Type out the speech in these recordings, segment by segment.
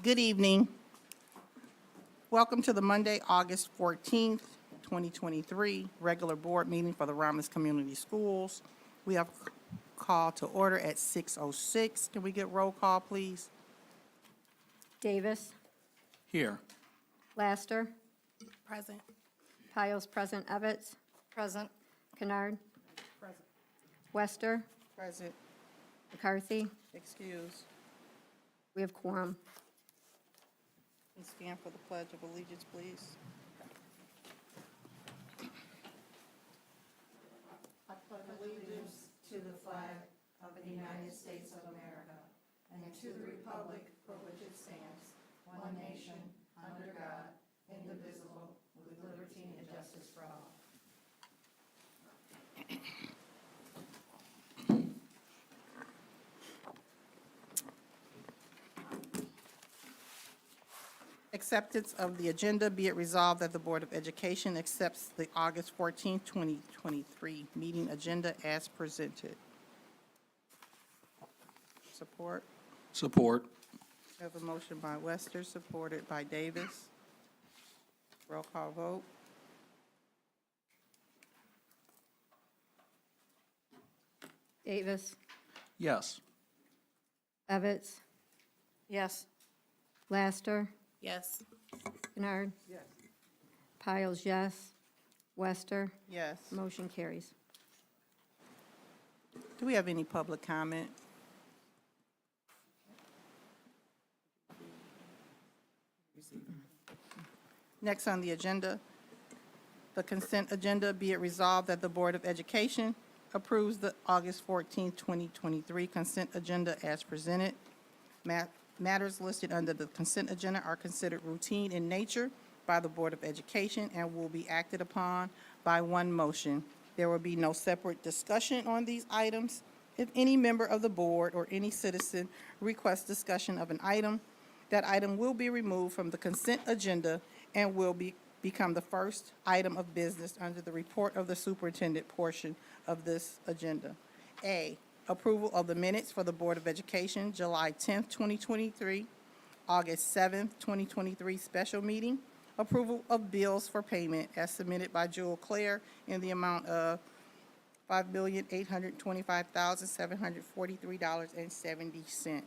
Good evening. Welcome to the Monday, August 14th, 2023, regular board meeting for the Romulus Community Schools. We have call to order at 6:06. Can we get roll call, please? Davis, Here. Laster, Present. Piles present, Evans, Present. Kennard, Present. Wester, Present. McCarthy. Excuse. We have quorum. And stand for the Pledge of Allegiance, please. Acceptance of the agenda. Be it resolved that the Board of Education accepts the August 14th, 2023 meeting agenda as presented. Support. Support. We have a motion by Wester, supported by Davis. Roll call vote. Davis, Yes. Evans, Yes. Laster, Yes. Kennard. Yes. Piles, yes. Wester, Yes. motion carries. Do we have any public comment? Next on the agenda, the consent agenda. Be it resolved that the Board of Education approves the August 14th, 2023 consent agenda as presented. Matters listed under the consent agenda are considered routine in nature by the Board of Education and will be acted upon by one motion. There will be no separate discussion on these items. If any member of the board or any citizen requests discussion of an item, that item will be removed from the consent agenda and will become the first item of business under the report of the superintendent portion of this agenda. A, approval of the minutes for the Board of Education, July 10th, 2023, August 7th, 2023 special meeting. Approval of bills for payment as submitted by Jewel Claire in the amount of $5,825,743.70.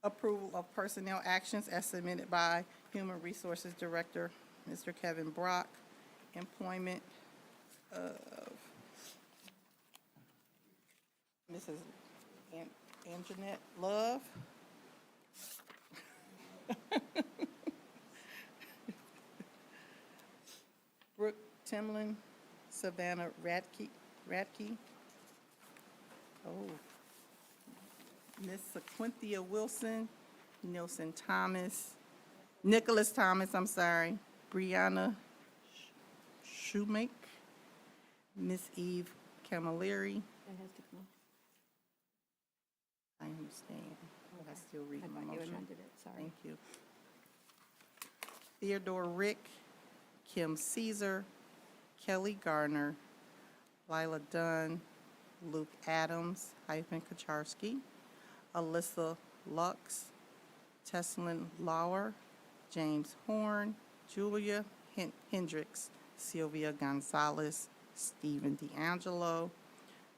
Approval of personnel actions as submitted by Human Resources Director, Mr. Kevin Brock. Employment of Mrs. Anjanette Love. Brooke Timlin, Savannah Radke. Oh. Miss Sequinthia Wilson, Nicholas Thomas, Brianna Shoemake, Miss Eve Camilleri. That has to come. I understand. I still read I my thought you motion. amended it, sorry. Thank you. Theodore Rick, Kim Caesar, Kelly Garner, Lila Dunn, Luke Adams, Kacharski, Alyssa Lux, Tesslyn Lauer, James Horn, Julia Hendricks, Sylvia Gonzalez, Stephen D'Angelo,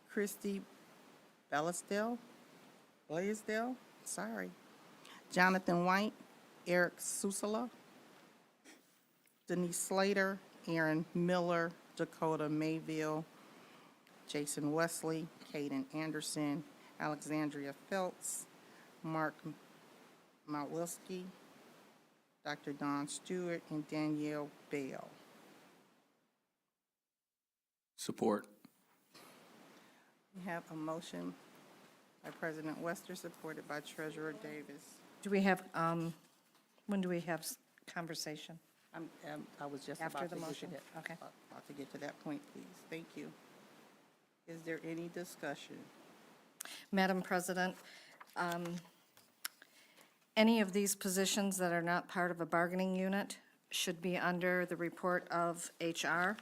Christy Blaisdell, Jonathan White, Eric Susala, Denise Slater, Aaron Miller, Dakota Mayville, Jason Wesley, Caden Anderson, Alexandria Phelps, Mark Małowski, Dr. Don Stewart, and Danielle Bell. Support. We have a motion by President Wester, supported by Treasurer Davis. Do we have, when do we have conversation? I was just After about to the get to motion? that. Okay. About to get to that point, please. Thank you. Is there any discussion? Madam President, any of these positions that are not part of a bargaining unit should be under the report of HR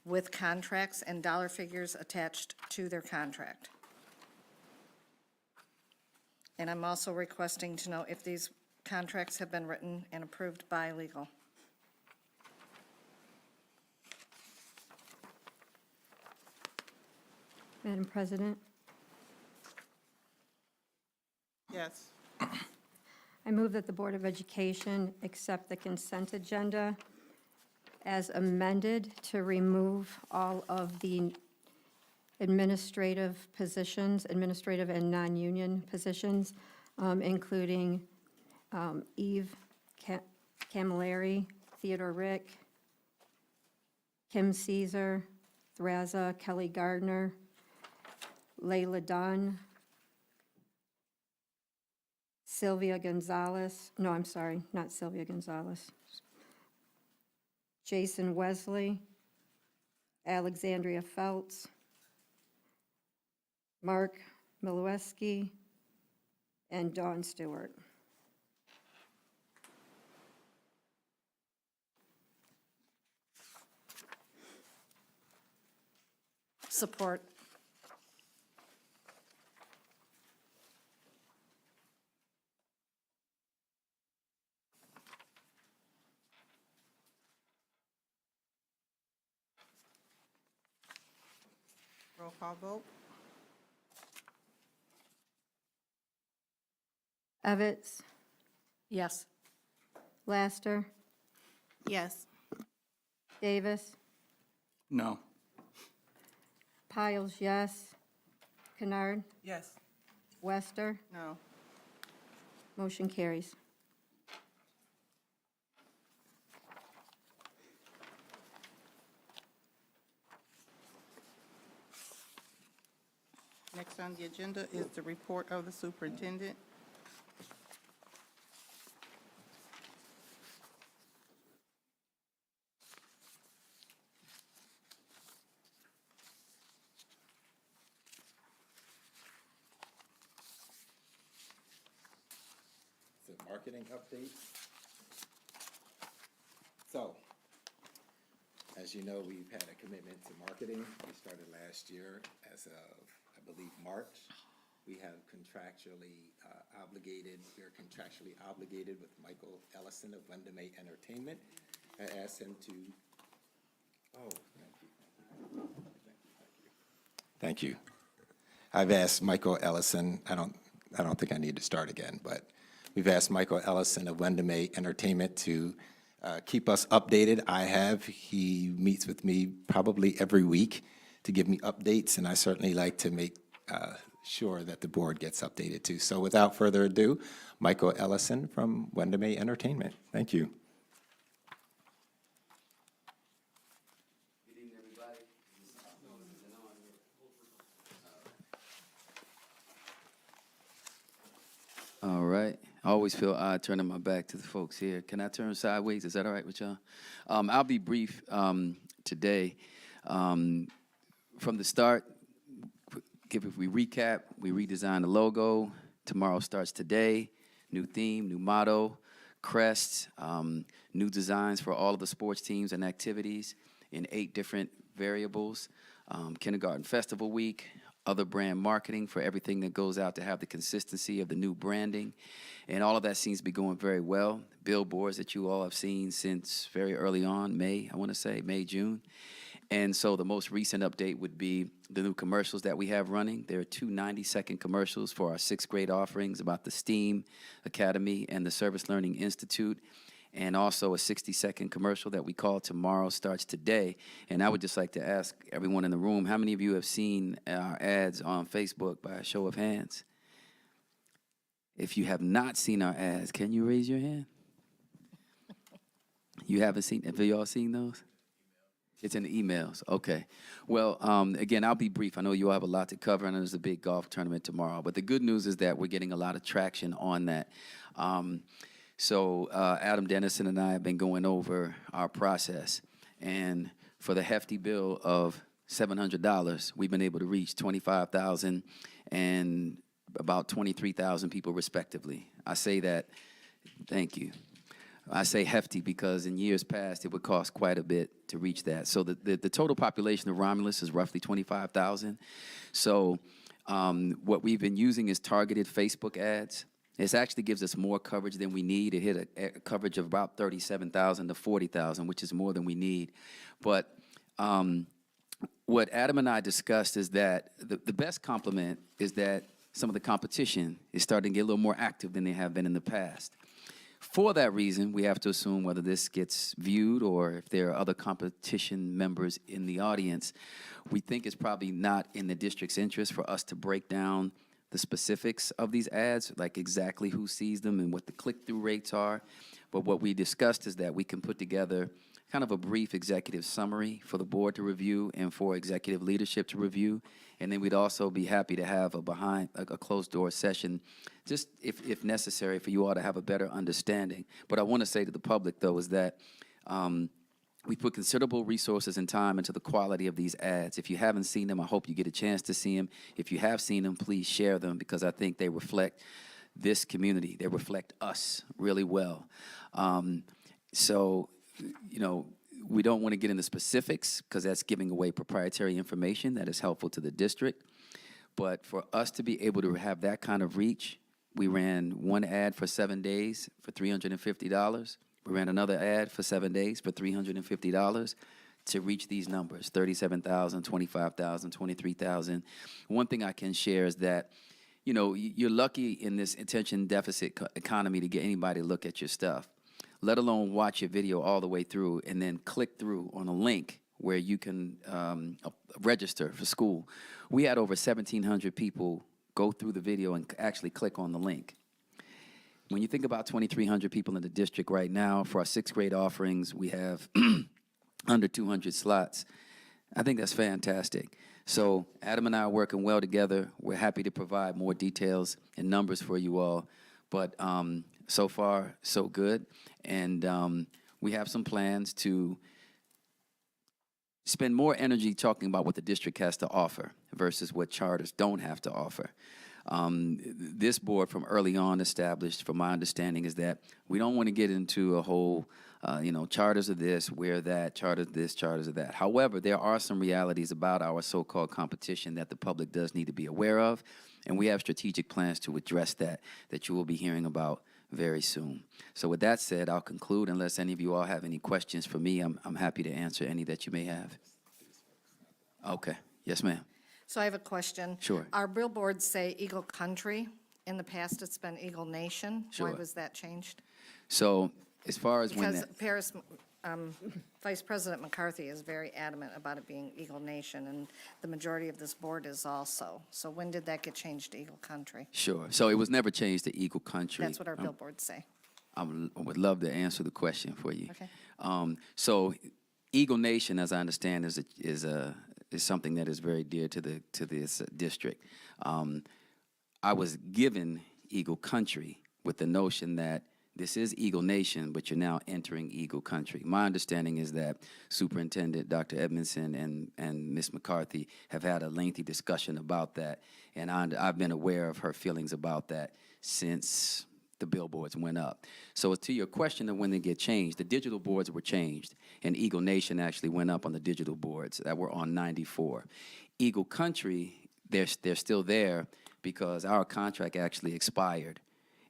with contracts and dollar figures attached to their contract. And I'm also requesting to know if these contracts have been written and approved by legal. Madam President, Yes. I move that the Board of Education accept the consent agenda as amended to remove all of the administrative positions, administrative and non-union positions, including Eve Camilleri, Theodore Rick, Kim Caesar, Thraza Kelly Gardner, Layla Dunn, Sylvia Gonzalez, no, I'm sorry, not Sylvia Gonzalez. Jason Wesley, Alexandria Feltz, Mark Miloweski, and Dawn Stewart. Support. Roll call vote. Evans, Yes. Laster, Yes. Davis, No. Piles, yes. Kennard, Yes. Wester, No. motion carries. Next on the agenda is the report of the superintendent. It's a marketing update. So, as you know, we've had a commitment to marketing. We started last year as of, I believe, March. We have contractually obligated with Michael Ellison of Wendame Entertainment. I asked him to, Thank you. I've asked Michael Ellison, I don't think I need to start again, but we've asked Michael Ellison of Wendame Entertainment to keep us updated. He meets with me probably every week to give me updates, and I certainly like to make sure that the board gets updated too. So without further ado, Michael Ellison from Wendame Entertainment. Thank you. Good evening, everybody. All right. I always feel odd turning my back to the folks here. Can I turn sideways? Is that all right with y'all? I'll be brief today. From the start, if we recap, we redesigned the logo. Tomorrow starts today. New theme, new motto, crest, new designs for all of the sports teams and activities in 8 different variables. Kindergarten Festival Week, other brand marketing for everything that goes out to have the consistency of the new branding. And all of that seems to be going very well. Billboards that you all have seen since very early on, May, June. And so the most recent update would be the new commercials that we have running. There are 2 90-second commercials for our 6th grade offerings about the STEAM Academy and the Service Learning Institute, and also a 60-second commercial that we call Tomorrow Starts Today. And I would just like to ask everyone in the room, how many of you have seen our ads on Facebook by a show of hands? If you have not seen our ads, can you raise your hand? You haven't seen, have you all seen those? It's in the emails. Okay. Well, again, I'll be brief. I know you all have a lot to cover, and there's a big golf tournament tomorrow. But the good news is that we're getting a lot of traction on that. So Adam Dennison and I have been going over our process. And for the hefty bill of $700, we've been able to reach 25,000 and about 23,000 people respectively. I say that, thank you. I say hefty because in years past, it would cost quite a bit to reach that. So the total population of Romulus is roughly 25,000. So What we've been using is targeted Facebook ads. This actually gives us more coverage than we need. It hit a coverage of about 37,000 to 40,000, which is more than we need. But what Adam and I discussed is that the best compliment is that some of the competition is starting to get a little more active than they have been in the past. For that reason, we have to assume whether this gets viewed or if there are other competition members in the audience. We think it's probably not in the district's interest for us to break down the specifics of these ads, like exactly who sees them and what the click-through rates are. But what we discussed is that we can put together kind of a brief executive summary for the board to review and for executive leadership to review. And then we'd also be happy to have a closed-door session, just if necessary, for you all to have a better understanding. But I want to say to the public, though, is that we put considerable resources and time into the quality of these ads. If you haven't seen them, I hope you get a chance to see them. If you have seen them, please share them, because I think they reflect this community. They reflect us really well. So, you know, we don't want to get into specifics because that's giving away proprietary information that is helpful to the district. But for us to be able to have that kind of reach, we ran one ad for 7 days for $350. We ran another ad for 7 days for $350 to reach these numbers, 37,000, 25,000, 23,000. One thing I can share is that, you know, you're lucky in this attention deficit economy to get anybody to look at your stuff, let alone watch your video all the way through and then click through on a link where you can register for school. We had over 1,700 people go through the video and actually click on the link. When you think about 2,300 people in the district right now, for our sixth grade offerings, we have under 200 slots. I think that's fantastic. So Adam and I are working well together. We're happy to provide more details and numbers for you all. But so far, so good. And we have some plans to spend more energy talking about what the district has to offer versus what charters don't have to offer. This board from early on established, from my understanding, is that we don't want to get into a whole, charters of this, we're that, charters this, charters of that. However, there are some realities about our so-called competition that the public does need to be aware of, and we have strategic plans to address that you will be hearing about very soon. So with that said, I'll conclude. Unless any of you all have any questions for me, I'm happy to answer any that you may have. Okay. Yes, ma'am. So I have a question. Sure. Our billboards say Eagle Country. In the past, it's been Eagle Nation. Sure. Why was that changed? So as far as when Because Vice President McCarthy is very adamant about it being Eagle Nation, and the majority of this board is also. So when did that get changed to Eagle Country? Sure. So it was never changed to Eagle Country. That's what our billboards say. I would love to answer the question for you. Okay. So Eagle Nation, as I understand, is something that is very dear to this district. I was given Eagle Country with the notion that this is Eagle Nation, but you're now entering Eagle Country. My understanding is that Superintendent Dr. Edmondson and Ms. McCarthy have had a lengthy discussion about that, and I've been aware of her feelings about that since the billboards went up. So to your question of when they get changed, the digital boards were changed, and Eagle Nation actually went up on the digital boards that were on 94. Eagle Country, they're still there because our contract actually expired.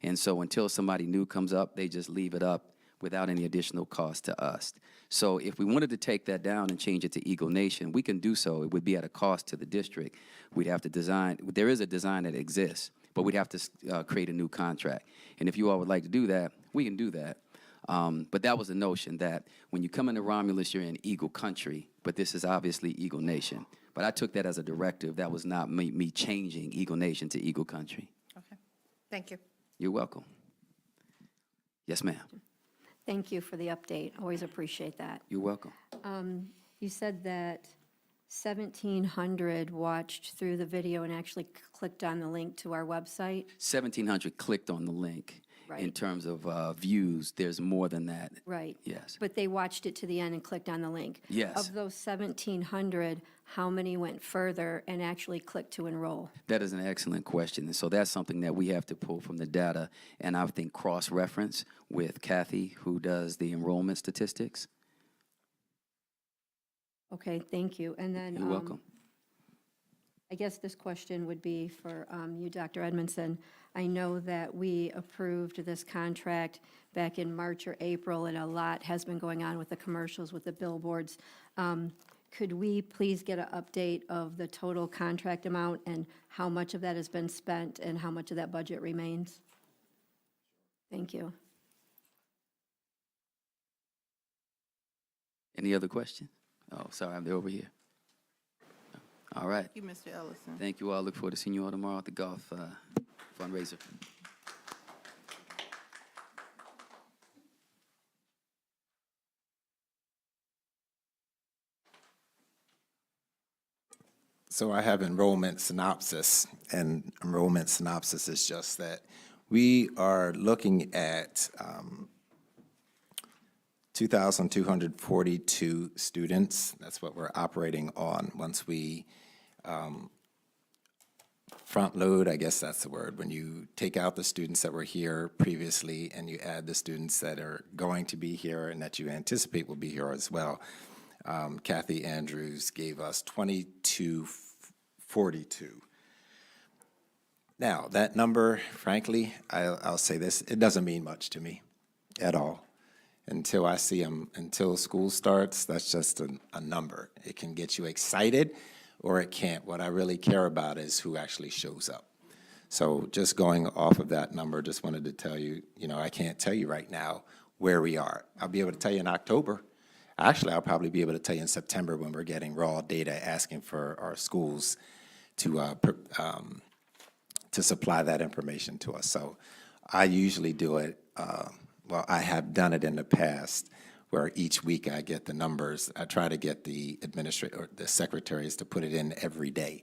And so until somebody new comes up, they just leave it up without any additional cost to us. So if we wanted to take that down and change it to Eagle Nation, we can do so. It would be at a cost to the district. We'd have to design, there is a design that exists, but we'd have to create a new contract. And if you all would like to do that, we can do that. But that was the notion that when you come into Romulus, you're in Eagle Country, but this is obviously Eagle Nation. But I took that as a directive. That was not me changing Eagle Nation to Eagle Country. Okay. Thank you. You're welcome. Yes, ma'am. Thank you for the update. Always appreciate that. You're welcome. You said that 1,700 watched through the video and actually clicked on the link to our website. 1,700 clicked on the link. In Right. terms of views, there's more than that. Right. Yes. But they watched it to the end and clicked on the link. Yes. Of those 1,700, how many went further and actually clicked to enroll? That is an excellent question. And so that's something that we have to pull from the data and I think cross-reference with Kathy, who does the enrollment statistics. Okay, thank you. And then You're welcome. I guess this question would be for you, Dr. Edmondson. I know that we approved this contract back in March or April, and a lot has been going on with the commercials, with the billboards. Could we please get an update of the total contract amount and how much of that has been spent and how much of that budget remains? Thank you. Any other questions? Oh, sorry, they're over here. All right. Thank you, Mr. Ellison. Thank you all. Look forward to seeing you all tomorrow at the golf fundraiser. So I have enrollment synopsis, and enrollment synopsis is just that we are looking at 2,242 students. That's what we're operating on. Once we front load, I guess that's the word, when you take out the students that were here previously and you add the students that are going to be here and that you anticipate will be here as well. Kathy Andrews gave us 2,242. Now, that number, frankly, I'll say this, it doesn't mean much to me at all. Until I see them, until school starts, that's just a number. It can get you excited or it can't. What I really care about is who actually shows up. So just going off of that number, just wanted to tell you, I can't tell you right now where we are. I'll be able to tell you in October. Actually, I'll probably be able to tell you in September when we're getting raw data asking for our schools to supply that information to us. So I usually do it, I have done it in the past where each week I get the numbers. I try to get the administrator or the secretaries to put it in every day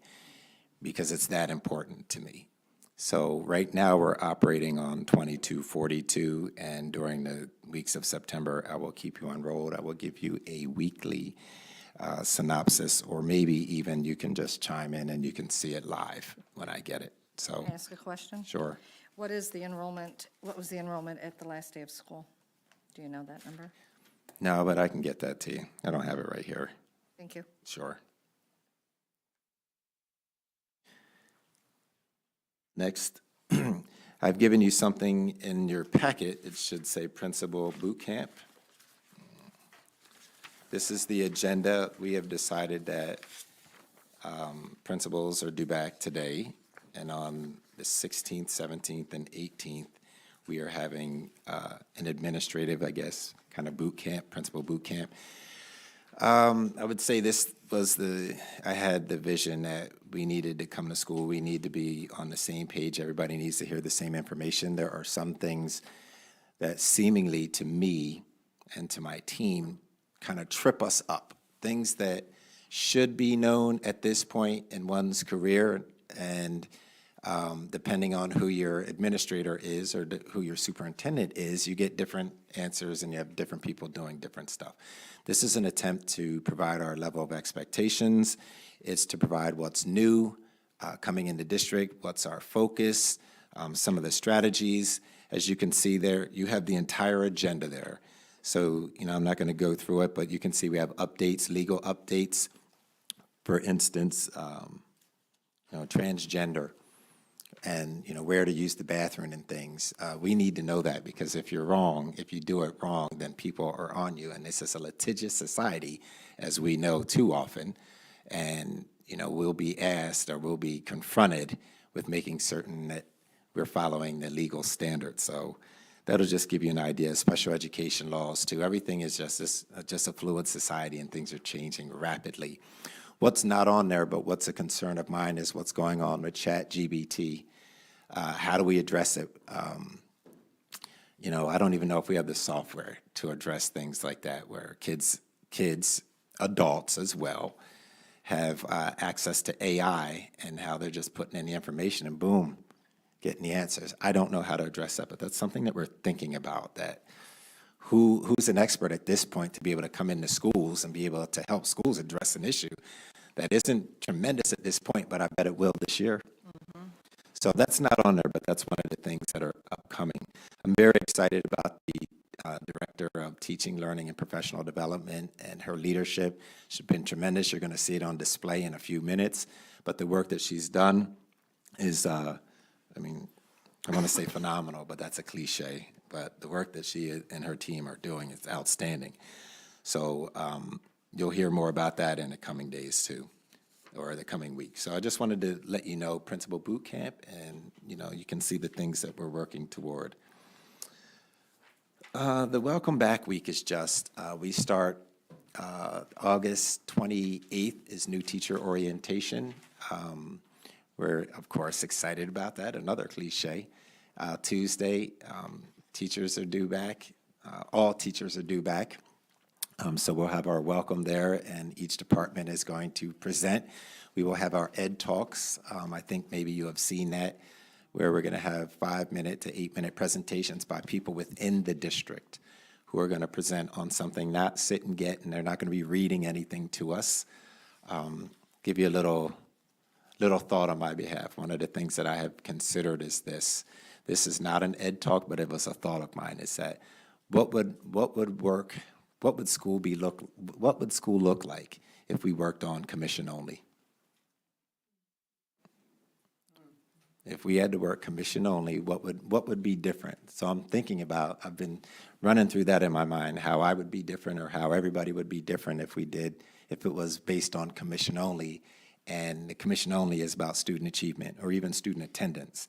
because it's that important to me. So right now we're operating on 2242, and during the weeks of September, I will keep you enrolled. I will give you a weekly synopsis, or maybe even you can just chime in and you can see it live when I get it. So, Can I ask a question? sure. What was the enrollment at the last day of school? Do you know that number? No, but I can get that to you. I don't have it right here. Thank you. Sure. Next, I've given you something in your packet. It should say Principal Boot Camp. This is the agenda. We have decided that principals are due back today, and on the 16th, 17th, and 18th, we are having an administrative, I guess, kind of boot camp, principal boot camp. I would say this was I had the vision that we needed to come to school. We need to be on the same page. Everybody needs to hear the same information. There are some things that seemingly to me and to my team kind of trip us up, things that should be known at this point in one's career, and depending on who your administrator is or who your superintendent is, you get different answers and you have different people doing different stuff. This is an attempt to provide our level of expectations. It's to provide what's new coming in the district, what's our focus, some of the strategies. As you can see there, you have the entire agenda there. So, I'm not going to go through it, but you can see we have updates, legal updates. For instance, transgender, and where to use the bathroom and things. We need to know that, because if you're wrong, if you do it wrong, then people are on you, and this is a litigious society, as we know too often, and we'll be asked or we'll be confronted with making certain that we're following the legal standards. So that'll just give you an idea. Special education laws too. Everything is just a fluid society, and things are changing rapidly. What's not on there, but what's a concern of mine, is what's going on with ChatGPT. How do we address it? I don't even know if we have the software to address things like that, where kids, adults as well, have access to AI, and how they're just putting in the information and boom, getting the answers. I don't know how to address that, but that's something that we're thinking about, that who's an expert at this point to be able to come into schools and be able to help schools address an issue that isn't tremendous at this point, but I bet it will this year. So that's not on there, but that's one of the things that are upcoming. I'm very excited about the Director of Teaching, Learning, and Professional Development, and her leadership. She's been tremendous. You're going to see it on display in a few minutes. but the work that she's done is, I mean, I want to say phenomenal, but that's a cliche. But the work that she and her team are doing is outstanding. So you'll hear more about that in the coming days too, or the coming week. So I just wanted to let you know Principal Boot Camp, and you can see the things that we're working toward. The Welcome Back Week is just, we start August 28th is new teacher orientation. We're, of course, excited about that, another cliche. Tuesday, teachers are due back. All teachers are due back. So we'll have our welcome there, and each department is going to present. We will have our Ed Talks. I think maybe you have seen that, where we're going to have 5-minute to 8-minute presentations by people within the district who are going to present on something, not sit and get, and they're not going to be reading anything to us. Give you a little thought on my behalf. One of the things that I have considered is this. This is not an Ed Talk, but it was a thought of mine, is that what would school look like if we worked on commission only? If we had to work commission only, what would be different? So I'm thinking about, I've been running through that in my mind, how I would be different or how everybody would be different if it was based on commission only, and the commission only is about student achievement or even student attendance.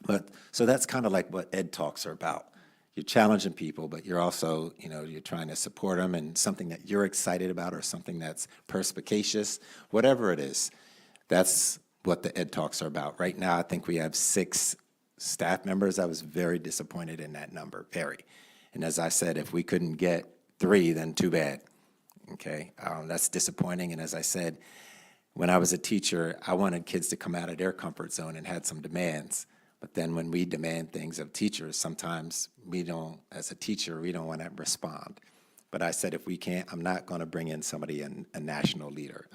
But so that's kind of like what Ed Talks are about. You're challenging people, but you're also, you're trying to support them in something that you're excited about or something that's perspicacious, whatever it is. That's what the Ed Talks are about. Right now, I think we have 6 staff members. I was very disappointed in that number, very. And as I said, if we couldn't get 3, then too bad, okay? That's disappointing, and as I said, when I was a teacher, I wanted kids to come out of their comfort zone and had some demands. But then when we demand things of teachers, sometimes we don't, as a teacher, we don't want to respond. But I said, if we can't, I'm not going to bring in somebody, a national leader.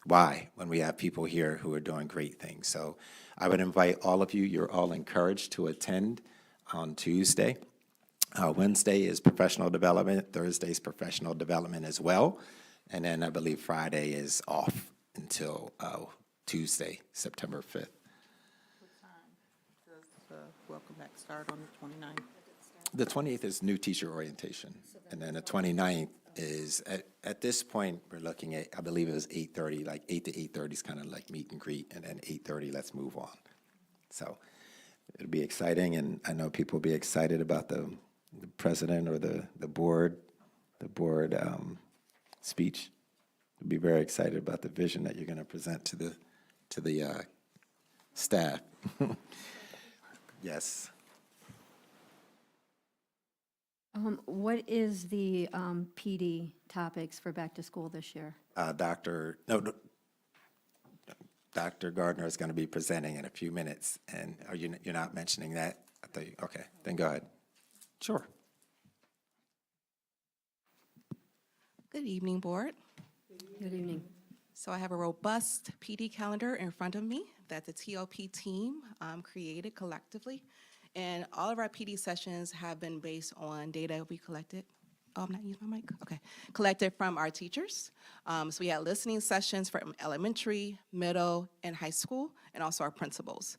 Why, when we have people here who are doing great things? So I would invite all of you, you're all encouraged to attend on Tuesday. Wednesday is professional development, Thursday is professional development as well. And then I believe Friday is off until Tuesday, September 5th. Does the Welcome Back start on the 29th? The 28th is new teacher orientation, and then the 29th is, at this point, we're looking at, I believe it was 8:30, like 8 to 8:30 is kind of like meet and greet, and then 8:30, let's move on. So it'll be exciting, and I know people will be excited about the president or the board speech. We'll be very excited about the vision that you're going to present to the staff. Yes. What is the PD topics for back to school this year? Dr. Gardner is going to be presenting in a few minutes, and you're not mentioning that? Okay, then go ahead. Sure. Good evening, Board. Good evening. So I have a robust PD calendar in front of me that the TOP team created collectively. And all of our PD sessions have been based on data we collected. Oh, I'm not using my mic? Okay. Collected from our teachers. So we had listening sessions from elementary, middle, and high school, and also our principals.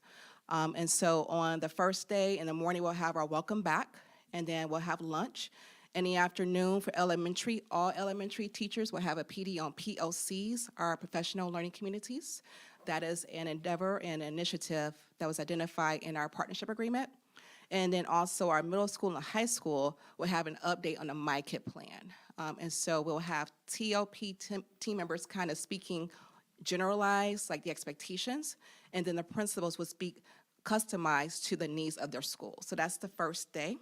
And so on the first day in the morning, we'll have our welcome back, and then we'll have lunch. In the afternoon for elementary, all elementary teachers will have a PD on PLCs, our professional learning communities. That is an endeavor and initiative that was identified in our partnership agreement. And then also our middle school and high school will have an update on the MyKit plan. And so we'll have TOP team members kind of speaking generalized, like the expectations, and then the principals will speak customized to the needs of their school. So that's the first day.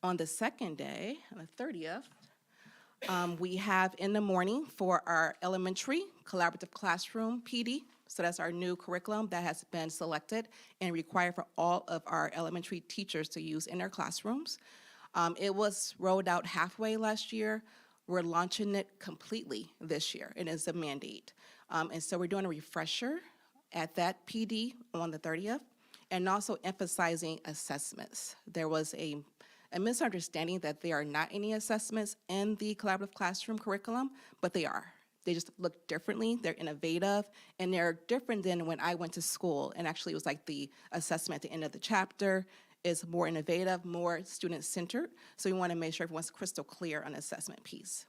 On the second day, on the 30th, we have in the morning for our elementary collaborative classroom PD. So that's our new curriculum that has been selected and required for all of our elementary teachers to use in their classrooms. It was rolled out halfway last year. We're launching it completely this year. It is a mandate. And so we're doing a refresher at that PD on the 30th, and also emphasizing assessments. There was a misunderstanding that there are not any assessments in the collaborative classroom curriculum, but they are. They just look differently. They're innovative, and they're different than when I went to school. And actually, it was like the assessment at the end of the chapter is more innovative, more student-centered. So we want to make sure everyone's crystal clear on the assessment piece.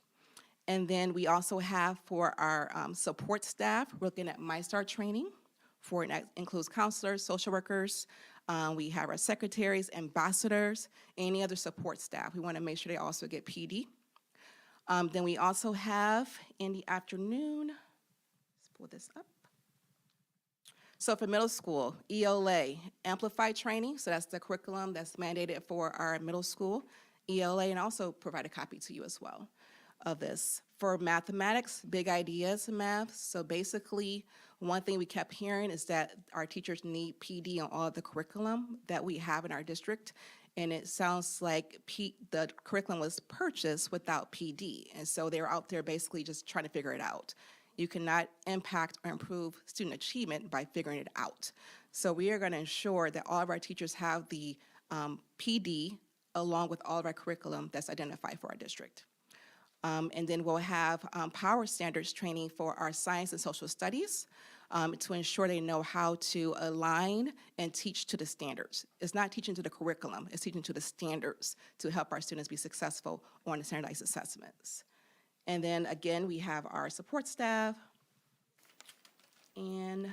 And then we also have for our support staff, we're looking at MyStar training. For that includes counselors, social workers. We have our secretaries, ambassadors, any other support staff. We want to make sure they also get PD. Then we also have in the afternoon, let's pull this up. So for middle school, ELA, Amplified Training, so that's the curriculum that's mandated for our middle school, ELA, and also provide a copy to you as well of this. For mathematics, Big Ideas Math, so basically, one thing we kept hearing is that our teachers need PD on all of the curriculum that we have in our district, and it sounds like the curriculum was purchased without PD, and so they're out there basically just trying to figure it out. You cannot impact or improve student achievement by figuring it out. So we are going to ensure that all of our teachers have the PD along with all of our curriculum that's identified for our district. And then we'll have power standards training for our science and social studies to ensure they know how to align and teach to the standards. It's not teaching to the curriculum, it's teaching to the standards to help our students be successful on the standardized assessments. And then again, we have our support staff. And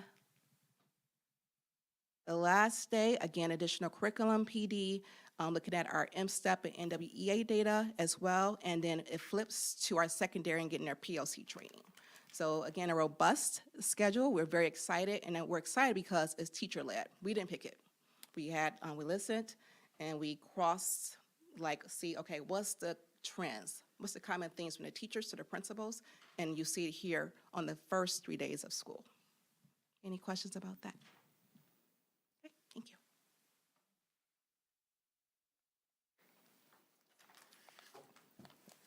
the last day, again, additional curriculum PD, looking at our MSTEP and NWEA data as well, and then it flips to our secondary and getting their PLC training. So again, a robust schedule. We're very excited, and we're excited because it's teacher-led. We didn't pick it. We listened, and we crossed, see, okay, what's the trends? What's the common themes from the teachers to the principals? And you see it here on the first 3 days of school. Any questions about that? Okay, thank you.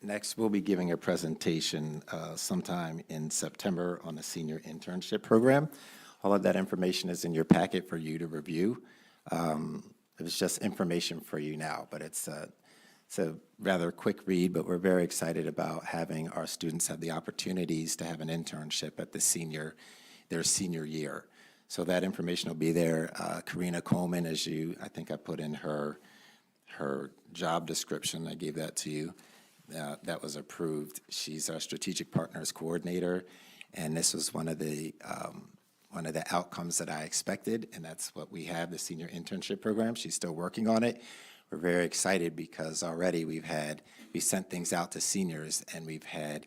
Next, we'll be giving a presentation sometime in September on the senior internship program. All of that information is in your packet for you to review. It was just information for you now, but it's a rather quick read, but we're very excited about having our students have the opportunities to have an internship at their senior year. So that information will be there. Karina Coleman, I think I put in her job description, I gave that to you. That was approved. She's our strategic partners coordinator, and this was one of the outcomes that I expected, and that's what we have, the senior internship program. She's still working on it. We're very excited because already we sent things out to seniors, and we've had,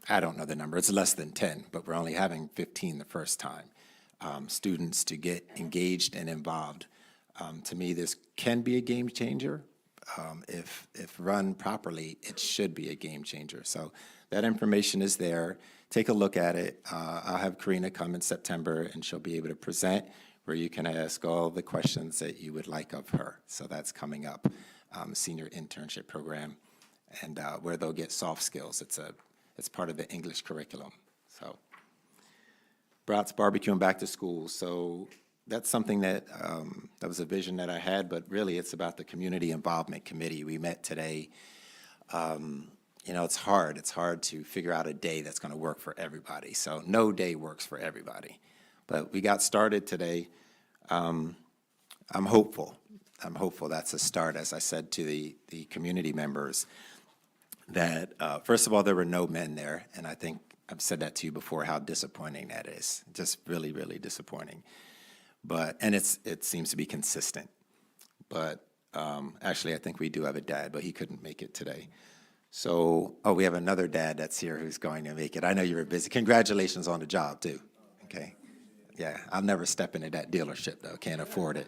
I don't know the number, it's less than 10, but we're only having 15 the first time, students to get engaged and involved. To me, this can be a game changer. If run properly, it should be a game changer. So that information is there. Take a look at it. I'll have Karina come in September, and she'll be able to present where you can ask all the questions that you would like of her. So that's coming up, senior internship program, and where they'll get soft skills. It's part of the English curriculum. So Bratz Barbecue and Back to School. So that's something that was a vision that I had, but really it's about the Community Involvement Committee. We met today. It's hard. It's hard to figure out a day that's going to work for everybody. So no day works for everybody. But we got started today. I'm hopeful. That's a start, as I said to the community members, that first of all, there were no men there, and I think I've said that to you before, how disappointing that is. Just really, really disappointing. And it seems to be consistent. But actually, I think we do have a dad, but he couldn't make it today. So, we have another dad that's here who's going to make it. I know you were busy. Congratulations on the job, too. Okay. Yeah, I'll never step into that dealership, though. Can't afford it.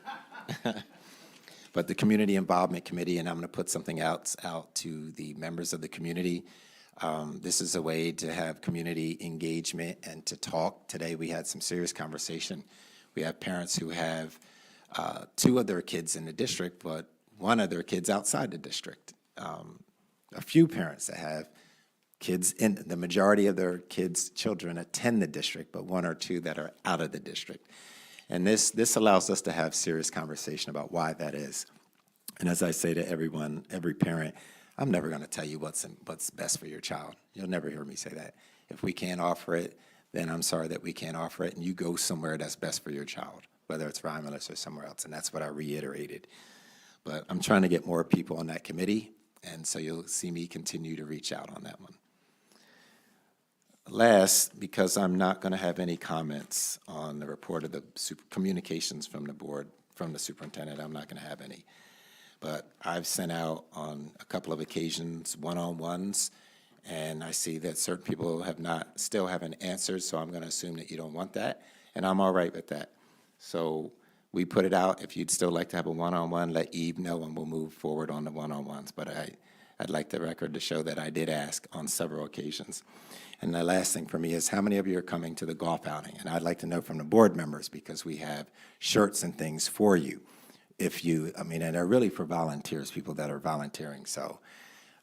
But the Community Involvement Committee, and I'm going to put something out to the members of the community. This is a way to have community engagement and to talk. Today, we had some serious conversation. We have parents who have 2 of their kids in the district, but 1 of their kids outside the district. A few parents that have kids in the majority of their children attend the district, but 1 or 2 that are out of the district. And this allows us to have serious conversation about why that is. And as I say to everyone, every parent, I'm never going to tell you what's best for your child. You'll never hear me say that. If we can't offer it, then I'm sorry that we can't offer it, and you go somewhere that's best for your child, whether it's Romulus or somewhere else, and that's what I reiterated. But I'm trying to get more people on that committee, and so you'll see me continue to reach out on that one. Last, because I'm not going to have any comments on the report of the communications from the board, from the superintendent, I'm not going to have any. But I've sent out on a couple of occasions one-on-ones, and I see that certain people have not, still haven't answered, so I'm going to assume that you don't want that, and I'm all right with that. So we put it out. If you'd still like to have a one-on-one, let Eve know, and we'll move forward on the one-on-ones. But I'd like the record to show that I did ask on several occasions. And the last thing for me is, how many of you are coming to the golf outing? And I'd like to know from the board members, because we have shirts and things for you. If you, I mean, and they're really for volunteers, people that are volunteering. So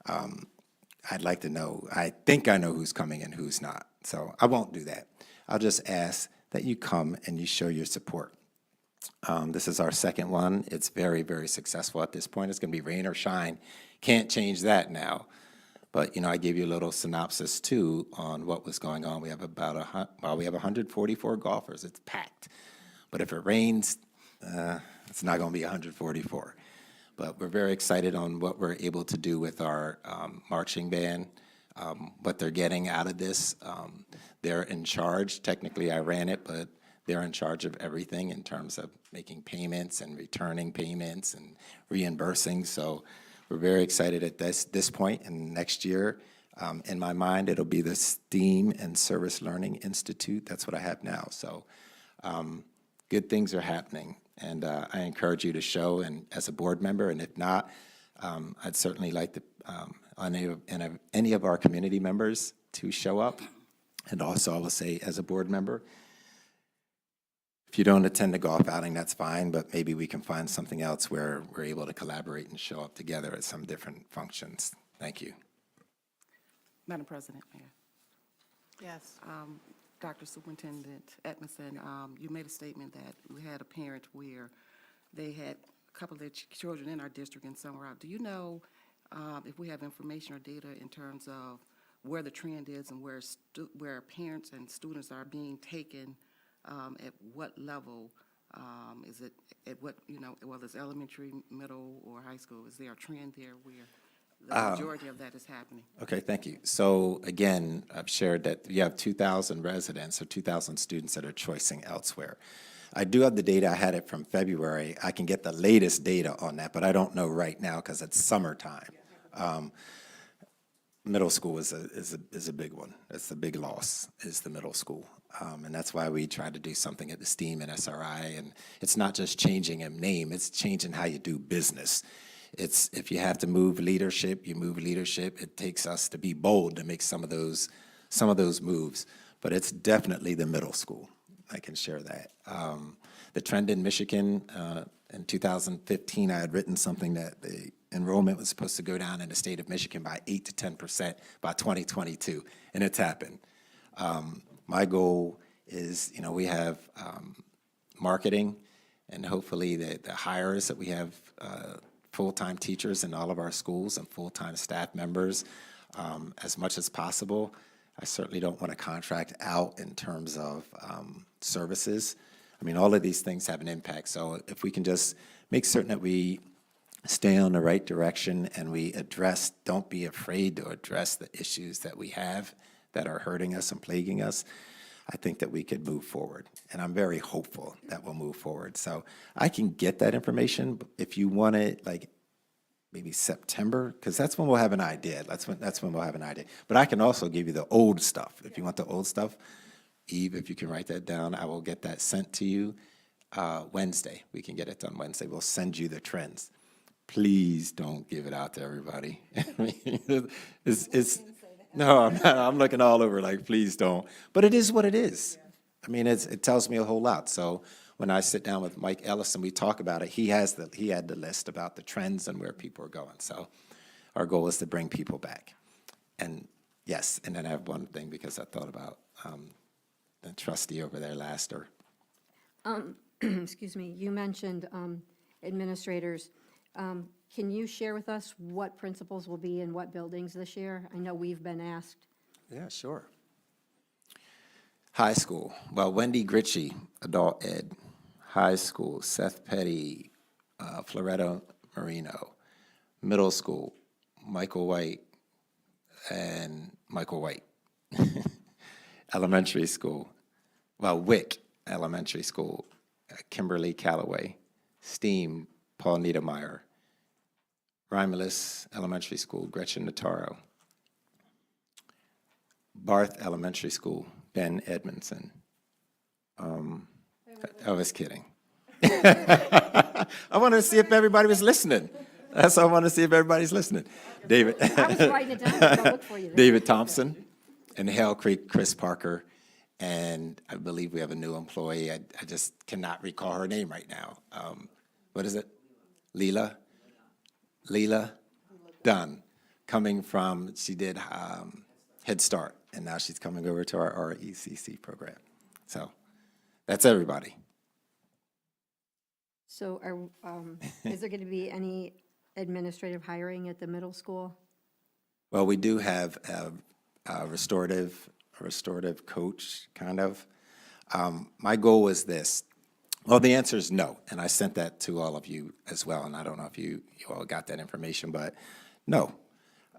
I'd like to know. I think I know who's coming and who's not. So I won't do that. I'll just ask that you come and you show your support. This is our second one. It's very, very successful at this point. It's going to be rain or shine. Can't change that now. But, you know, I gave you a little synopsis, too, on what was going on. We have we have 144 golfers. It's packed. But if it rains, it's not going to be 144. But we're very excited on what we're able to do with our marching band, what they're getting out of this. They're in charge. Technically, I ran it, but they're in charge of everything in terms of making payments and returning payments and reimbursing. So we're very excited at this point. And next year, in my mind, it'll be the STEAM and Service Learning Institute. That's what I have now. So good things are happening. And I encourage you to show, and as a board member, and if not, I'd certainly like to, any of our community members to show up. And also, I will say, as a board member, if you don't attend the golf outing, that's fine, but maybe we can find something else where we're able to collaborate and show up together at some different functions. Thank you. Madam President, Mayor. Yes. Dr. Superintendent Edmondson, you made a statement that we had a parent where they had a couple of their children in our district and somewhere out. Do you know if we have information or data in terms of where the trend is and where parents and students are being taken, at what level? Is it at what, whether it's elementary, middle, or high school? Is there a trend there where the majority of that is happening? Okay, thank you. So again, I've shared that you have 2,000 residents or 2,000 students that are choicing elsewhere. I do have the data. I had it from February. I can get the latest data on that, but I don't know right now because it's summertime. Middle school is a big one. That's the big loss, is the middle school. And that's why we try to do something at the STEAM and SRI. And it's not just changing a name, it's changing how you do business. It's, if you have to move leadership, you move leadership. It takes us to be bold to make some of those moves. But it's definitely the middle school. I can share that. The trend in Michigan, in 2015, I had written something that the enrollment was supposed to go down in the state of Michigan by 8 to 10% by 2022, and it's happened. My goal is, we have marketing, and hopefully the hires that we have, full-time teachers in all of our schools and full-time staff members as much as possible. I certainly don't want to contract out in terms of services. I mean, all of these things have an impact. So if we can just make certain that we stay on the right direction and we don't be afraid to address the issues that we have that are hurting us and plaguing us, I think that we could move forward. And I'm very hopeful that we'll move forward. So I can get that information if you want it, like maybe September, because that's when we'll have an idea. That's when we'll have an idea. But I can also give you the old stuff. If you want the old stuff, Eve, if you can write that down, I will get that sent to you Wednesday. We can get it done Wednesday. We'll send you the trends. Please don't give it out to everybody. No, I'm not. I'm looking all over like, please don't. But it is what it is. I mean, it tells me a whole lot. So when I sit down with Mike Ellison, we talk about it. He had the list about the trends and where people are going. So our goal is to bring people back. And yes, and then I have one thing because I thought about the trustee over there, Laster. Excuse me, you mentioned administrators. Can you share with us what principals will be in what buildings this year? I know we've been asked. Yeah, sure. High school, well, Wendy Gritchie, adult ed. High school, Seth Petty, Floretto Marino. Middle school, Michael White and Michael White. Elementary school, well, Wick Elementary School, Kimberly Calloway. STEAM, Paul Niedermeyer. Romulus Elementary School, Gretchen Notaro. Barth Elementary School, Ben Edmondson. I was kidding. I wanted to see if everybody was listening. That's all I wanted to see if everybody's listening. David. I was writing it down, I'll look for you there. David Thompson, and Hale Creek, Chris Parker, and I believe we have a new employee. I just cannot recall her name right now. What is it? Leela Dunn, coming from, she did Head Start, and now she's coming over to our RECC program. So that's everybody. So is there going to be any administrative hiring at the middle school? Well, we do have a restorative coach, kind of. My goal was this. Well, the answer is no, and I sent that to all of you as well, and I don't know if you all got that information, but no.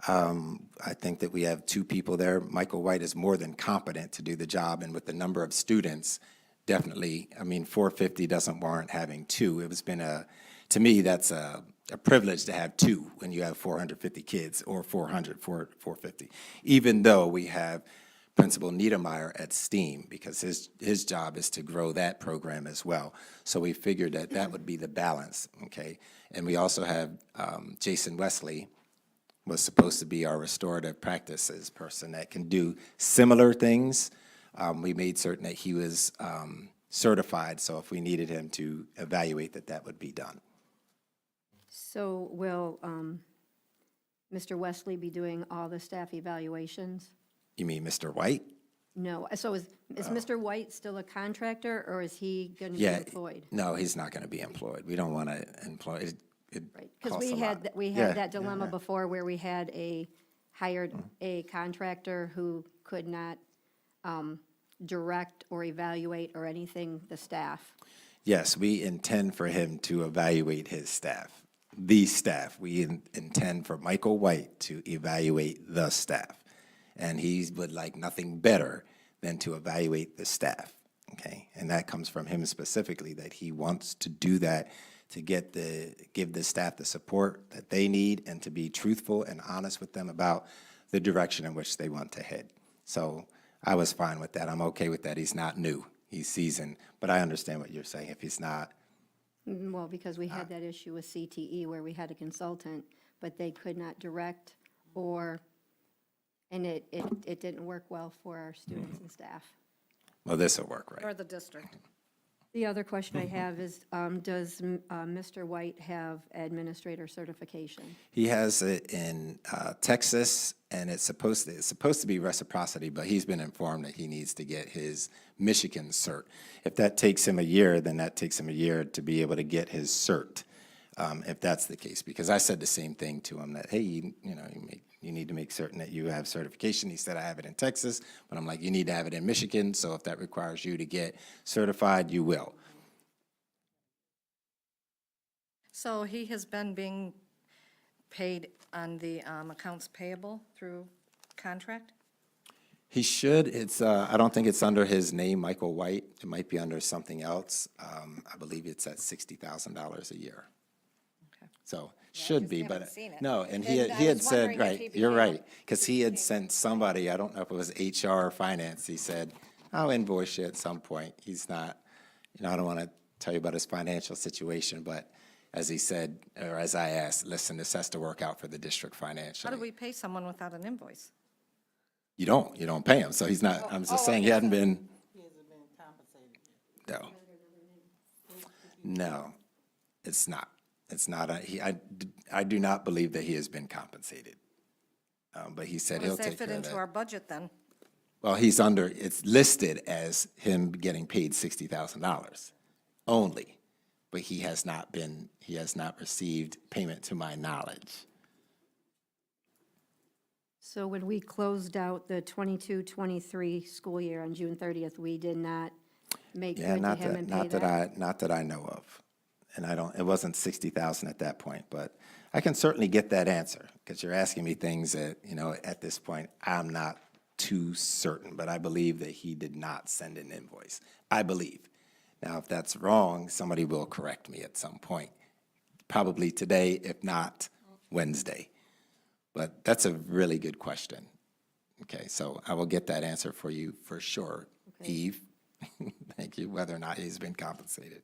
I think that we have 2 people there. Michael White is more than competent to do the job, and with the number of students, definitely, I mean, 450 doesn't warrant having 2. It has been to me, that's a privilege to have 2 when you have 450 kids, or 450, even though we have Principal Niedermeyer at STEAM, because his job is to grow that program as well. So we figured that that would be the balance, okay? And we also have Jason Wesley, was supposed to be our restorative practices person that can do similar things. We made certain that he was certified, so if we needed him to evaluate, that would be done. So will Mr. Wesley be doing all the staff evaluations? You mean Mr. White? No, so is Mr. White still a contractor, or is he going to be Yeah. employed? No, he's not going to be employed. We don't want to employ, it Right, because costs a lot. we Yeah, had that dilemma before where we had hired a contractor who could not direct or evaluate or anything the staff. Yes, we intend for him to evaluate his staff, the staff. We intend for Michael White to evaluate the staff. And he would like nothing better than to evaluate the staff, okay? And that comes from him specifically, that he wants to do that to give the staff the support that they need and to be truthful and honest with them about the direction in which they want to head. So I was fine with that. I'm okay with that. He's not new. He's seasoned. But I understand what you're saying. If he's not, Well, because we had that issue with CTE where we had a consultant, but they could not direct and it didn't work well for our students and staff. well, this will work, right? Or the district. The other question I have is, does Mr. White have administrator certification? He has it in Texas, and it's supposed to be reciprocity, but he's been informed that he needs to get his Michigan cert. If that takes him a year, then that takes him a year to be able to get his cert, if that's the case. Because I said the same thing to him, that, hey, you need to make certain that you have certification. He said, I have it in Texas, but I'm like, you need to have it in Michigan, so if that requires you to get certified, you will. So he has been being paid on the accounts payable through contract? He should. It's, I don't think it's under his name, Michael White. It might be under something else. I believe it's at $60,000 a year. Okay. So, should just be, haven't but, seen it. no, and And I he had was said, wondering if right, he you're became a- right, because he had sent somebody, I don't know if it was HR or finance, he said, I'll invoice you at some point. He's not, I don't want to tell you about his financial situation, but as he said, or as I asked, listen, this has to work out for the district How financially. do we pay someone without an invoice? You don't pay him, so he's not, I'm just saying, he hadn't been. No. No, it's not. It's not, I do not believe that he has been compensated. But he said How he'll does that take fit care of into that. our budget then? Well, it's listed as him getting paid $60,000 only, but he has not received payment to my knowledge. So when we closed out the 22-23 school year on June 30th, we did not make Yeah, good to him and pay that? not that I know of. And it wasn't 60,000 at that point, but I can certainly get that answer, because you're asking me things that, at this point, I'm not too certain, but I believe that he did not send an invoice. I believe. Now, if that's wrong, somebody will correct me at some point. Probably today, if not Wednesday. But that's a really good question. Okay, so I will get that answer for you for sure. Okay. Eve, thank you, whether or not he's been compensated.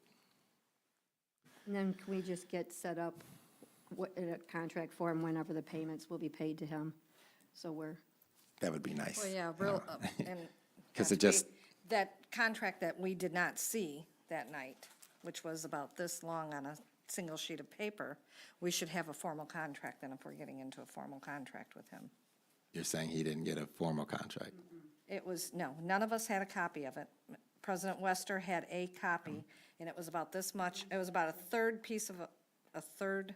And then can we just get set up in a contract for him whenever the payments will be paid to him? So That would be nice. Well, yeah, and. 'Cause not it to be- just- That contract that we did not see that night, which was about this long on a single sheet of paper, we should have a formal contract then if we're getting into a formal contract with him. You're saying he didn't get a formal contract? It was, no, none of us had a copy of it. President Wester had a copy, and it was about this much, it was about a third piece of, a third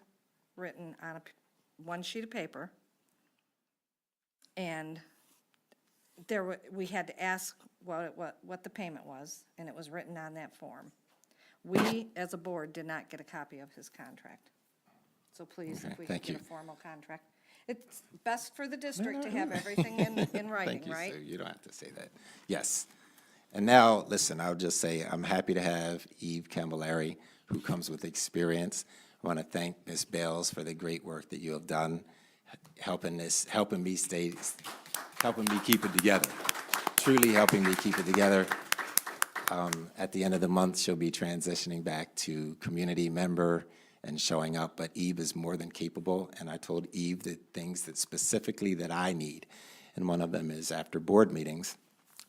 written on one sheet of paper. And we had to ask what the payment was, and it was written on that form. We, as a board, did not get a copy of his contract. So please, Okay, if we could thank get a you. formal contract. It's best for the district to have everything in writing, Thank you, right? sir. You don't have to say that. Yes. And now, listen, I'll just say I'm happy to have Eve Camilleri, who comes with experience. I want to thank Ms. Bales for the great work that you have done, helping me keep it together, truly helping me keep it together. At the end of the month, she'll be transitioning back to community member and showing up, but Eve is more than capable, and I told Eve the things that specifically that I need, and one of them is after board meetings,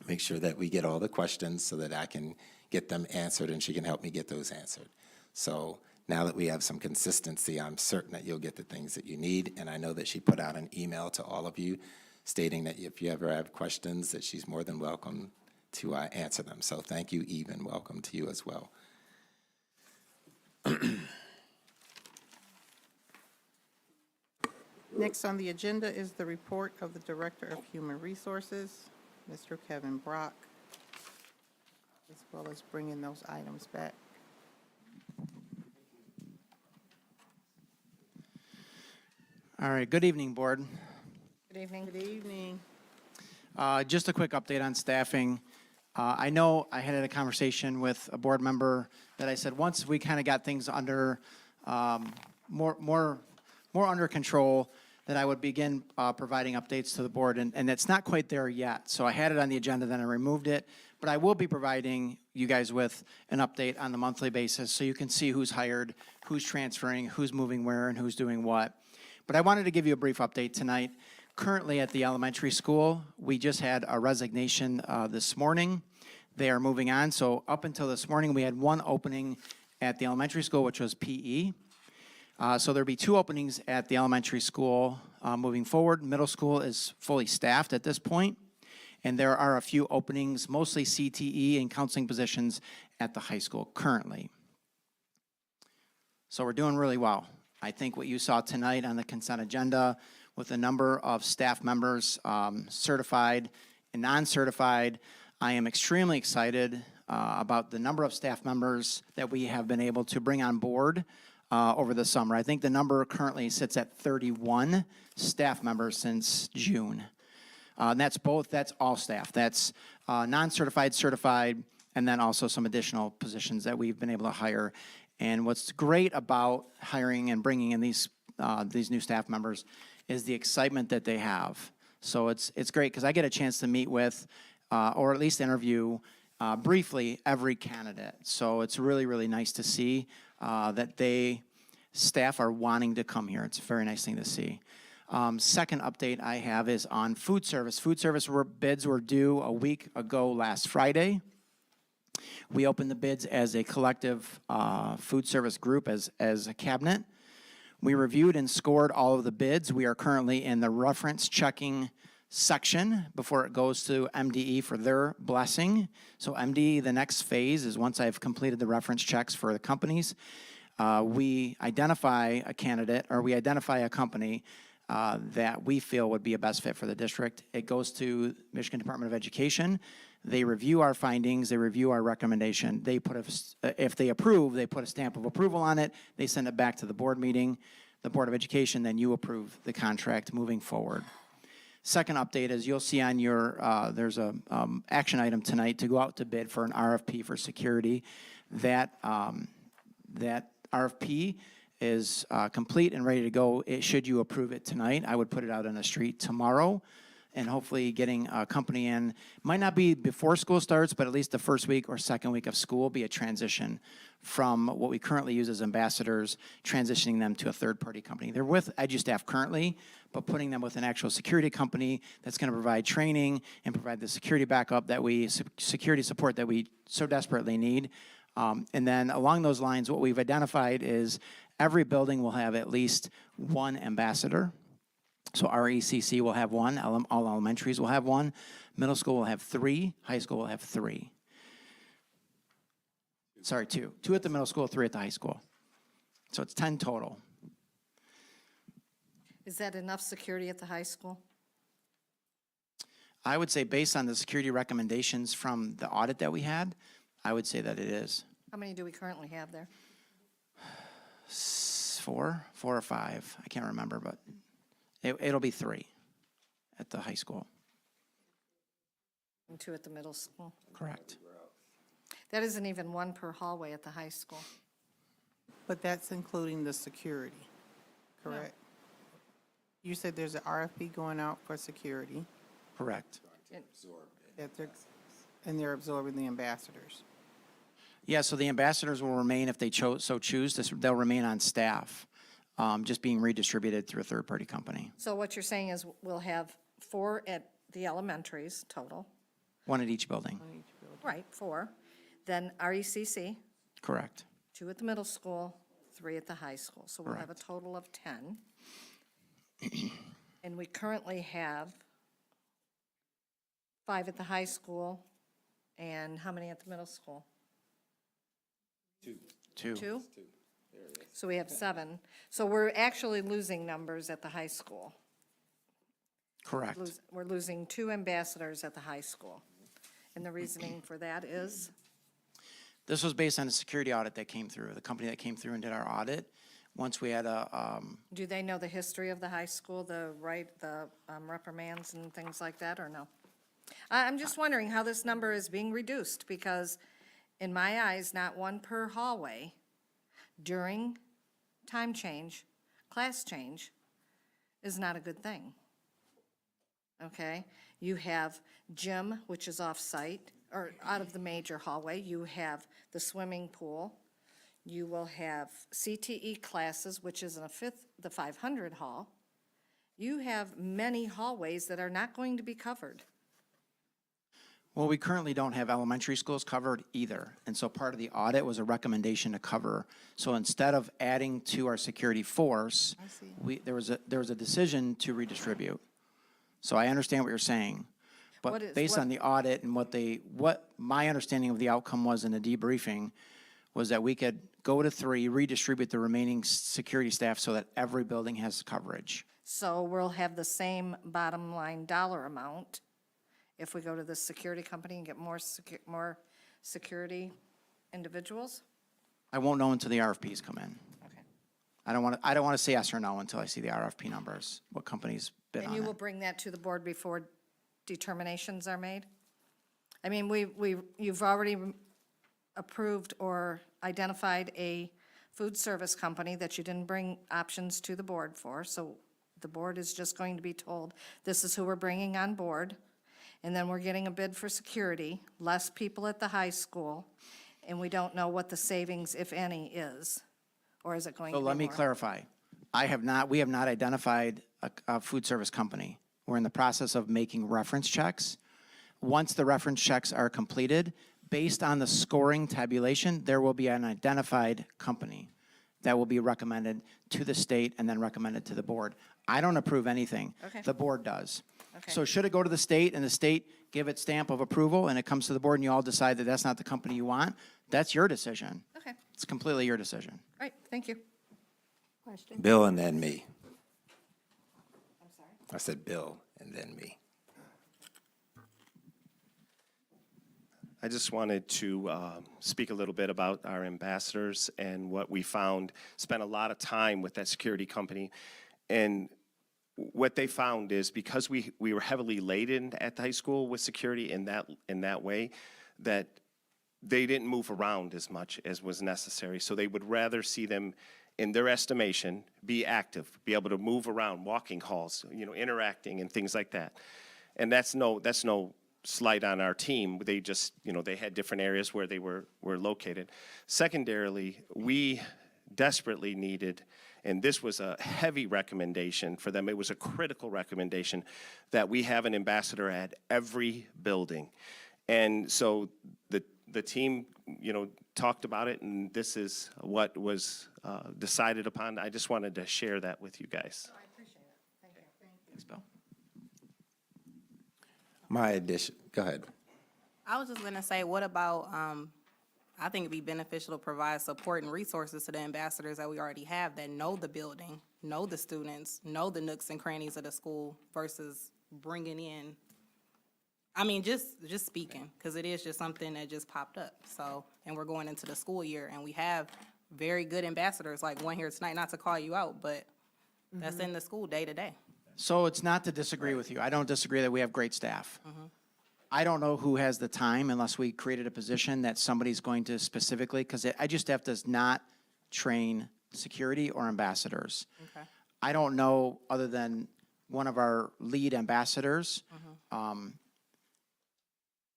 make sure that we get all the questions so that I can get them answered and she can help me get those answered. So now that we have some consistency, I'm certain that you'll get the things that you need, and I know that she put out an email to all of you stating that if you ever have questions, that she's more than welcome to answer them. So thank you, Eve, and welcome to you as well. Next on the agenda is the report of the Director of Human Resources, Mr. Kevin Brock, as well as bringing those items back. All right, good evening, Board. Good evening. Good evening. Just a quick update on staffing. I know I had a conversation with a board member that I said, once we kind of got things under, more under control, that I would begin providing updates to the board, and it's not quite there yet. So I had it on the agenda, then I removed it, but I will be providing you guys with an update on the monthly basis, so you can see who's hired, who's transferring, who's moving where, and who's doing what. But I wanted to give you a brief update tonight. Currently at the elementary school, we just had a resignation this morning. They are moving on, so up until this morning, we had one opening at the elementary school, which was PE. So there'll be two openings at the elementary school moving forward. Middle school is fully staffed at this point, and there are a few openings, mostly CTE and counseling positions at the high school currently. So we're doing really well. I think what you saw tonight on the consent agenda with the number of staff members, certified and non-certified, I am extremely excited about the number of staff members that we have been able to bring on board over the summer. I think the number currently sits at 31 staff members since June. And that's all staff. That's non-certified, certified, and then also some additional positions that we've been able to hire. And what's great about hiring and bringing in these new staff members is the excitement that they have. So it's great because I get a chance to meet with, or at least interview briefly, every candidate. So it's really, really nice to see that staff are wanting to come here. It's a very nice thing to see. Second update I have is on food service. Food service bids were due a week ago last Friday. We opened the bids as a collective food service group, as a cabinet. We reviewed and scored all of the bids. We are currently in the reference checking section before it goes to MDE for their blessing. So MDE, the next phase is once I've completed the reference checks for the companies, we identify a candidate, or we identify a company that we feel would be a best fit for the district. It goes to Michigan Department of Education. They review our findings, they review our recommendation. They put if they approve, they put a stamp of approval on it. They send it back to the board meeting, the Board of Education, then you approve the contract moving forward. Second update is you'll see on your, there's a action item tonight to go out to bid for an RFP for security. That RFP is complete and ready to go. Should you approve it tonight, I would put it out on the street tomorrow, and hopefully getting a company in. Might not be before school starts, but at least the first week or second week of school be a transition from what we currently use as ambassadors, transitioning them to a third-party company. They're with EduStaff currently, but putting them with an actual security company that's going to provide training and provide the security backup that security support that we so desperately need. And then along those lines, what we've identified is every building will have at least one ambassador. So RECC will have one, all elementaries will have one, middle school will have 3, high school will have 3. Sorry, 2. 2 at the middle school, 3 at the high school. So it's 10 total. Is that enough security at the high school? I would say based on the security recommendations from the audit that we had, I would say that it is. How many do we currently have there? 4 or 5, I can't remember, but it'll be 3 at the high school. And 2 at the middle school? Correct. That isn't even 1 per hallway at the high school. But that's including the security, correct? You said there's an RFP going out for security, Correct. and they're absorbing the ambassadors. Yeah, so the ambassadors will remain, if they so choose, they'll remain on staff, just being redistributed through a third-party company. So what you're saying is we'll have 4 at the elementaries total, 1 at each building. right, 4. Then RECC, Correct. 2 at the middle school, 3 at the high school. So we'll have a Correct. total of 10. And we currently have 5 at the high school, and how many at the middle school? 2. 2? So we have 7. So we're actually losing numbers at the high school. Correct. We're losing 2 ambassadors at the high school. And the reasoning for that is? This was based on a security audit that came through, the company that came through and did our audit. Once we had Do they know the history of the high school, the reprimands and things like that, or no? I'm just wondering how this number is being reduced, because in my eyes, not 1 per hallway during time change, class change, is not a good thing. Okay? You have gym, which is off-site, or out of the major hallway. You have the swimming pool. You will have CTE classes, which is in the 500 hall. You have many hallways that are not going to be covered. Well, we currently don't have elementary schools covered either. And so part of the audit was a recommendation to cover. So instead of adding to our security force, there was a decision to redistribute. So I understand what you're saying. But based on the audit and what my understanding of the outcome was in the debriefing was that we could go to 3, redistribute the remaining security staff so that every building has coverage. So we'll have the same bottom line dollar amount if we go to the security company and get more security individuals? I won't know until the RFPs come in. Okay. I don't want to say yes or no until I see the RFP numbers, what companies bid And on you will it. bring that to the board before determinations are made? I mean, you've already approved or identified a food service company that you didn't bring options to the board for, so the board is just going to be told, this is who we're bringing on board, and then we're getting a bid for security, less people at the high school, and we don't know what the savings, if any, is, or is it going to So be let me more? clarify. We have not identified a food service company. We're in the process of making reference checks. Once the reference checks are completed, based on the scoring tabulation, there will be an identified company that will be recommended to the state and then recommended to the board. I don't approve anything. Okay. The board does. Okay. So should it go to the state and the state give its stamp of approval and it comes to the board and you all decide that that's not the company you want, that's your decision. Okay, all It's completely your decision. right, thank you. Question? Bill and then me. I said Bill and then me. I just wanted to speak a little bit about our ambassadors and what we found. Spent a lot of time with that security company, and what they found is because we were heavily laden at the high school with security in that way, that they didn't move around as much as was necessary. So they would rather see them, in their estimation, be active, be able to move around, walking halls, interacting and things like that. And that's no slight on our team. They just, they had different areas where they were located. Secondarily, we desperately needed, and this was a heavy recommendation for them, it was a critical recommendation, that we have an ambassador at every building. And so the team, talked about it, and this is what was decided upon. I just wanted to share that with you guys. Thanks, Bill. My addition, go ahead. I was just gonna say, what about, I think it'd be beneficial to provide support and resources to the ambassadors that we already have that know the building, know the students, know the nooks and crannies of the school versus bringing in, just speaking, because it is just something that just popped up. So, and we're going into the school year, and we have very good ambassadors, like one here tonight, not to call you out, but that's in the school day to day. So it's not to disagree with you. I don't disagree that we have great staff. I don't know who has the time unless we created a position that somebody's going to specifically, because IGStaff does not train security or ambassadors. Okay. I don't know, other than one of our lead ambassadors,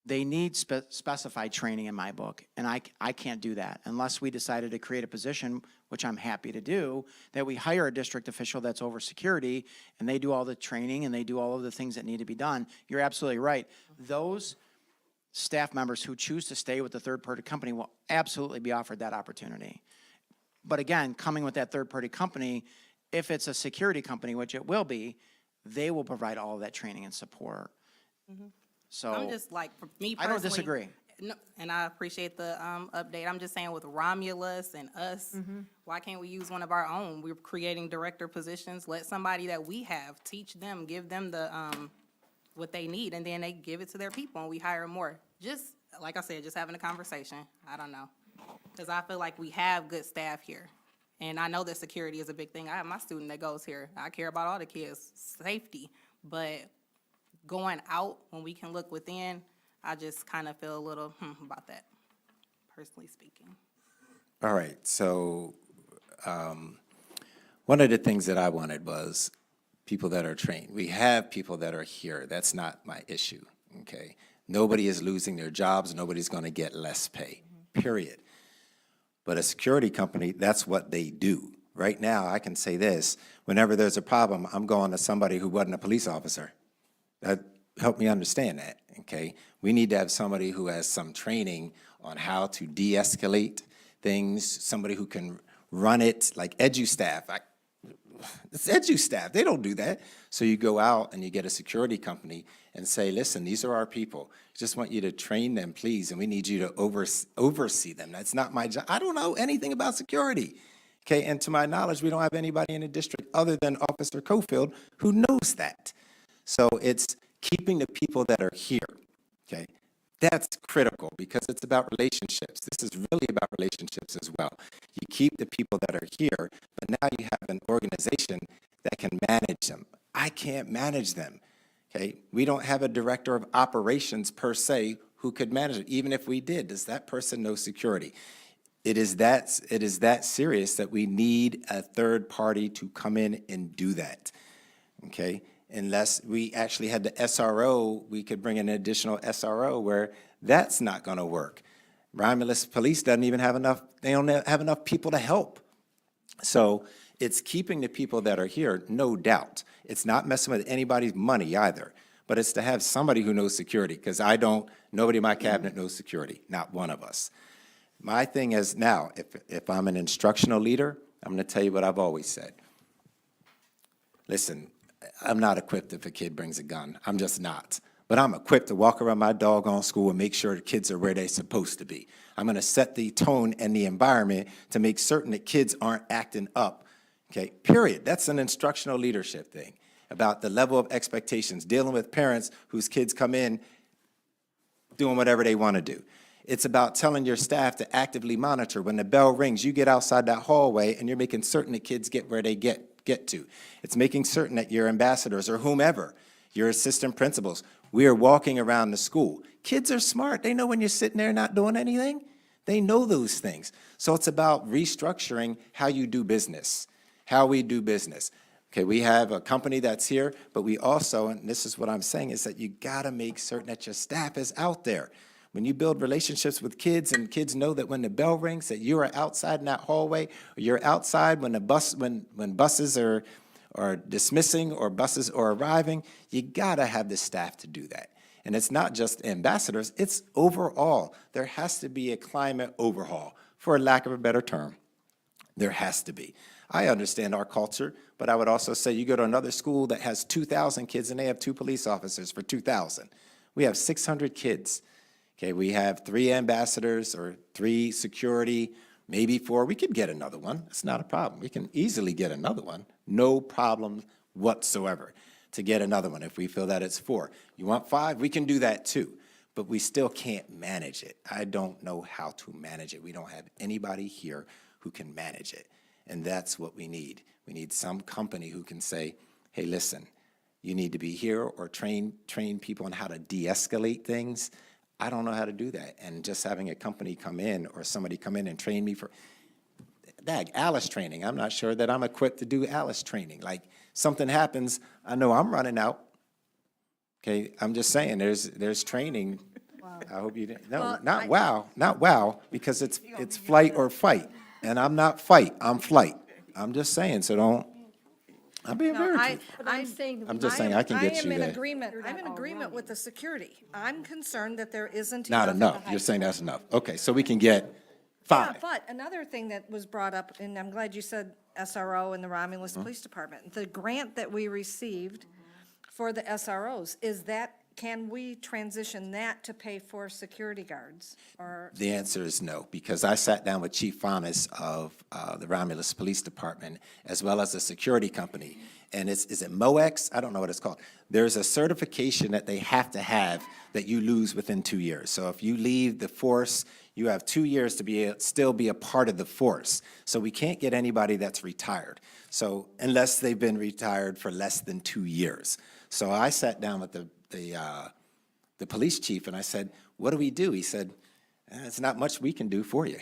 they need specified training in my book, and I can't do that unless we decided to create a position, which I'm happy to do, that we hire a district official that's over security, and they do all the training, and they do all of the things that need to be done. You're absolutely right. Those staff members who choose to stay with the third-party company will absolutely be offered that opportunity. But again, coming with that third-party company, if it's a security company, which it will be, they will provide all of that training and support. So I'm just like, for me personally. I don't disagree. No, and I appreciate the update. I'm just saying with Romulus and us, why can't we use one of our own? We're creating director positions. Let somebody that we have teach them, give them the what they need, and then they give it to their people, and we hire more. Just like I said, just having a conversation. I don't know, because I feel like we have good staff here, and I know that security is a big thing. I have my student that goes here. I care about all the kids' safety, but going out when we can look within, I just kind of feel a little about that, personally speaking. All right, so one of the things that I wanted was people that are trained. We have people that are here. That's not my issue, okay? Nobody is losing their jobs. Nobody's going to get less pay, period. But a security company, that's what they do. Right now, I can say this, whenever there's a problem, I'm going to somebody who wasn't a police officer. That help me understand that, okay? We need to have somebody who has some training on how to de-escalate things, somebody who can run it, like EduStaff. It's EduStaff, they don't do that. So you go out and you get a security company and say, listen, these are our people. Just want you to train them, please, and we need you to oversee them. That's not my job. I don't know anything about security, okay? And to my knowledge, we don't have anybody in the district other than Officer Cofield who knows that. So it's keeping the people that are here, okay? That's critical because it's about relationships. This is really about relationships as well. You keep the people that are here, but now you have an organization that can manage them. I can't manage them, okay? We don't have a director of operations per se who could manage it. Even if we did, does that person know security? It is that serious that we need a third party to come in and do that, okay? Unless we actually had the SRO, we could bring in an additional SRO where that's not going to work. Romulus Police doesn't even have enough, they don't have enough people to help. So it's keeping the people that are here, no doubt. It's not messing with anybody's money either, but it's to have somebody who knows security, because nobody in my cabinet knows security, not one of us. My thing is now, if I'm an instructional leader, I'm going to tell you what I've always said. Listen, I'm not equipped if a kid brings a gun. I'm just not. But I'm equipped to walk around my doggone school and make sure the kids are where they're supposed to be. I'm going to set the tone and the environment to make certain that kids aren't acting up, okay, period. That's an instructional leadership thing. about the level of expectations, dealing with parents whose kids come in doing whatever they want to do. It's about telling your staff to actively monitor. When the bell rings, you get outside that hallway and you're making certain that kids get where they get to. It's making certain that your ambassadors or whomever, your assistant principals, we are walking around the school. Kids are smart. They know when you're sitting there not doing anything. They know those things. So it's about restructuring how you do business, how we do business. Okay, we have a company that's here, but we also, and this is what I'm saying, is that you gotta make certain that your staff is out there. When you build relationships with kids and kids know that when the bell rings, that you are outside in that hallway, or you're outside when when buses are dismissing or buses are arriving, you gotta have the staff to do that. And it's not just ambassadors, it's overall. There has to be a climate overhaul, for lack of a better term. There has to be. I understand our culture, but I would also say you go to another school that has 2,000 kids and they have 2 police officers for 2,000. We have 600 kids. Okay, we have 3 ambassadors or 3 security, maybe 4. We could get another one. It's not a problem. We can easily get another one. No problem whatsoever to get another one if we feel that it's 4. You want 5? We can do that too. But we still can't manage it. I don't know how to manage it. We don't have anybody here who can manage it. And that's what we need. We need some company who can say, hey, listen, you need to be here, or train people on how to de-escalate things. I don't know how to do that. And just having a company come in or somebody come in and train me for, Alice training, I'm not sure that I'm equipped to do Alice training. Like, something happens, I know I'm running out. Okay, I'm just saying, there's training. Wow. I hope you didn't, no, Well, not wow, because it's flight or fight. And I'm not fight, I'm flight. I'm just saying, so don't, I'm being very, I'm just saying, I can get you I am in there. agreement, I'm in agreement with the security. I'm concerned that there isn't Not enough in enough, the high you're saying school. that's enough. Okay, so we can get Yeah, 5. but another thing that was brought up, and I'm glad you said SRO and the Romulus Police Department, the grant that we received for the SROs, is that, can we transition that to pay for security guards? Or, The answer is no, because I sat down with Chief Faunus of the Romulus Police Department, as well as a security company. And is it MOEX? I don't know what it's called. There's a certification that they have to have that you lose within 2 years. So if you leave the force, you have 2 years to still be a part of the force. So we can't get anybody that's retired. So unless they've been retired for less than 2 years. So I sat down with the police chief and I said, what do we do? He said, it's not much we can do for you.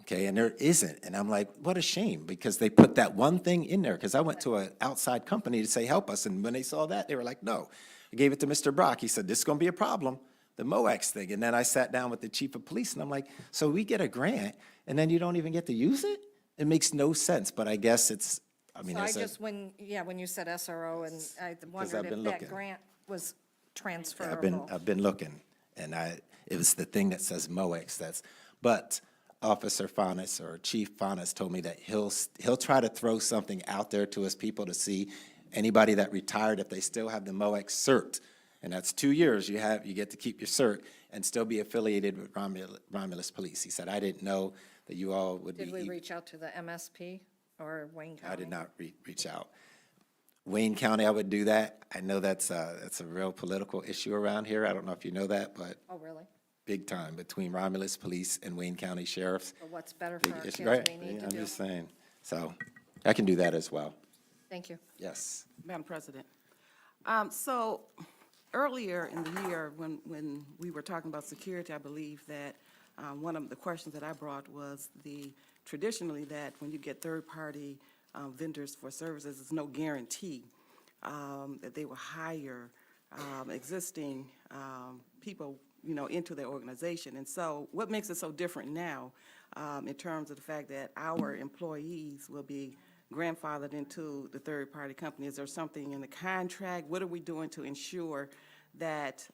Okay, and there isn't. And I'm like, what a shame, because they put that one thing in there, because I went to an outside company to say, help us. And when they saw that, they were like, no. I gave it to Mr. Brock. He said, this is going to be a problem, the MOEX thing. And then I sat down with the chief of police and I'm like, so we get a grant and then you don't even get to use it? It makes no sense, but I guess it's, I mean, so I it's just, when you said SRO, and I I've wondered been if looking. that grant was transferable. I've been looking, and it was the thing that says MOEX, but Officer Faunus or Chief Faunus told me that he'll try to throw something out there to his people to see anybody that retired, if they still have the MOEX cert, and that's 2 years, you get to keep your cert and still be affiliated with Romulus Police. He said, I didn't know that you all would be. Did we reach out to the MSP or Wayne County? I did not reach out. Wayne County, I would do that. I know that's a real political issue around here. I don't know if you know that, but Oh, really? big time between Romulus Police and Wayne County Sheriffs. But what's better Big for our kids, issue, right? we need Yeah, to I'm do. just saying. So I can do that as well. Thank you. Yes. Madam President. So earlier in the year, when we were talking about security, I believe that one of the questions that I brought was traditionally that when you get third-party vendors for services, there's no guarantee that they will hire existing people, into their organization. And so what makes it so different now in terms of the fact that our employees will be grandfathered into the third-party company? Is there something in the contract? What are we doing to ensure that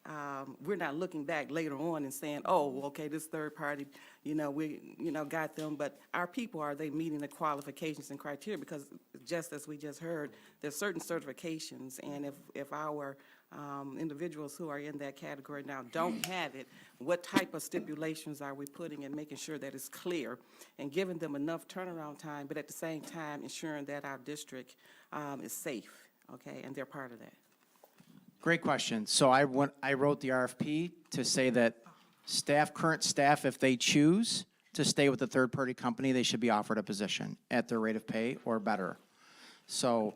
we're not looking back later on and saying, oh, okay, this third party, we, got them, but our people, are they meeting the qualifications and criteria? Because just as we just heard, there's certain certifications, and if our individuals who are in that category now don't have it, what type of stipulations are we putting in, making sure that it's clear and giving them enough turnaround time, but at the same time ensuring that our district is safe okay, and they're part of that. Great question. So I wrote the RFP to say that current staff, if they choose to stay with a third-party company, they should be offered a position at their rate of pay or better. So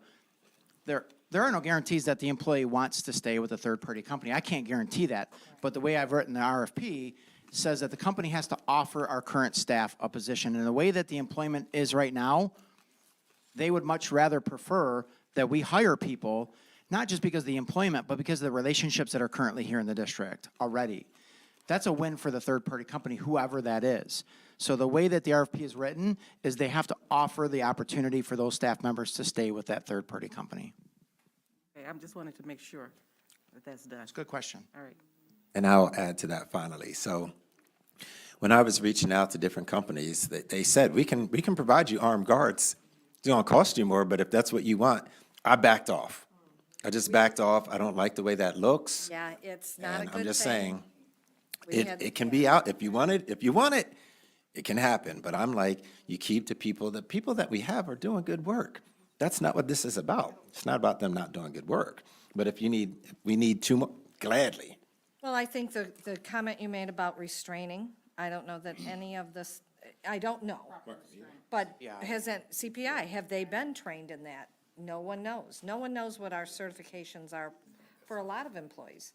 there are no guarantees that the employee wants to stay with a third-party company. I can't guarantee that. But the way I've written the RFP says that the company has to offer our current staff a position. And the way that the employment is right now, they would much rather prefer that we hire people, not just because of the employment, but because of the relationships that are currently here in the district already. That's a win for the third-party company, whoever that is. So the way that the RFP is written is they have to offer the opportunity for those staff members to stay with that third-party company. Okay, I'm just wanting to make sure that that's done. It's a good question. All right. And I'll add to that finally. So when I was reaching out to different companies, they said, we can provide you armed guards. It's going to cost you more, but if that's what you want, I backed off. I just backed off. I don't like the way that looks. Yeah, it's not a And good thing. I'm just saying, We had- it can be out. If you want it, it can happen. But I'm like, you keep the people that we have are doing good work. That's not what this is about. It's not about them not doing good work. But if we need two more, gladly. Well, I think the comment you made about restraining, I don't know that any of this, I don't know. But CPI, have they been trained in that? No one knows. No one knows what our certifications are for a lot of employees.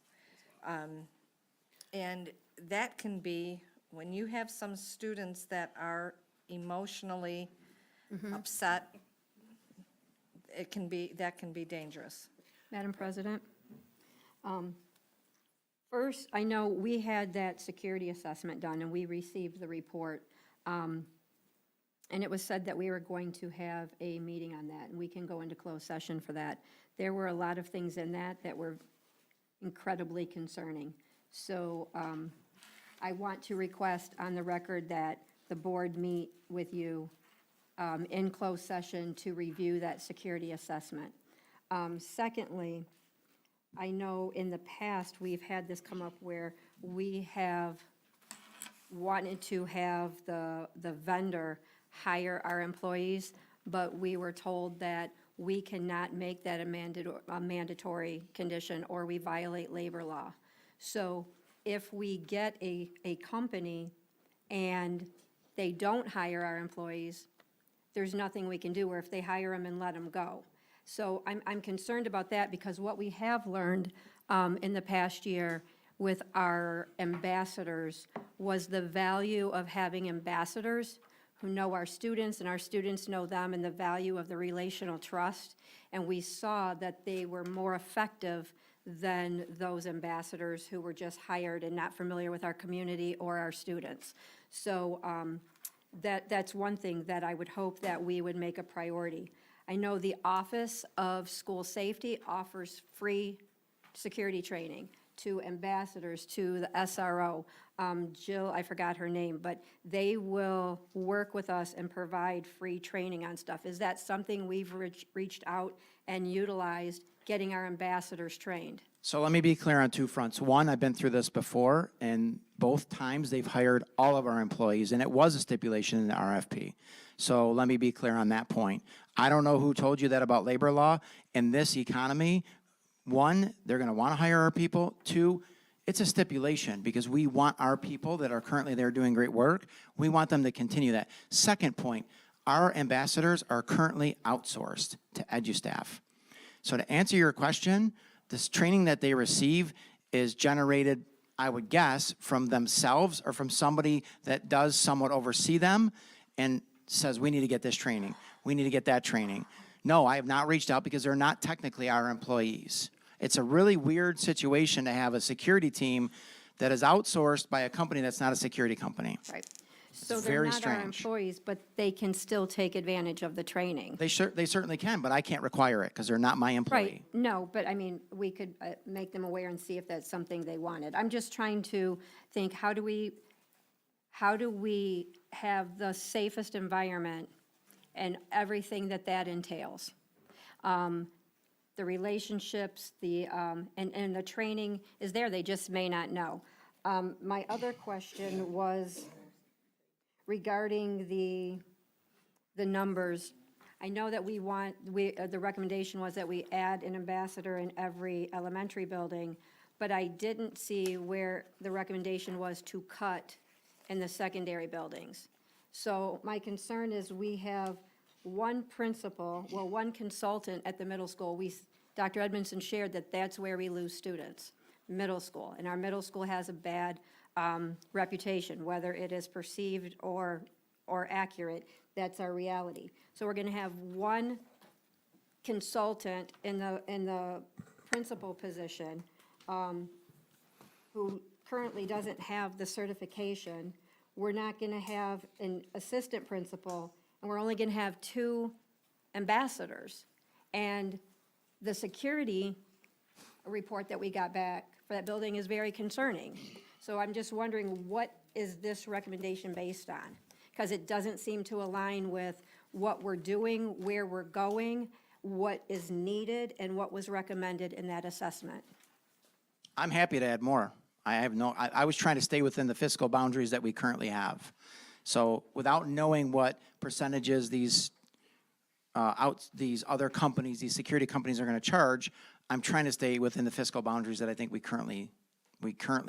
And that can be, when you have some students that are emotionally upset, that can be dangerous. Madam President? First, I know we had that security assessment done, and we received the report. And it was said that we were going to have a meeting on that, and we can go into closed session for that. There were a lot of things in that were incredibly concerning. So I want to request on the record that the board meet with you in closed session to review that security assessment. Secondly, I know in the past, we've had this come up where we have wanted to have the vendor hire our employees, but we were told that we cannot make that a mandatory condition or we violate labor law. So if we get a company and they don't hire our employees, there's nothing we can do, or if they hire them and let them go. So I'm concerned about that, because what we have learned in the past year with our ambassadors was the value of having ambassadors who know our students and our students know them, and the value of the relational trust. And we saw that they were more effective than those ambassadors who were just hired and not familiar with our community or our students. So that's one thing that I would hope that we would make a priority. I know the Office of School Safety offers free security training to ambassadors, to the SRO. Jill, I forgot her name, but they will work with us and provide free training on stuff. Is that something we've reached out and utilized, getting our ambassadors trained? So let me be clear on two fronts. One, I've been through this before, and both times they've hired all of our employees, and it was a stipulation in the RFP. So let me be clear on that point. I don't know who told you that about labor law. In this economy, one, they're going to want to hire our people. Two, it's a stipulation, because we want our people that are currently there doing great work, we want them to continue that. Second point, our ambassadors are currently outsourced to EduStaff. So to answer your question, this training that they receive is generated, I would guess, from themselves or from somebody that does somewhat oversee them and says, we need to get this training, we need to get that training. No, I have not reached out, because they're not technically our employees. It's a really weird situation to have a security team that is outsourced by a company that's not a security company. Right. So they're very not our strange. employees, but they can still take advantage of the training. They certainly can, but I can't require it, because they're not my employee. Right, no, but I mean, we could make them aware and see if that's something they wanted. I'm just trying to think, how do we have the safest environment and everything that entails? The relationships, and the training is there, they just may not know. My other question was regarding the numbers. I know that the recommendation was that we add an ambassador in every elementary building, but I didn't see where the recommendation was to cut in the secondary buildings. So my concern is we have one principal, well, one consultant at the middle school. Dr. Edmondson shared that that's where we lose students, middle school. And our middle school has a bad reputation, whether it is perceived or accurate. That's our reality. So we're going to have one consultant in the principal position who currently doesn't have the certification. We're not going to have an assistant principal, and we're only going to have 2 ambassadors. And the security report that we got back for that building is very concerning. So I'm just wondering, what is this recommendation based on? Because it doesn't seem to align with what we're doing, where we're going, what is needed, and what was recommended in that assessment. I'm happy to add more. I was trying to stay within the fiscal boundaries that we currently have. So without knowing what percentages these other companies, these security companies are going to charge, I'm trying to stay within the fiscal boundaries that I think we currently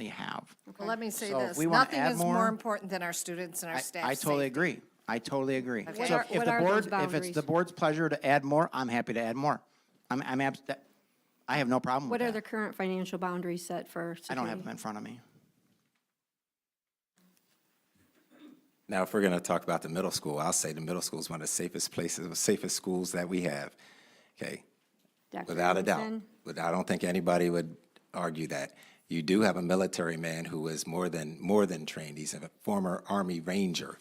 have. Well, let me say So if this, we wanna nothing add is more- more important than our students and our staff I totally safety. agree. I totally agree. Okay. So What if are the those board, if it's boundaries? the board's pleasure to add more, I'm happy to add more. I have no problem with What are the that. current financial boundaries set for security? I don't have them in front of me. Now, if we're going to talk about the middle school, I'll say the middle school is one of the safest places, the safest schools that we have, okay? Dr. Without a doubt. Edmondson? But I don't think anybody would argue that. You do have a military man who is more than trained. He's a former Army Ranger.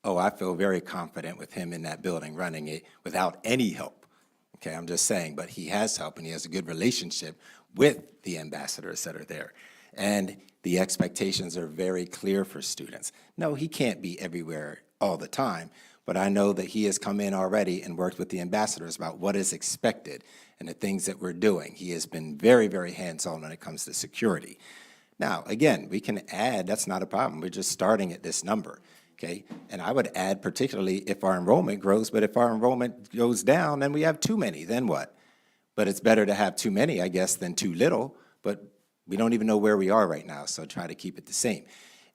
Oh, I feel very confident with him in that building running it without any help. Okay, I'm just saying, but he has help and he has a good relationship with the ambassadors that are there. And the expectations are very clear for students. No, he can't be everywhere all the time, but I know that he has come in already and worked with the ambassadors about what is expected and the things that we're doing. He has been very, very hands-on when it comes to security. Now, again, we can add, that's not a problem. We're just starting at this number, okay? And I would add particularly if our enrollment grows, but if our enrollment goes down, then we have too many, then what? But it's better to have too many, I guess, than too little, but we don't even know where we are right now, so try to keep it the same.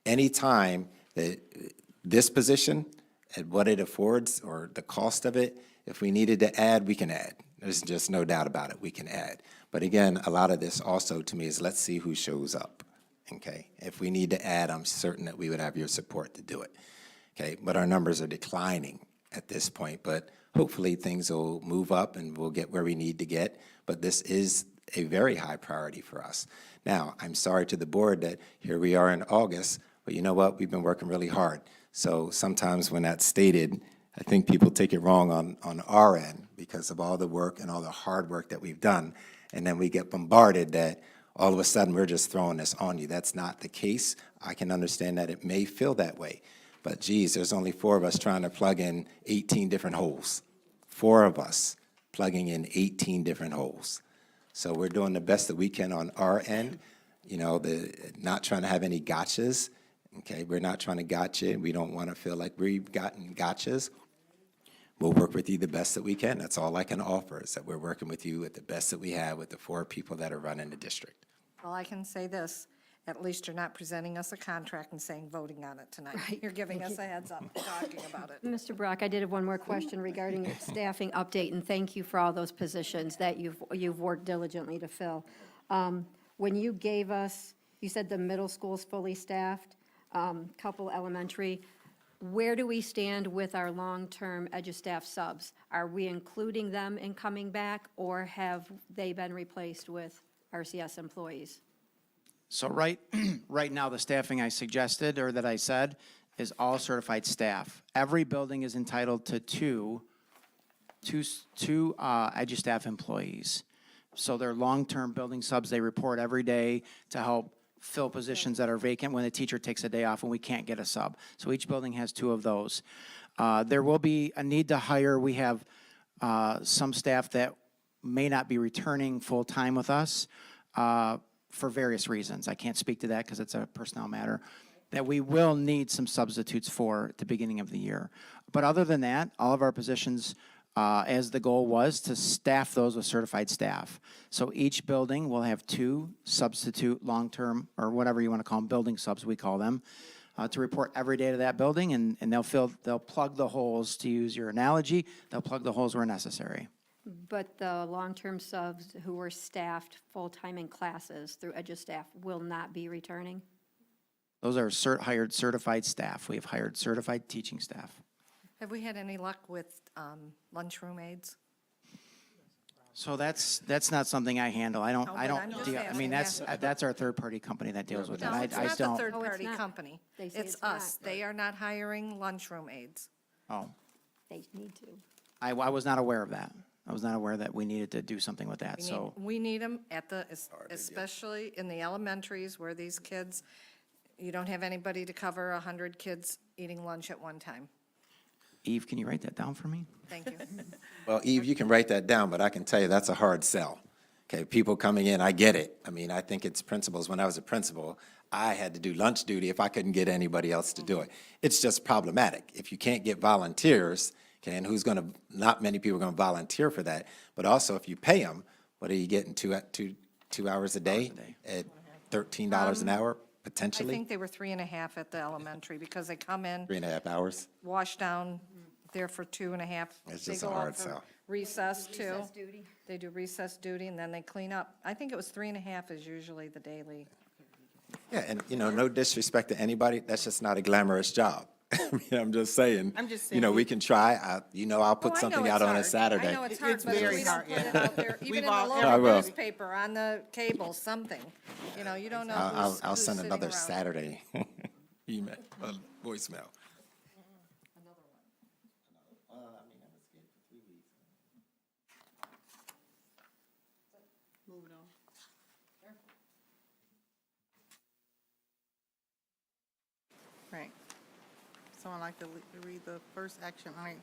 Anytime that this position and what it affords or the cost of it, if we needed to add, we can add. There's just no doubt about it, we can add. But again, a lot of this also to me is let's see who shows up, okay? If we need to add, I'm certain that we would have your support to do it, okay? But our numbers are declining at this point, but hopefully things will move up and we'll get where we need to get. But this is a very high priority for us. Now, I'm sorry to the board that here we are in August, but you know what? We've been working really hard. So sometimes when that's stated, I think people take it wrong on our end because of all the work and all the hard work that we've done. And then we get bombarded that all of a sudden we're just throwing this on you. That's not the case. I can understand that it may feel that way. But geez, there's only 4 of us trying to plug in 18 different holes. 4 of us plugging in 18 different holes. So we're doing the best that we can on our end, you know, not trying to have any gotchas, okay? We're not trying to gotcha. We don't want to feel like we've gotten gotchas. We'll work with you the best that we can. That's all I can offer is that we're working with you at the best that we have with the 4 people that are running the district. Well, I can say this, at least you're not presenting us a contract and saying voting on it tonight. Right. You're giving us a heads up, talking about it. Mr. Brock, I did have one more question regarding your staffing update, and thank you for all those positions that you've worked diligently to fill. When you gave us, you said the middle school's fully staffed, couple elementary. Where do we stand with our long-term EduStaff subs? Are we including them in coming back, or have they been replaced with RCS employees? So right now, the staffing I suggested, or that I said, is all certified staff. Every building is entitled to two EduStaff employees. So they're long-term building subs. They report every day to help fill positions that are vacant when the teacher takes a day off and we can't get a sub. So each building has 2 of those. There will be a need to hire. We have some staff that may not be returning full-time with us for various reasons. I can't speak to that because it's a personnel matter, that we will need some substitutes for at the beginning of the year. But other than that, all of our positions as the goal was to staff those with certified staff. So each building will have 2 substitute long-term, or whatever you want to call them, building subs, we call them, to report every day to that building, and they'll plug the holes, to use your analogy, they'll plug the holes where necessary. But the long-term subs who were staffed full-time in classes through EduStaff will not be returning? Those are hired certified staff. We have hired certified teaching staff. Have we had any luck with lunchroom aides? So that's not something I handle. I No, but I'm don't just deal, I mean, asking, that's our third-party company that deals with that. No, it's I not the don't. Oh, it's third-party not. company. They say It's it's not. us. They are not hiring lunchroom aides. Oh, They need to. I was not aware of that. I was not aware that we needed to do something with that, so. We need them at the, especially in the elementaries where these kids, you don't have anybody to cover 100 kids eating lunch at one time. Eve, can you write that down for me? Thank you. Well, Eve, you can write that down, but I can tell you that's a hard sell. Okay, people coming in, I get it. I mean, I think it's principals. When I was a principal, I had to do lunch duty if I couldn't get anybody else to do it. It's just problematic. If you can't get volunteers, okay, and not many people are going to volunteer for that. But also, if you pay them, what are you getting, 2 hours a day at $13 an hour, I potentially? think they were 3.5 at the elementary because they come in, 3.5 hours? wash down, there for 2.5. It's They just a go out hard for sell. Recess too. They do recess duty and then they clean up. I think it was 3.5 is usually the daily. Yeah, and, no disrespect to anybody, that's just not a glamorous job. I mean, I'm just saying. I'm just We saying- can try, I'll put Oh, I know something it's out on a hard. Saturday. I know it's hard, It's but if very we hard, don't put it yeah. out there, even We've in the all- I local will. newspaper, on the cable, something. You don't know who's I'll send sitting another around. Saturday email, voicemail. Moving on. Right. Someone like to read the first action item?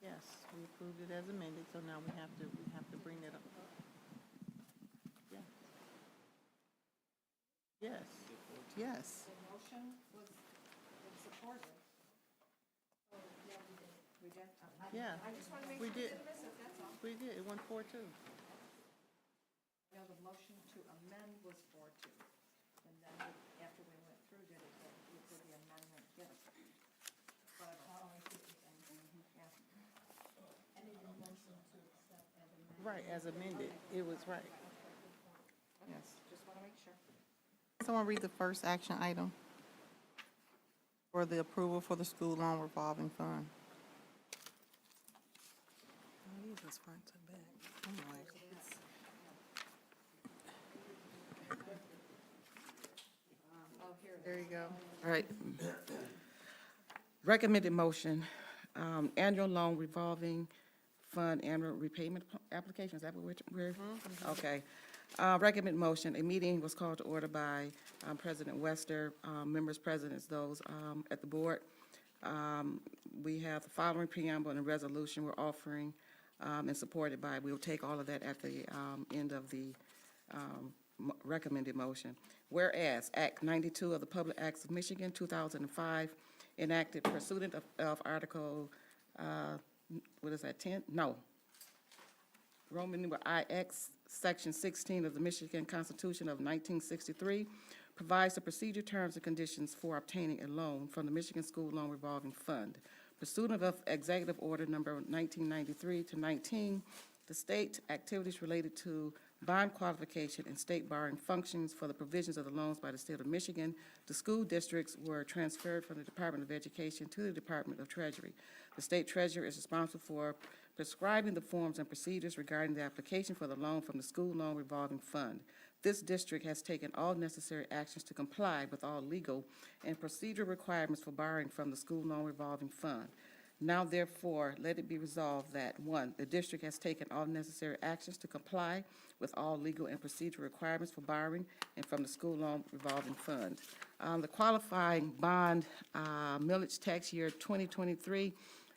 Yes, we approved it as amended, so now we have to bring it up. Yeah. Yes, yes. Yeah. We did. We did, it went 4-2. No, the motion to amend was 4-2. And then after we went through, did the amendment get it? But I see what you're saying. Yeah. Right, as amended, it was right. Yes. Just want to make sure. Someone read the first action item for the approval for the school loan revolving fund. There you go. All right. Recommended motion, annual loan revolving fund annual repayment application, is that what we're? Okay. Recommend motion, a meeting was called to order by President Wester, members present as those at the board. We have the following preamble and a resolution we're offering and supported by, we'll take all of that at the end of the recommended motion. Whereas Act 92 of the Public Acts of Michigan, 2005, enacted pursuant of Article, what is that, 10? No. Roman numeral IX, Section 16 of the Michigan Constitution of 1963, provides the procedure, terms, and conditions for obtaining a loan from the Michigan School Loan Revolving Fund. Pursuant of Executive Order Number 1993 to 19, the state activities related to bond qualification and state borrowing functions for the provisions of the loans by the state of Michigan, the school districts were transferred from the Department of Education to the Department of Treasury. The state treasurer is responsible for prescribing the forms and procedures regarding the application for the loan from the school loan revolving fund. This district has taken all necessary actions to comply with all legal and procedural requirements for borrowing from the school loan revolving fund. Now therefore, let it be resolved that, 1, the district has taken all necessary actions to comply with all legal and procedural requirements for borrowing and from the school loan revolving fund. The qualifying bond millage tax year 2023,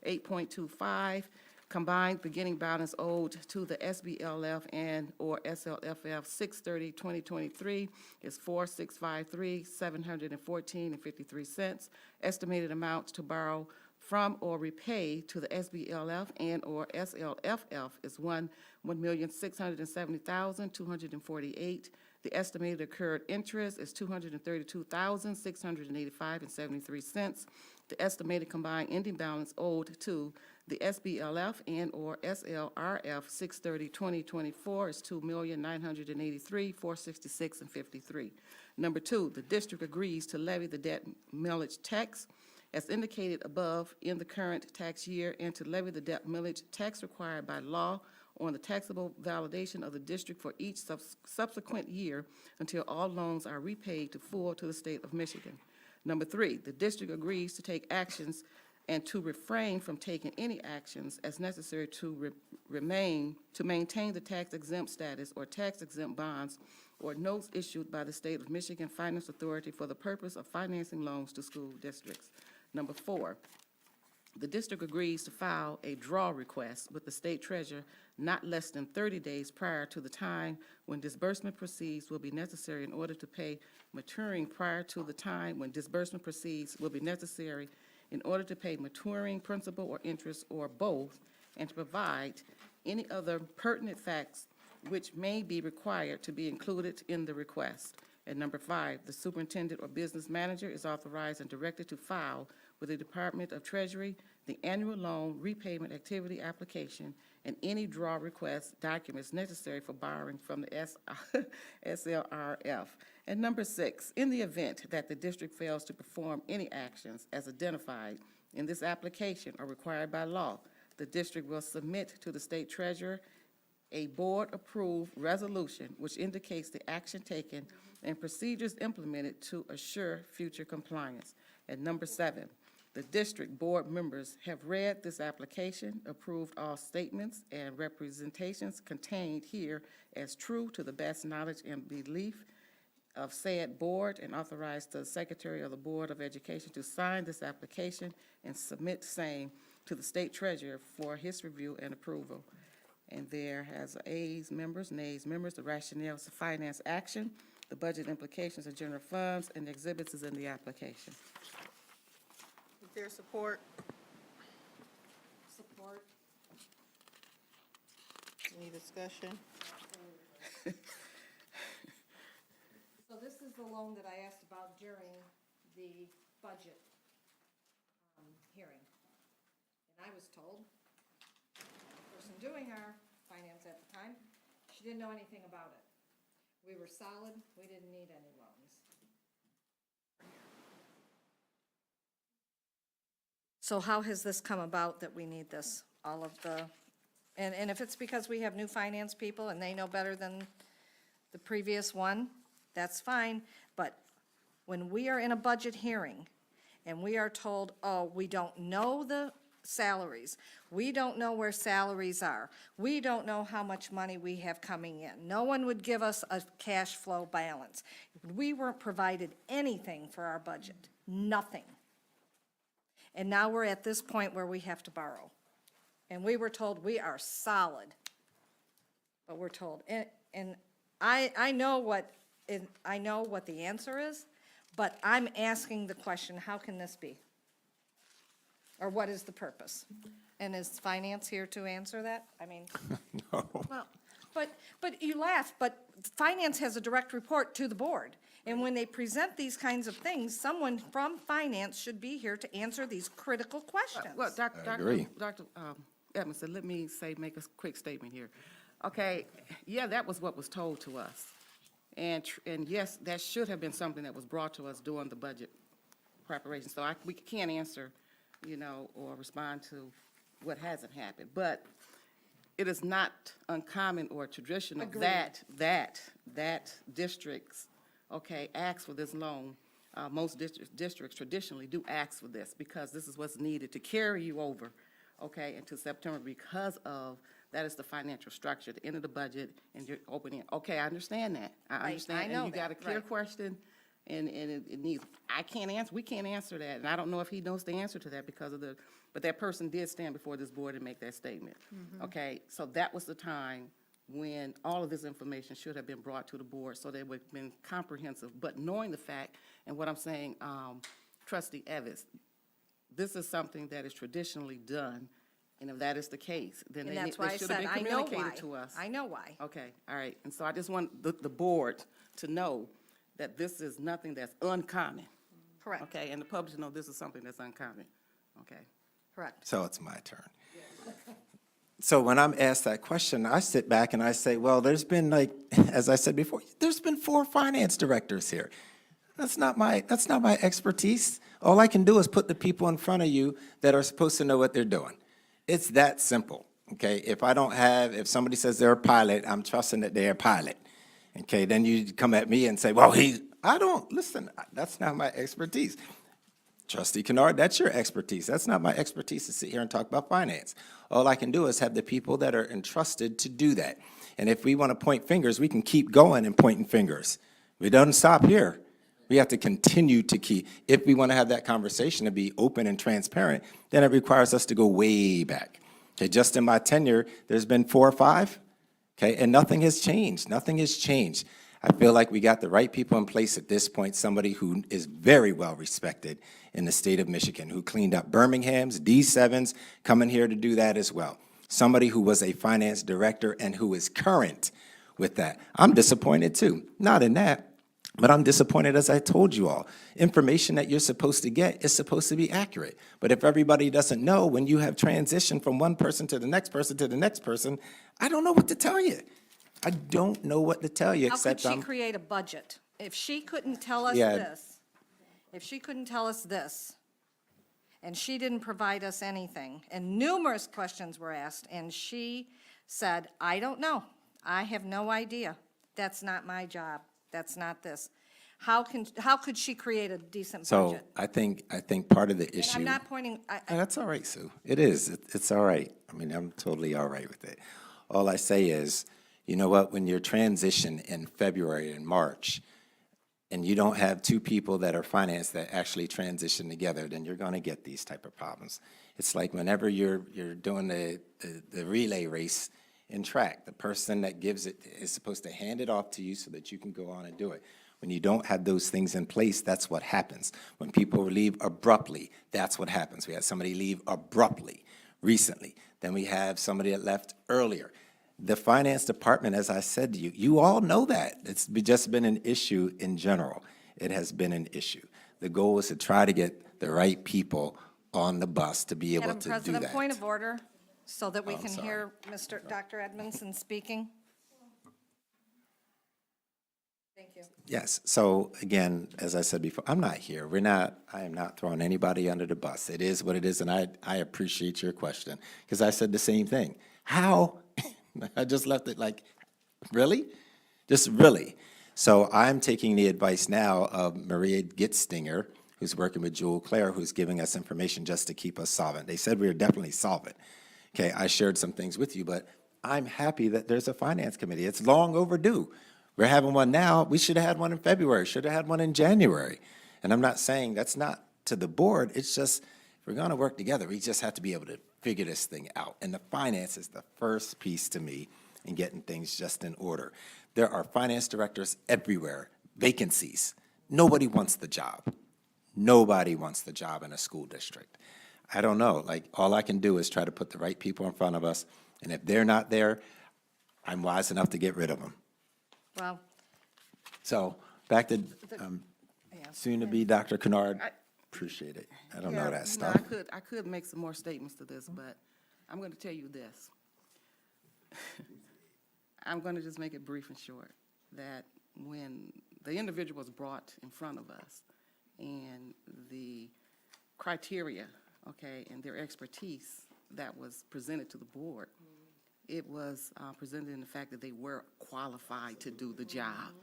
8.25, combined beginning balance owed to the SBLF and/or SLFF 6/30/2023 is $4,653,714.53. Estimated amounts to borrow from or repay to the SBLF and/or SLFF is $1,670,248. The estimated accrued interest is $232,685.73. The estimated combined ending balance owed to the SBLF and/or SLRF 6/30/2024 is $2,983,466.53. Number two, the district agrees to levy the debt millage tax as indicated above in the current tax year and to levy the debt millage tax required by law on the taxable validation of the district for each subsequent year until all loans are repaid to full to the state of Michigan. Number three, the district agrees to take actions and to refrain from taking any actions as necessary to maintain the tax exempt status or tax exempt bonds or notes issued by the State of Michigan Finance Authority for the purpose of financing loans to school districts. Number four, the district agrees to file a draw request with the state treasurer not less than 30 days prior to the time when disbursement proceeds will be necessary in order to pay maturing prior to the time when disbursement proceeds will be necessary in order to pay maturing principal or interest or both, and to provide any other pertinent facts which may be required to be included in the request. And number five, the superintendent or business manager is authorized and directed to file with the Department of Treasury the annual loan repayment activity application and any draw request documents necessary for borrowing from the SLRF. And number six, in the event that the district fails to perform any actions as identified in this application or required by law, the district will submit to the state treasurer a board-approved resolution which indicates the action taken and procedures implemented to assure future compliance. And number seven, the district board members have read this application, approved all statements and representations contained here as true to the best knowledge and belief of said board, and authorized the Secretary of the Board of Education to sign this application and submit same to the state treasurer for his review and approval. And there has ayes members, nays members, the rationales of finance action, the budget implications of general funds, and the exhibits is in the application. Is there support? Support. Any discussion? So this is the loan that I asked about during the budget hearing. And I was told, the person doing our finance at the time, she didn't know anything about it. We were solid, we didn't need any loans. So how has this come about that we need this? All of the, and if it's because we have new finance people and they know better than the previous one, that's fine, but when we are in a budget hearing and we are told, oh, we don't know the salaries, we don't know where salaries are, we don't know how much money we have coming in, no one would give us a cash flow balance. We weren't provided anything for our budget, nothing. And now we're at this point where we have to borrow. And we were told we are solid, but we're told, and I know what the answer is, but I'm asking the question, how can this be? Or what is the purpose? And is finance here to answer that? I mean. No. Well, but you laugh, but finance has a direct report to the board. And when they present these kinds of things, someone from finance should be here to answer these critical questions. Well, agree. Dr. Edmondson, let me make a quick statement here. Okay, yeah, that was what was told to us. And yes, that should have been something that was brought to us during the budget preparation. So we can't answer, or respond to what hasn't happened. But it is not uncommon or traditional that districts, ask for this loan. Most districts traditionally do ask for this because this is what's needed to carry you over, into September because of, that is the financial structure, the end of the budget, and you're opening. Okay, I understand that. I understand. I know And you got a that, clear right. question, and it needs, we can't answer that. And I don't know if he knows the answer to that because of but that person did stand before this board and make that statement. Okay, so that was the time when all of this information should have been brought to the board so that it would have been comprehensive. But knowing the fact, and what I'm saying, Trustee Evans, this is something that is traditionally done, and if that is the case, then And they that's why I should have said, been I know why. communicated to us. I know why. Okay, all right. And so I just want the board to know that this is nothing that's uncommon. Correct, Okay, and the public to know this is something that's uncommon. Okay. correct. So it's my turn. So when I'm asked that question, I sit back and I say, well, there's been like, as I said before, there's been 4 finance directors here. That's not my expertise. All I can do is put the people in front of you that are supposed to know what they're doing. It's that simple, okay? If somebody says they're a pilot, I'm trusting that they're a pilot. Okay, then you come at me and say, well, listen, that's not my expertise. Trustee Kennard, that's your expertise. That's not my expertise to sit here and talk about finance. All I can do is have the people that are entrusted to do that. And if we want to point fingers, we can keep going and pointing fingers. It doesn't stop here. We have to continue to keep, if we want to have that conversation to be open and transparent, then it requires us to go way back. Okay, just in my tenure, there's been 4 or 5, okay, and nothing has changed. Nothing has changed. I feel like we got the right people in place at this point, somebody who is very well respected in the state of Michigan, who cleaned up Birmingham's, D7's, coming here to do that as well. Somebody who was a finance director and who is current with that. I'm disappointed too, not in that, but I'm disappointed, as I told you all. Information that you're supposed to get is supposed to be accurate. But if everybody doesn't know, when you have transition from one person to the next person to the next person, I don't know what to tell you. I don't know what to tell you, How could except she I'm, create a budget? If she couldn't tell us Yeah. this, if she couldn't tell us this, and she didn't provide us anything, and numerous questions were asked, and she said, I don't know, I have no idea, that's not my job, that's not this. How could she create a decent so budget? I think part of the And issue. I'm not pointing, That's all right, Sue. It is. It's all right. I mean, I'm totally all right with it. All I say is, you know what, when you're transition in February and March, and you don't have 2 people that are finance that actually transition together, then you're going to get these type of problems. It's like whenever you're doing the relay race in track, the person that gives it is supposed to hand it off to you so that you can go on and do it. When you don't have those things in place, that's what happens. When people leave abruptly, that's what happens. We had somebody leave abruptly recently. Then we have somebody that left earlier. The finance department, as I said to you, you all know that. It's just been an issue in general. It has been an issue. The goal is to try to get the right people on the bus to be able Madam to do President, that. point of order, so that we I'm can sorry. hear Dr. Edmondson speaking. Thank you. Yes, so again, as I said before, I'm not here. I am not throwing anybody under the bus. It is what it is, and I appreciate your question, because I said the same thing. How? I just left it like, really? Just really? So I'm taking the advice now of Maria Gitstinger, who's working with Jewel Claire, who's giving us information just to keep us solvent. They said we were definitely solvent. Okay, I shared some things with you, but I'm happy that there's a finance committee. It's long overdue. We're having one now. We should have had one in February, should have had one in January. And I'm not saying that's not to the board. It's just, if we're going to work together, we just have to be able to figure this thing out. And the finance is the first piece to me in getting things just in order. There are finance directors everywhere, vacancies. Nobody wants the job. Nobody wants the job in a school district. I don't know, like, all I can do is try to put the right people in front of us, and if they're not there, I'm wise enough to get rid of them. Well, So, back to soon-to-be Dr. Kennard. Appreciate it. I don't know Yeah, that no, stuff. I could make some more statements to this, but I'm going to tell you this. I'm going to just make it brief and short, that when the individual was brought in front of us and the criteria, okay, and their expertise that was presented to the board, it was presented in the fact that they were qualified to do the job.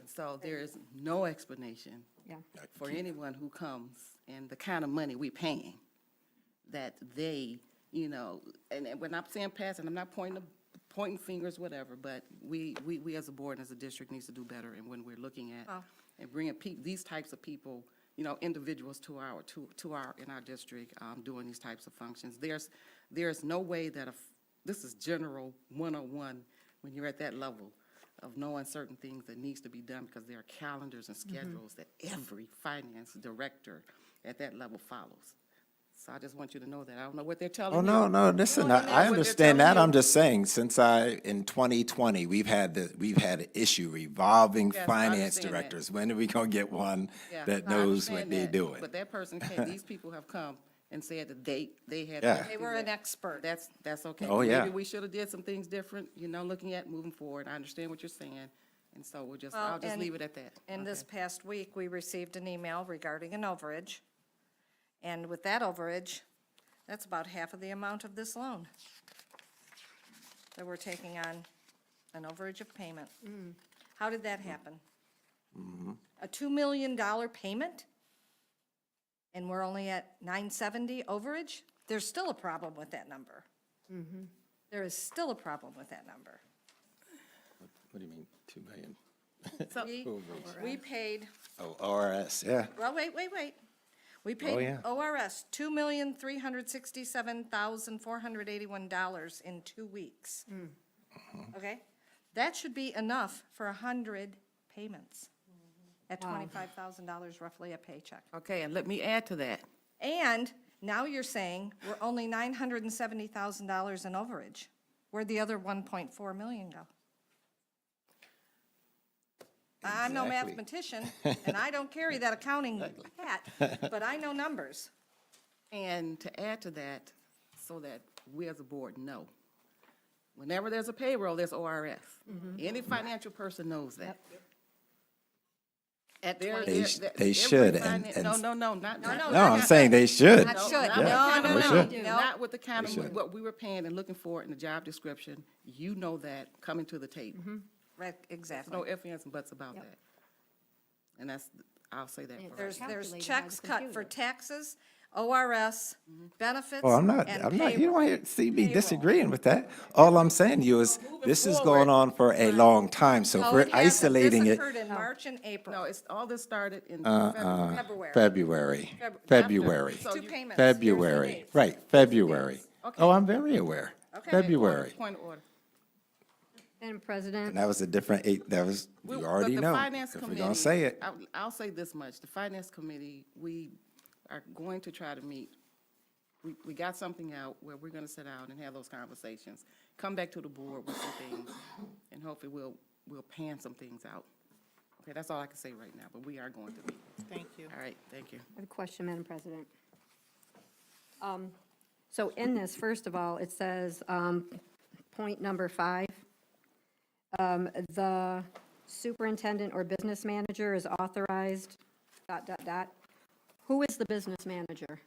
So there is no explanation Yeah. for anyone who comes and the kind of money we're paying, that they, you know, and when I'm saying pass, and I'm not pointing fingers, whatever, but we as a board and as a district needs to do better. And when we're looking at and bringing these types of people, you know, individuals to our in our district doing these types of functions, there's no way that this is general 101 when you're at that level of knowing certain things that needs to be done, because there are calendars and schedules that every finance director at that level follows. So I just want you to know that. I don't know what they're telling Oh, you. no, listen, No, no, no, I what understand they're that. telling I'm you. just saying, since in 2020, we've had an issue revolving Yes, I finance understand that. directors. When are we gonna get one Yeah, that I knows understand what they're that, doing? But that person came, these people have come and said that they had. Yeah. They were an expert. That's okay. Oh, yeah. Maybe we should have did some things different, looking at moving forward. I understand what you're saying, and so I'll just and- leave it at that. And this Okay. past week, we received an email regarding an overage. And with that overage, that's about half of the amount of this loan that we're taking on, an overage of payment. How did that happen? A $2 million payment? And we're only at 970 overage? There's still a problem with that number. There is still a problem with that number. What do you mean, 2 million? We paid, Oh, ORS, yeah. well, wait. We paid yeah. ORS $2,367,481 in 2 weeks. Okay? That should be enough for 100 payments at $25,000 roughly a paycheck. Okay, and let me add to that. And now you're saying we're only $970,000 in overage. Where'd the other 1.4 million go? I'm no Exactly. mathematician, and I don't carry that accounting hat, but I know numbers. And to add to that, so that we as a board know, whenever there's a payroll, there's ORS. Any financial person knows that. At There- 20 They there- sh- there- they every should, finan- and- No, No, No, not I'm saying they should. Not should. Not No, with no, the no, should. no. Not with the kind They should. of, what we were paying and looking for in the job description, you know that coming to the table. Right, There's exactly. no ifs, ands, and buts about that. And I'll say that for There's calculated by the checks cut for computer. taxes, ORS, benefits, Well, and I'm not, you don't payroll. hear, see me disagreeing with that. All I'm saying to you is, this is going on for a long time, so if No, we're it hasn't. isolating This it. occurred in March and April. No, all this started in February. February, February, So Two you- payments. February, Here's the dates. right, February. Okay. Oh, I'm very aware. Okay. February. Point of order. Madam President, And that was a different that was, We- you but already the know. Finance If we're Committee- gonna say it. I'll say this much, the Finance Committee, we are going to try to meet. We got something out where we're gonna sit down and have those conversations, come back to the board with some things, and hopefully we'll pan some things out. Okay, that's all I can say right now, but we are going to meet. Thank you. All right, thank you. I have a question, Madam President. So in this, first of all, it says, point number 5, the superintendent or business manager is authorized, ... Who is the business manager?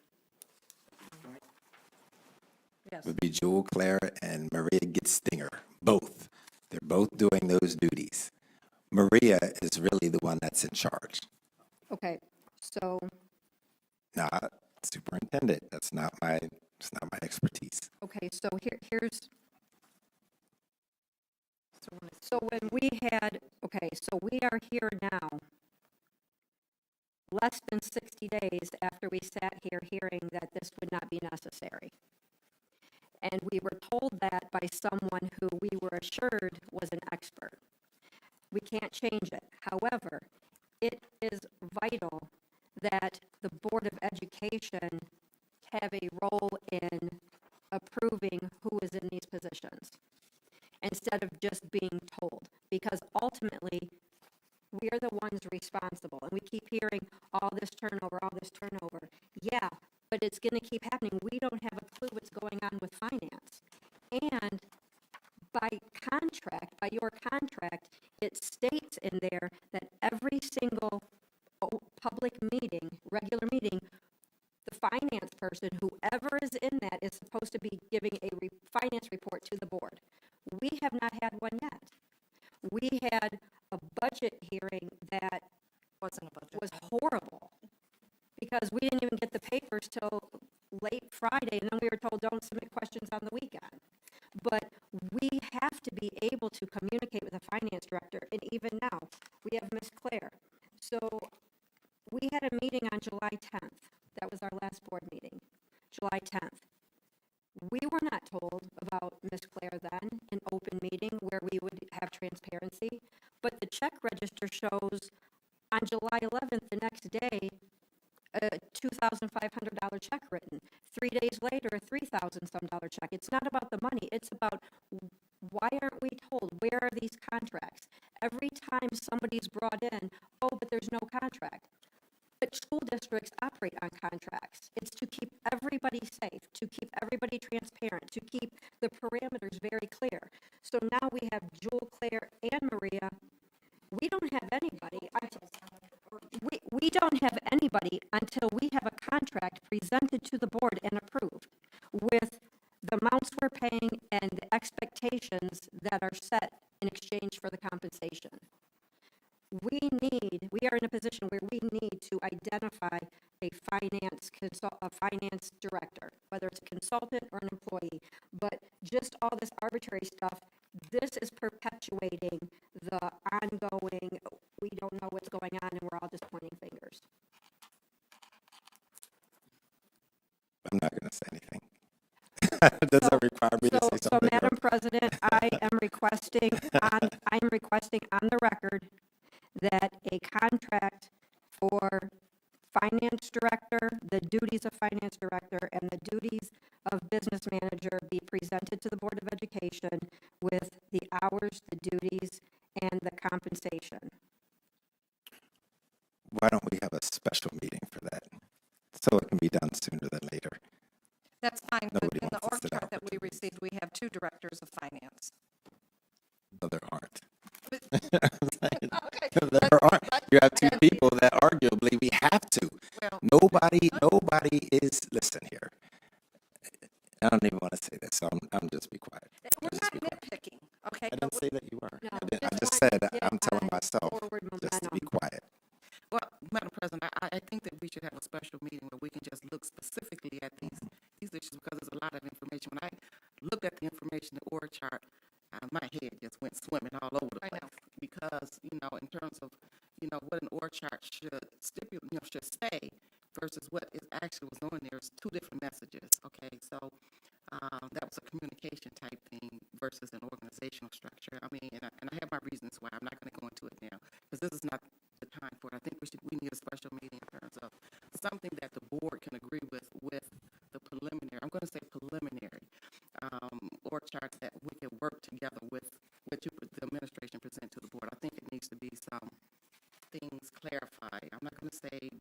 Yes. Would be Jewel Claire and Maria Gitstinger, both. They're both doing those duties. Maria is really the one that's in charge, Okay, so, not superintendent. It's not my expertise. okay, so here's, so when we had, okay, so we are here now, less than 60 days after we sat here hearing that this would not be necessary. And we were told that by someone who we were assured was an expert. We can't change it. However, it is vital that the Board of Education have a role in approving who is in these positions, instead of just being told, because ultimately, we're the ones responsible, and we keep hearing all this turnover. Yeah, but it's gonna keep happening. We don't have a clue what's going on with finance. And by contract, by your contract, it states in there that every single public meeting, regular meeting, the finance person, whoever is in that, is supposed to be giving a finance report to the board. We have not had one yet. We had a budget hearing that Wasn't a budget. was horrible, because we didn't even get the papers till late Friday, and then we were told, don't submit questions on the weekend. But we have to be able to communicate with the finance director, and even now, we have Ms. Claire. So we had a meeting on July 10th. That was our last board meeting, July 10th. We were not told about Ms. Claire then, an open meeting where we would have transparency, but the check register shows on July 11th, the next day, a $2,500 check written. 3 days later, a $3,000-some check. It's not about the money. It's about why aren't we told? Where are these contracts? Every time somebody's brought in, oh, but there's no contract. But school districts operate on contracts. It's to keep everybody safe, to keep everybody transparent, to keep the parameters very clear. So now we have Jewel, Claire, and Maria. We don't have anybody. We don't have anybody until we have a contract presented to the board and approved with the amounts we're paying and the expectations that are set in exchange for the compensation. We are in a position where we need to identify a finance director, whether it's a consultant or an employee. But just all this arbitrary stuff, this is perpetuating the ongoing, we don't know what's going on and we're all just pointing fingers. I'm not going to say anything. Does that require me to say So, something? Madam President, I'm requesting on the record that a contract for finance director, the duties of finance director, and the duties of business manager be presented to the Board of Education with the hours, the duties, and the compensation. Why don't we have a special meeting for that? So it can be done sooner than later. That's fine, but Nobody in the wants to org sit chart out that for we 2 weeks. received, we have 2 directors of finance. No, there aren't. Okay. There aren't. You have 2 people that arguably we have to. Well- Nobody is, listen here. I don't even want to say this, so I'm just be quiet. We're Just not be quiet. nitpicking, okay? I but didn't say that you were. No, I just just want said, to get I'm telling on myself, forward just to be momentum. quiet. Well, Madam President, I think that we should have a special meeting where we can just look specifically at these issues because there's a lot of information. When I looked at the information, the org chart, my head just went swimming all over the place. Because, in terms of, what an org chart should stipulate, should say versus what is actually was on there is 2 different messages, okay? So that was a communication type thing versus an organizational structure. I mean, and I have my reasons why. I'm not going to go into it now because this is not the time for it. I think we need a special meeting in terms of something that the board can agree with the preliminary, I'm going to say preliminary, org chart that we can work together with what the administration present to the board. I think it needs to be some things clarified. I'm not going to say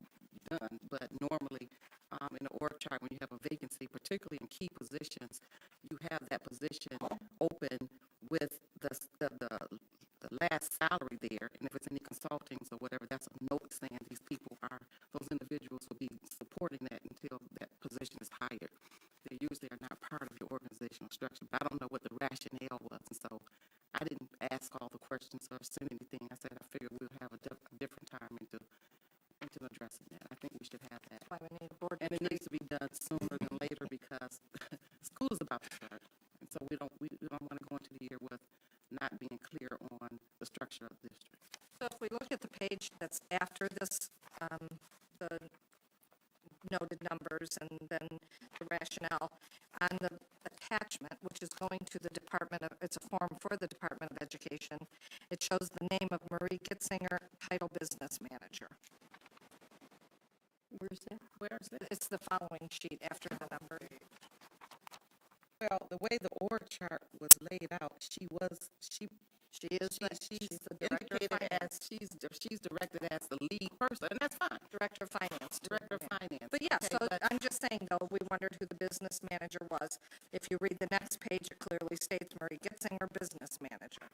done, but normally in the org chart, when you have a vacancy, particularly in key positions, you have that position open with the last salary there, and if it's any consultings or whatever, that's a note saying those individuals will be supporting that until that position is hired. They usually are not part of the organizational structure, but I don't know what the rationale was, and so I didn't ask all the questions or send anything. I said I figured we'll have a different time into addressing that. I think we should have that. Why we need a board And it needs to be done sooner than later because school is about to start. And so we don't want to go into the year with not being clear on the structure of the district. So if we look at the page that's after this, the noted numbers and then the rationale, on the attachment, which is going to the it's a form for the Department of Education, it shows the name of Marie Kitzinger, title business manager. Where's that? Where is it? It's the following sheet after the number. Well, the way the org chart was laid out, she's the director of indicated finance. as she's directed as the lead person, and that's fine. Director of finance. Director of finance. But yeah, Okay, so but- I'm just saying though, we wondered who the business manager was. If you read the next page, it clearly states Marie Kitzinger, business manager.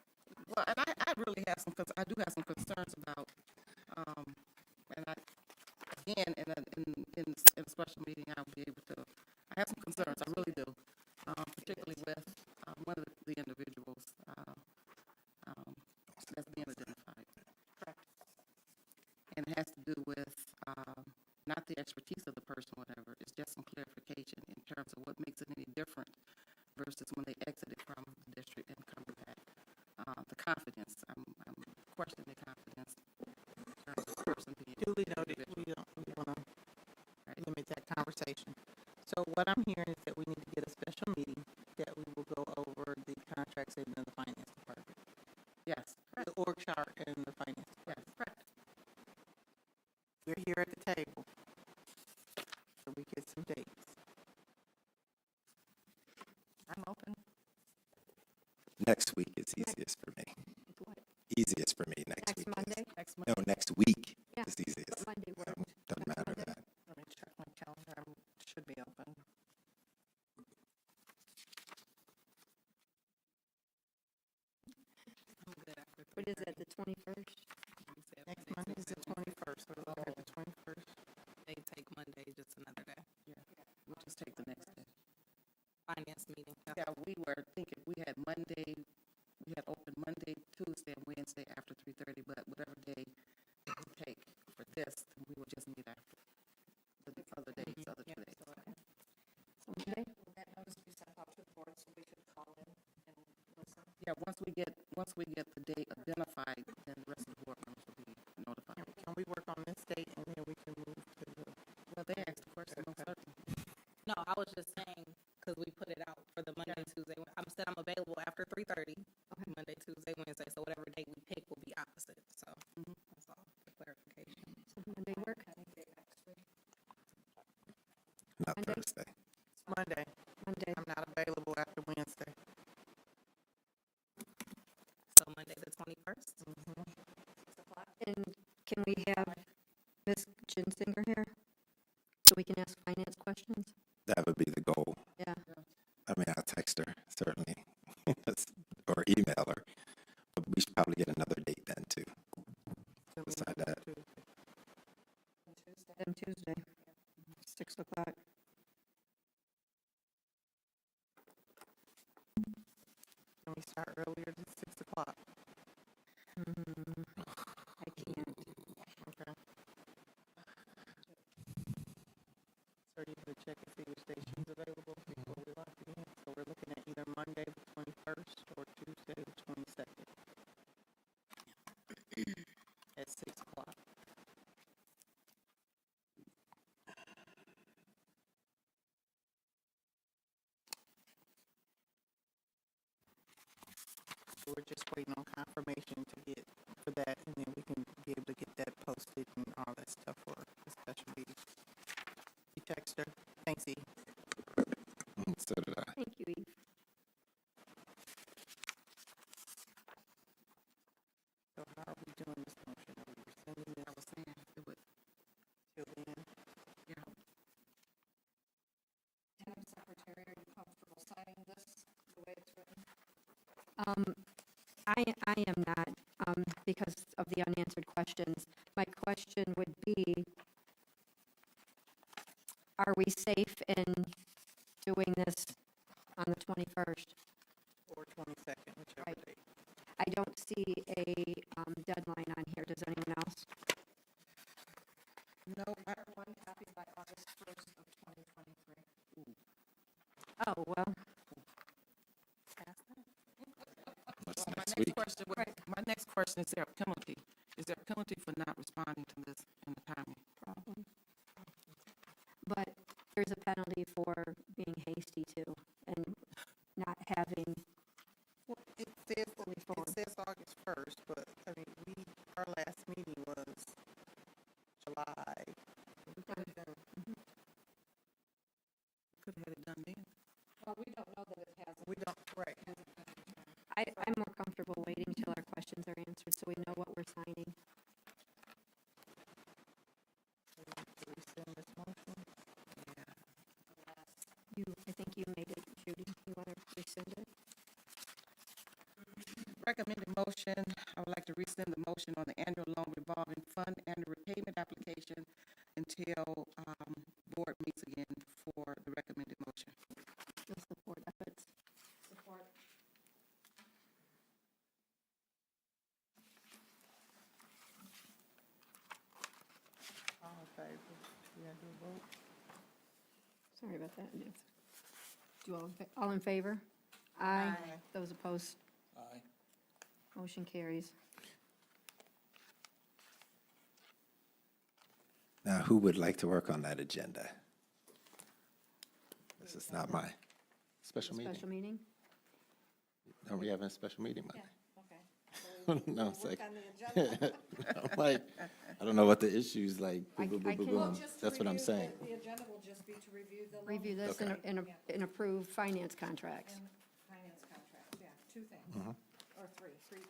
Well, and I really have some, because I do have some concerns about, and again, in a special meeting, I'll be able to, I have some concerns, I really do, particularly with one of the individuals that's being identified. Correct. And it has to do with not the expertise of the person, whatever, it's just some clarification in terms of what makes it any different versus when they exited from the district and coming back. The confidence, I'm questioning the confidence in terms of the person being. Duly noted, we want to limit that conversation. So what I'm hearing is that we need to get a special meeting that we will go over the contracts in the finance department. Yes, The org chart and the finance yes, department. We're here at the table. Next week is easiest for me. What, Easiest for me next next week. is- Monday? No, next week Yeah, is easiest. what Monday works? Doesn't Next matter Monday? that. Let me check my calendar, I should be open. What is that, the 21st? Next Monday is the 21st, so we're looking at the 21st. They take Monday, just another day. We'll just take the next day. Finance meeting. Yeah, we were thinking, we had Monday, we had open Monday, Tuesday, and Wednesday after 3:30, but whatever day we take for this, we will just meet after the other days, other 2 days. So Monday? Will that notice be sent out to the board so we could call in and listen? Yeah, once we get the date identified, then the rest of the board members will be notified. Can we work on this date and then we can move to the, Well, they asked the question, most certainly. No, I was just saying, because we put it out for the Monday, Tuesday. I said I'm available after 3:30, Monday, Tuesday, Wednesday. So whatever date we pick will be opposite. So that's all for clarification. So Monday work? Not Monday? Thursday. Monday? Monday. I'm not available after Wednesday. So Monday the 21st. And can we have Ms. Jinsinger here? So we can ask finance questions? That would be the goal. Yeah. I mean, I'll text her, certainly, or email her. But we should probably get another date then, too. So we Beside move to that. Tuesday. Then Tuesday, 6 o'clock. Can we start earlier than 6 o'clock? I can't. Okay. So you can check and see which day she's available before we lock it in. So we're looking at either Monday the 21st or Tuesday the 22nd. At 6 o'clock. So we're just waiting on confirmation to get for that, and then we can be able to get that posted and all that stuff for the special meeting. You text her. Thanks, E. So did I. Thank you, Eve. So how are we doing this motion? Are we rescinding this I was saying, it would, till then? yeah, Madam Secretary, are you comfortable signing this the way it's written? I am not, because of the unanswered questions. My question would be, are we safe in doing this on the 21st? Or 22nd, whichever Right. date. I don't see a deadline on here. Does anyone else? no, One copy by August 1st of 2023. Oh, well, What's my next next week? question, my next question, is there a penalty? Is there a penalty for not responding to this in a timely? problem. But there's a penalty for being hasty too, and not having, Well, it says, forward. it says August 1st, but, I mean, our last meeting was July. We could have had it done then. Well, we don't know that it hasn't. We don't, right. I'm more comfortable waiting till our questions are answered so we know what we're signing. To rescind this motion. I think you made it, Judy. You want to rescind it? Recommended motion, I would like to rescind the motion on the annual loan revolving fund and the repayment application until, board meets again for the recommended motion. The support efforts. Support. All in favor? You gotta do a vote? Sorry about that. Nancy. Do all in favor? Aye. Those opposed? Aye. Motion carries. Now, who would like to work on that agenda? This is not my special meeting. Special meeting? Are we having a special meeting Monday? Okay. No, it's like, Work on the agenda. I'm like, I don't know what the issues like. I boom, boom, boom, can- boom. That's what I'm saying. The agenda will just be to review the. loan Review this and approve finance contracts. and finance contracts, yeah. Two things, or three,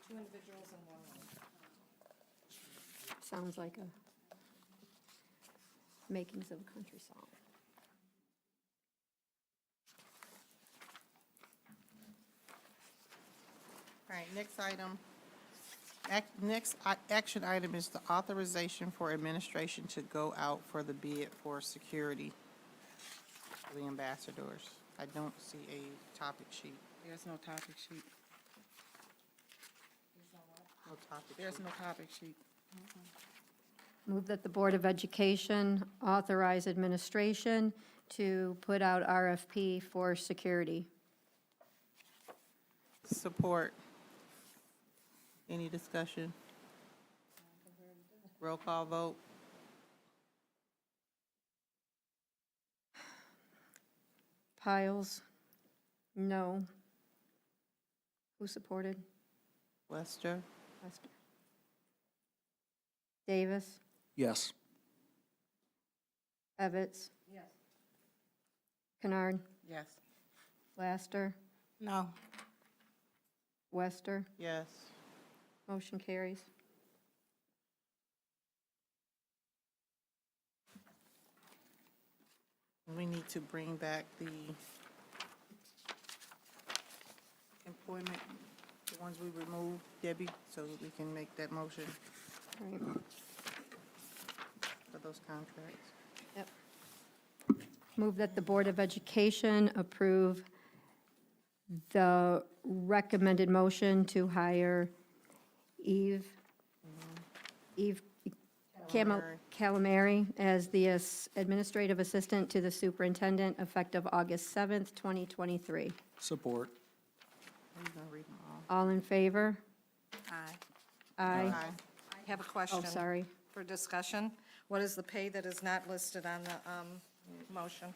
two individuals and one woman. Sounds like a makings of a country song. All right, next item. Action item is the authorization for administration to go out for the bid for security for the ambassadors. I don't see a topic sheet. There's no topic sheet. No topic There's sheet. no topic sheet. Move that the Board of Education authorize administration to put out RFP for security. Support. Any discussion? Roll call vote. Piles? No. Who supported? Lester? Lester. Davis? Yes. Evans? Yes. Kennard? Yes. Laster? No. Wester? Yes. Motion carries. We need to bring back the employment, the ones we removed, Debbie, so that we can make that motion All right. for those contracts. Yep. Move that the Board of Education approve the recommended motion to hire Eve Calamari as the administrative assistant to the superintendent effective August 7th, 2023. Support. I'm gonna read them all. All in favor? Aye. Aye. I have a question. Oh, sorry. For discussion. What is the pay that is not listed on the motion?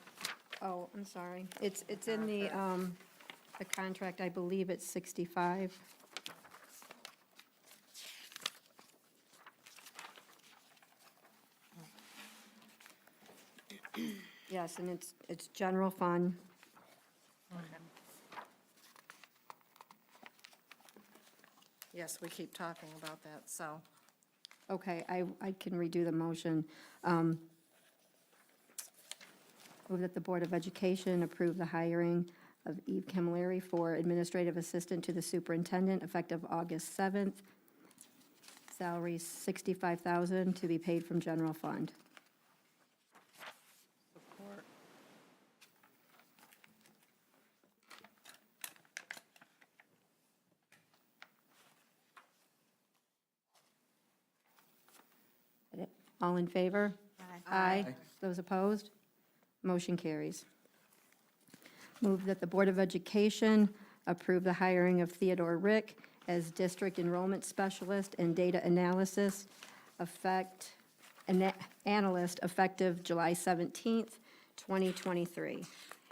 Oh, I'm sorry. It's in the contract, I believe it's 65. Yes, and it's general fund. Yes, we keep talking about that, so. Okay, I can redo the motion. Move that the Board of Education approve the hiring of Eve Camilleri for administrative assistant to the superintendent effective August 7th. Salary $65,000 to be paid from general fund. Support. All in favor? Aye. Those opposed? Motion carries. Move that the Board of Education approve the hiring of Theodore Rick as District Enrollment Specialist and Data Analysis Analyst effective July 17th, 2023.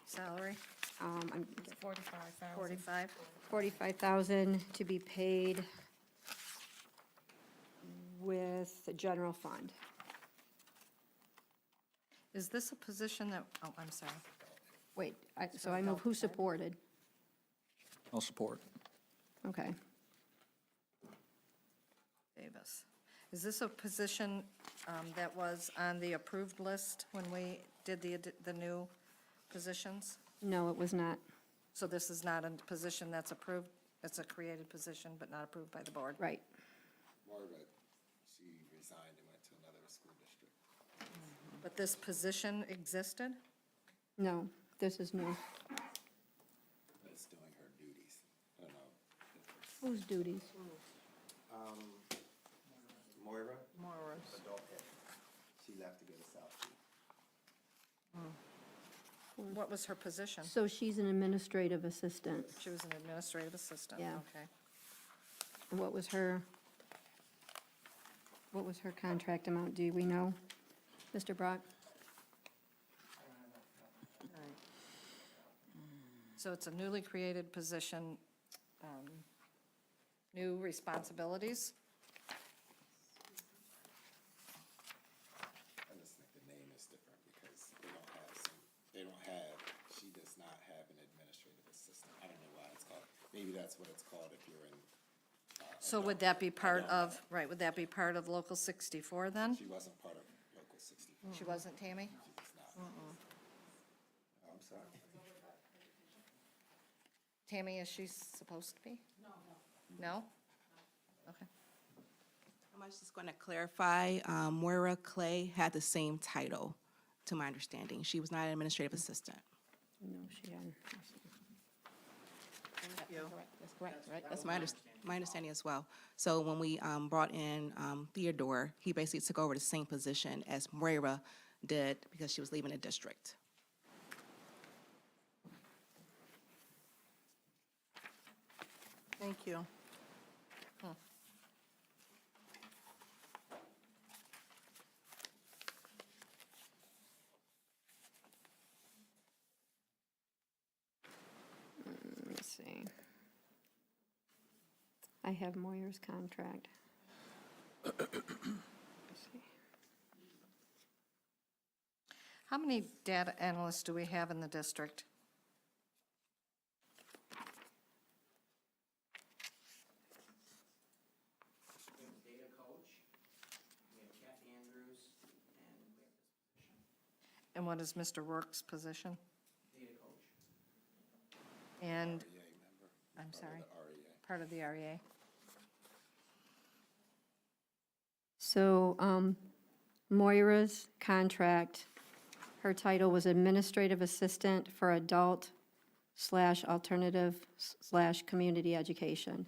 Salary, I'm 45? $45,000 to be paid with the general fund. Is this a position that, oh, I'm sorry. Wait, so I move who supported? I'll support. Okay. Davis. Is this a position that was on the approved list when we did the new positions? No, it was not. So this is not a position that's approved? It's a created position, but not approved by the board? Right. Margaret, she resigned and went to another school district. But this position existed? No, this is new. That's doing her duties. I don't know. Whose duties? Moira, Morris. adult ed. She left to go to South Beach. What was her position? So she's an administrative assistant. She was an administrative assistant? Yeah. Okay. And what was her contract amount? Do we know? Mr. Brock? So it's a newly created position, new responsibilities? I just think the name is different because she does not have an administrative assistant. I don't know why it's called. Maybe that's what it's called if you're in, So would that be part of, right, would that be part of Local 64 then? she wasn't part of Local 64. She wasn't, Tammy? Oh, I'm sorry. Tammy, is she supposed to be? No. Okay. I'm just going to clarify, Moira Clay had the same title, to my understanding. She was not an administrative assistant. No, she hadn't. That's correct, right? That's my understanding as well. So when we brought in Theodore, he basically took over the same position as Moira did because she was leaving the district. Thank you. Let me see. I have Moyer's contract. Let's see. How many data analysts do we have in the district? We have a data coach, we have Kathy Andrews, and we have this position, And what is Mr. Rourke's position? data coach. And, REA member. I'm sorry, REA. part of the REA. So Moira's contract, her title was Administrative Assistant for Adult / Alternative / Community Education.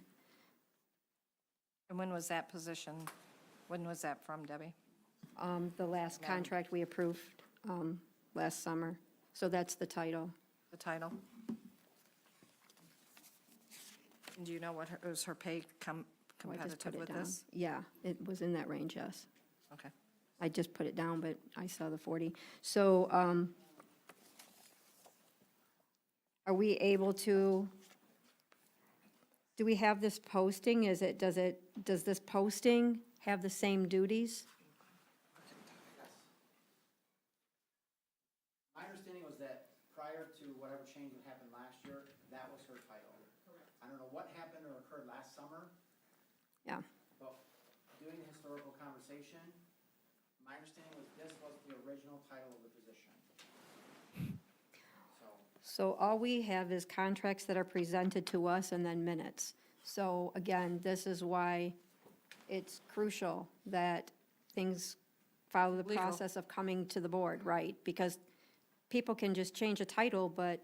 And when was that position, when was that from, Debbie? The last contract we approved last summer. So that's the title. The title? And do you know what was her pay Oh, I just put competitive it with down. this? Yeah, it was in that range, yes. Okay. I just put it down, but I saw the 40. So are we able to, do we have this posting? Does this posting have the same duties? My understanding was that prior to whatever change that happened last year, that was her title. Correct. I don't know what happened or occurred last summer, Yeah. but doing the historical conversation, my understanding was this was the original title of the position. So, So all we have is contracts that are presented to us and then minutes. So again, this is why it's crucial that things follow the Legal. process of coming to the board, right? Because people can just change a title, but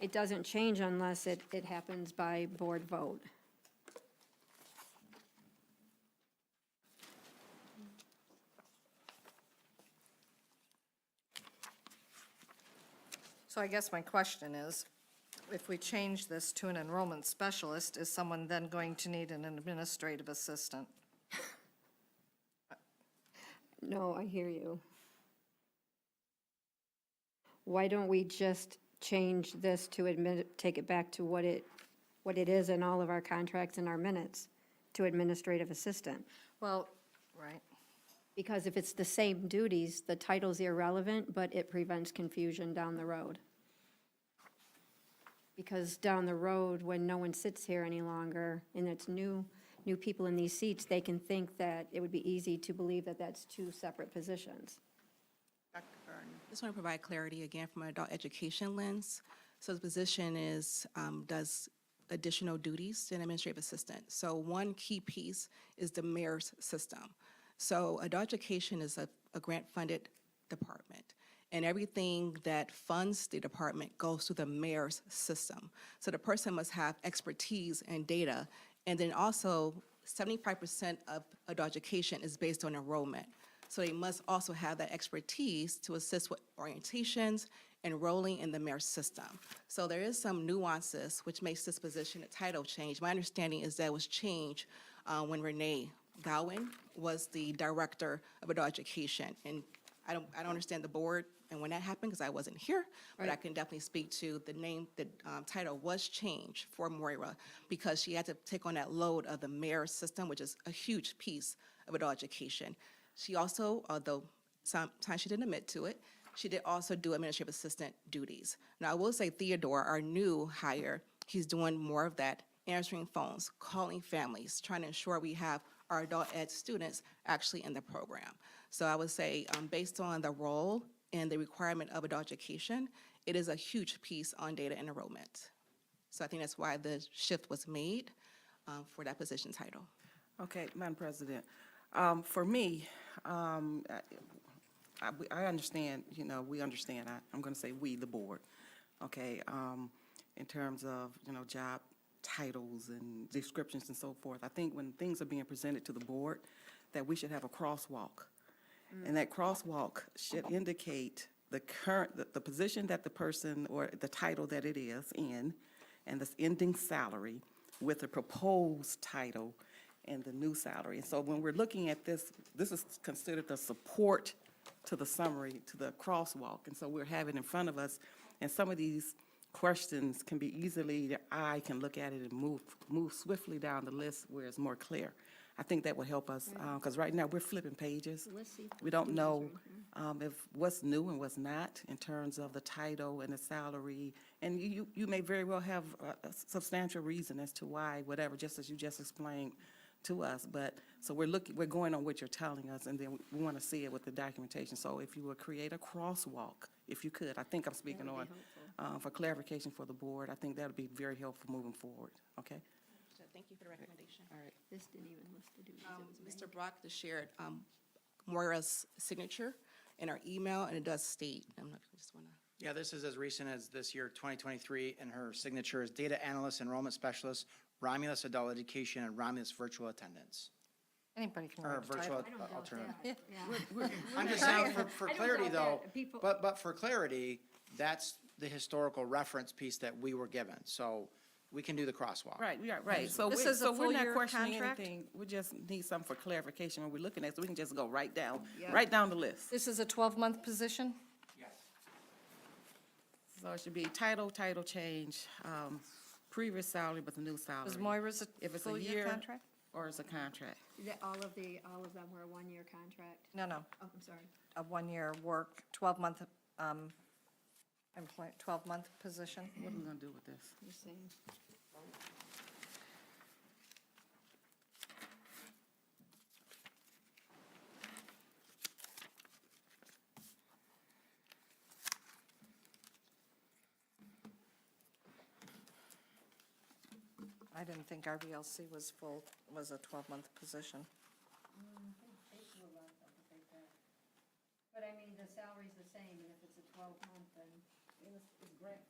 it doesn't change unless it happens by board vote. So I guess my question is, if we change this to an enrollment specialist, is someone then going to need an administrative assistant? No, I hear you. Why don't we just change this to take it back to what it is in all of our contracts and our minutes, to administrative assistant? Well, right. Because if it's the same duties, the title's irrelevant, but it prevents confusion down the road. Because down the road, when no one sits here any longer, and it's new people in these seats, they can think that it would be easy to believe that that's two separate positions. Dr. Gardner. Just want to provide clarity again from an adult education lens. So the position is, does additional duties to an administrative assistant. So one key piece is the mayor's system. So adult education is a grant-funded department, and everything that funds the department goes through the mayor's system. So the person must have expertise and data, and then also 75% of adult education is based on enrollment. So they must also have that expertise to assist with orientations, enrolling in the mayor's system. So there is some nuances which makes this position a title change. My understanding is that it was changed when Renee Gowen was the director of adult education. And I don't understand the board and when that happened because I wasn't here, but I can definitely speak to the name, the title was changed for Moira because she had to take on that load of the mayor's system, which is a huge piece of adult education. She also, although sometimes she didn't admit to it, she did also do administrative assistant duties. Now, I will say Theodore, our new hire, He's doing more of that, answering phones, calling families, trying to ensure we have our adult ed students actually in the program. So I would say, based on the role and the requirement of adult education, it is a huge piece on data and enrollment. So I think that's why the shift was made for that position title. Okay, Madam President, for me, I understand, we understand, I'm going to say we, the board, okay, in terms of, job titles and descriptions and so forth. I think when things are being presented to the board, that we should have a crosswalk. And that crosswalk should indicate the current, the position that the person, or the title that it is in, and the ending salary with the proposed title and the new salary. And so when we're looking at this, this is considered the support to the summary, to the crosswalk. And so we're having in front of us, and some of these questions can be easily, the eye can look at it and move swiftly down the list where it's more clear. I think that would help us, because right now, we're flipping pages. We don't know if what's new and what's not in terms of the title and the salary. And you may very well have a substantial reason as to why, whatever, just as you just explained to us. But, so we're going on what you're telling us, and then we want to see it with the documentation. So if you would create a crosswalk, if you could, I think I'm speaking on, for clarification for the board, I think that would be very helpful moving forward, okay? So thank you for the recommendation. All right. This didn't even list the duties. It was Mr. Brock just shared Moira's signature in our email, and it does state, I just want to. Yeah, this is as recent as this year, 2023, and her signature is Data Analyst, Enrollment Specialist, Romulus Adult Education, and Romulus Virtual Attendance. Anybody can Or write the virtual title. alternative. Yeah. I'm just saying, for I don't clarity doubt though, that. People- but for clarity, that's the historical reference piece that we were given, so we can do the crosswalk. Right, yeah, right. So This we, is a so we're not full-year questioning contract? anything. We just need something for clarification when we're looking at, so we can just go right down the list. This is a 12-month position? So it should be title change, previous salary, but the new salary. Is Moira's If a it's a full-year year contract? or it's a contract. All of them were a one-year contract? No, no, Oh, I'm sorry. a one-year work, 12-month, 12-month position. What are we gonna do with this? You're saying. I didn't think RBLC was a 12-month position. But I mean, the salary's the same, and if it's a 12-month, then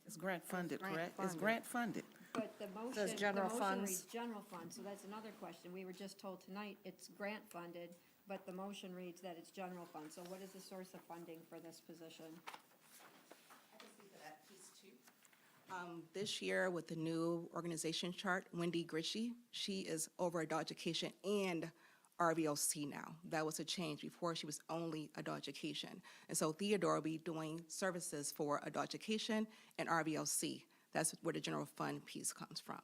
It's grant funded, grant correct? It's funded. grant funded. But the motion, general the motion funds. reads general fund, so that's another question. We were just told tonight it's grant funded, but the motion reads that it's general fund. So what is the source of funding for this position? This year, with the new organization chart, Wendy Gritchie, she is over adult education and RVLC now. That was a change. Before, she was only adult education. And so Theodore will be doing services for adult education and RVLC. That's where the general fund piece comes from.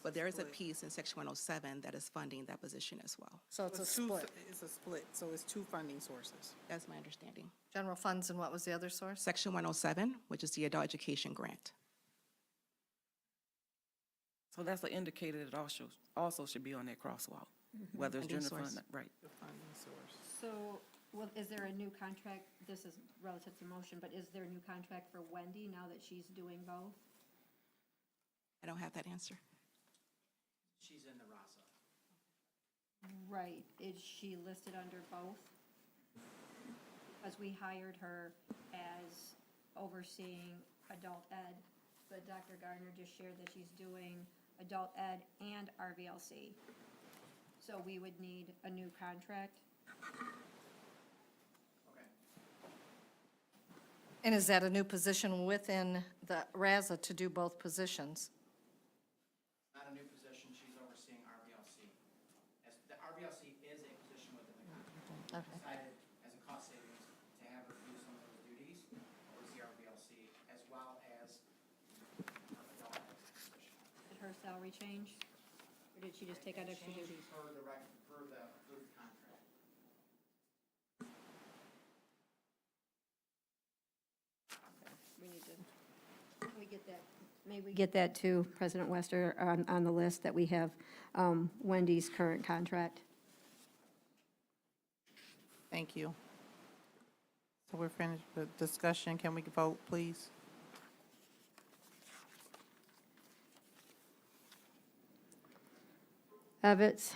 But there is a piece in Section 107 that is funding that position as well. So it's a two- split. It's a split, so it's two funding sources. That's my understanding. General funds, and what was the other source? Section 107, which is the adult education grant. So that's an indicator that also should be on that crosswalk, whether it's Funding general source. fund, right. The funding source. So, well, is there a new contract? This is relative to motion, but is there a new contract for Wendy now that she's doing both? I don't have that answer. She's in the RASA. Right, is she listed under both? Because we hired her as overseeing adult ed, but Dr. Gardner just shared that she's doing adult ed and RVLC. So we would need a new contract? And is that a new position within the RASA to do both positions? Not a new position, she's overseeing RVLC. The RVLC is a position within the contract. Okay. Decided as a cost savings to have her do some of those duties, oversee RVLC, as well as her adult ed position. Did her salary change? Or did she just take on extra duties? Per the approved contract. We need to, can we get that May we get that too, President Wester, on the list that we have Wendy's current contract? Thank you. So we're finished with discussion. Can we vote, please? Evans,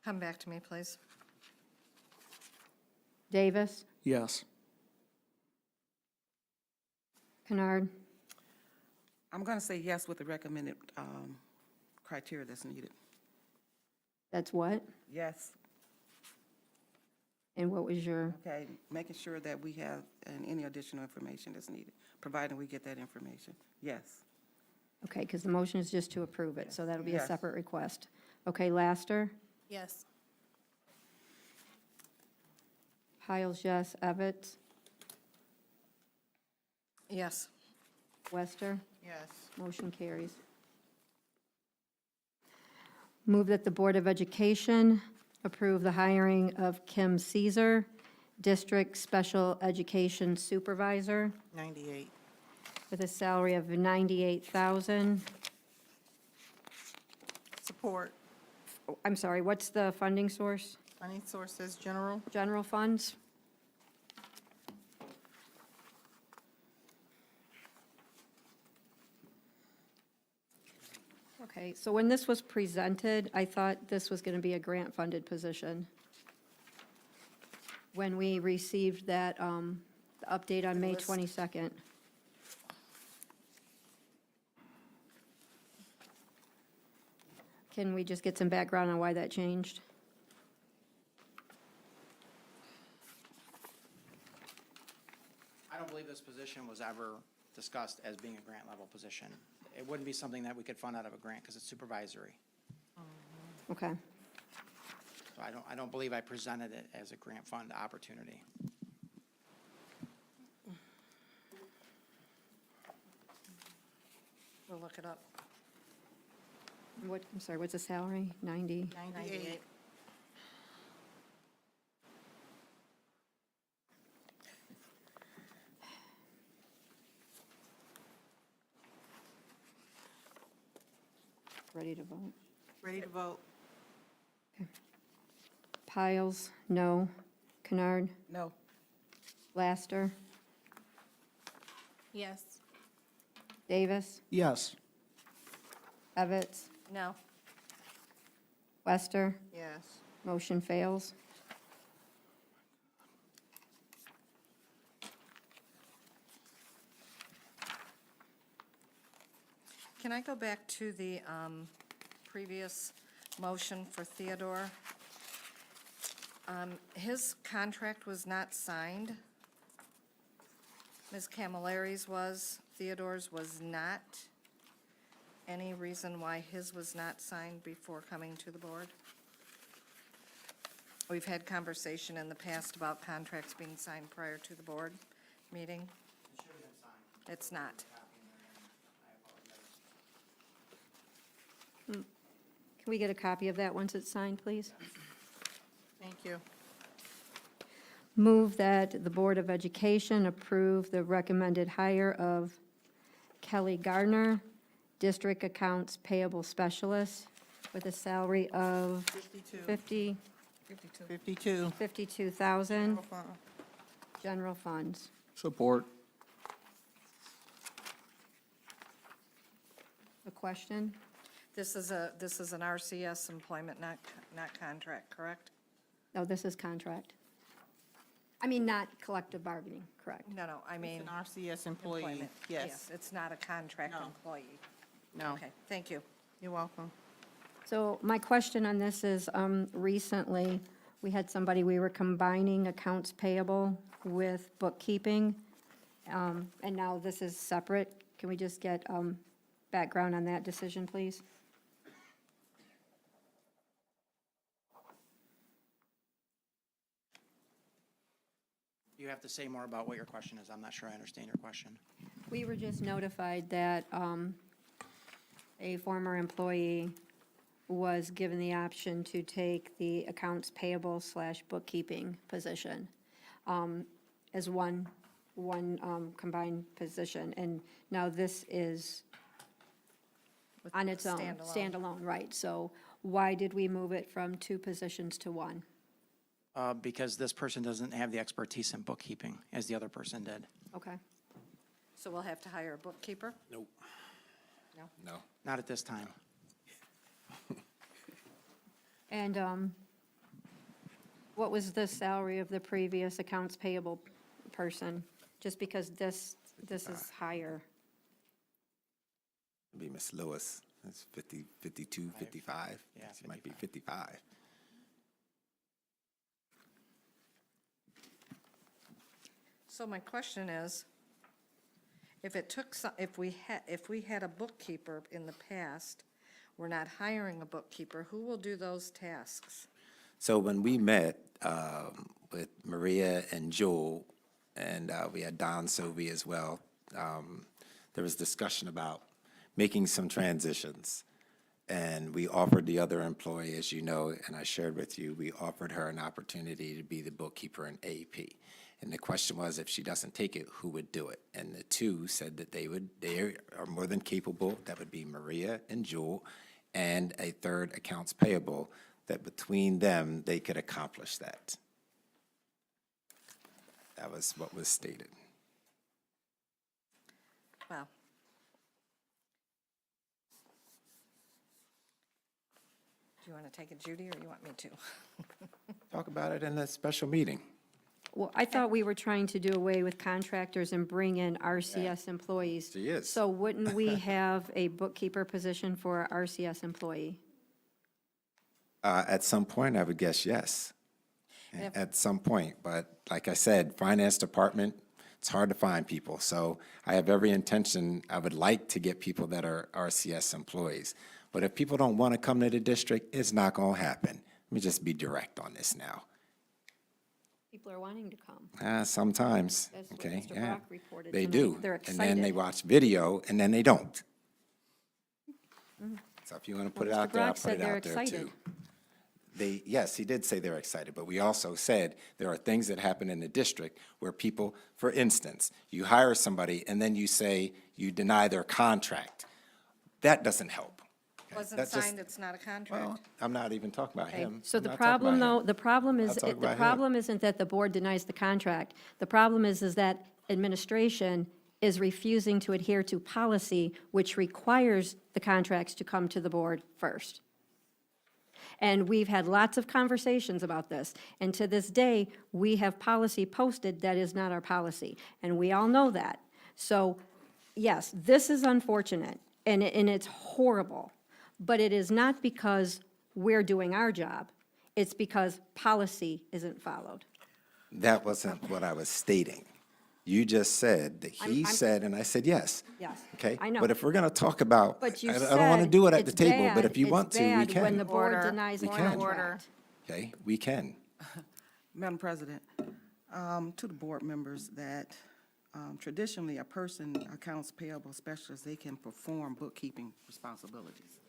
Come back to me, please. Davis, Yes. Kennard, I'm going to say yes with the recommended criteria that's needed. that's what? Yes. And what was your, Okay, making sure that we have any additional information that's needed, providing we get that information. Yes. okay, because the motion is just to approve it, so that'll be a Yes. separate request. Okay, Laster, Yes. Piles, yes, Evans, Yes. Wester, Yes. motion carries. Move that the Board of Education approve the hiring of Kim Caesar, District Special Education Supervisor, 98. with a salary of $98,000. Support. Oh, I'm sorry, what's the funding source? Funding sources, general. General funds? Okay, so when this was presented, I thought this was going to be a grant-funded position. When we received that, the update on May 22nd. Can we just get some background on why that changed? I don't believe this position was ever discussed as being a grant-level position. It wouldn't be something that we could fund out of a grant because it's supervisory. Okay. So I don't believe I presented it as a grant fund opportunity. We'll look it up. What, I'm sorry, what's the salary? 90? 98. Ready to vote? Ready to vote? Piles, no. Kennard, No. Laster, Yes. Davis, Yes. Evans, No. Wester, Yes. motion fails. Can I go back to the previous motion for Theodore? His contract was not signed. Ms. Camilleri's was, Theodore's was not. Any reason why his was not signed before coming to the board? We've had conversation in the past about contracts being signed prior to the board meeting. It should have been signed. It's not. Can we get a copy of that once it's signed, please? Thank you. Move that the Board of Education approve the recommended hire of Kelly Gardner, District Accounts Payable Specialist, with a salary of 52. 52. 52,000, general funds. Support. A question? This is an RCS employment, not contract, correct? No, this is contract. I mean, not collective bargaining, correct? No, I mean. An RCS employee, employment. yes. It's not a contract No. employee. No, Okay, thank you. you're welcome. So my question on this is, recently, we had somebody, we were combining accounts payable with bookkeeping, and now this is separate. Can we just get background on that decision, please? You have to say more about what your question is. I'm not sure I understand your question. We were just notified that a former employee was given the option to take the accounts payable / bookkeeping position as one one combined position. And now this is on its own, standalone, right? So why did we move it from 2 positions to 1? Because this person doesn't have the expertise in bookkeeping as the other person did. Okay. So we'll have to hire a bookkeeper? No. Not at this time. And what was the salary of the previous accounts payable person? Just because this is higher. It'd be Miss Lewis. It's 50, 52, 55. Yeah, She might be 55. So my question is, if it took some, if we had a bookkeeper in the past, we're not hiring a bookkeeper, who will do those tasks? So when we met with Maria and Joel, and we had Don Sovey as well, there was discussion about making some transitions. And we offered the other employee, as you know, and I shared with you, we offered her an opportunity to be the bookkeeper in AP. And the question was, if she doesn't take it, who would do it? And the two said that they are more than capable. That would be Maria and Joel, and a third accounts payable, that between them, they could accomplish that. That was what was stated. Well, do you want to take it, Judy, or you want me to? Talk about it in a special meeting. Well, I thought we were trying to do away with contractors and bring in RCS employees. She is. So wouldn't we have a bookkeeper position for an RCS employee? At some point, I would guess yes. At some point, but like I said, finance department, it's hard to find people. So I have every intention, I would like to get people that are RCS employees. But if people don't want to come to the district, it's not going to happen. Let me just be direct on this now. People are wanting to come. Sometimes, That's what okay, Mr. yeah. Brock reported They tonight. do. They're And then they excited. watch video, and then they don't. So if you want to put it Well, Mr. out there, I'll Brock put said it they're out there excited. too. Yes, he did say they're excited, but we also said there are things that happen in the district where people, for instance, you hire somebody and then you say you deny their contract. That doesn't help. Okay? Wasn't That just- signed, it's not a Well, contract. I'm not even talking about Okay, him. so I'm the not talking problem, about though, him. the problem is, I'll talk the about him. problem isn't that the board denies the contract. The problem is that administration is refusing to adhere to policy, which requires the contracts to come to the board first. And we've had lots of conversations about this, and to this day, we have policy posted that is not our policy, and we all know that. So, yes, this is unfortunate, and it's horrible, but it is not because we're doing our job. It's because policy isn't followed. That wasn't what I was stating. You just said that he I'm- said, and I said yes. Yes, Okay? I know. But if we're going to talk about, But you I said don't want to do it at the it's table, but bad- if you want to, we It's bad when can. the board Order. denies We the can. contract. Okay, we can. Madam President, to the board members, that traditionally, a person, accounts payable specialist, they can perform bookkeeping responsibilities.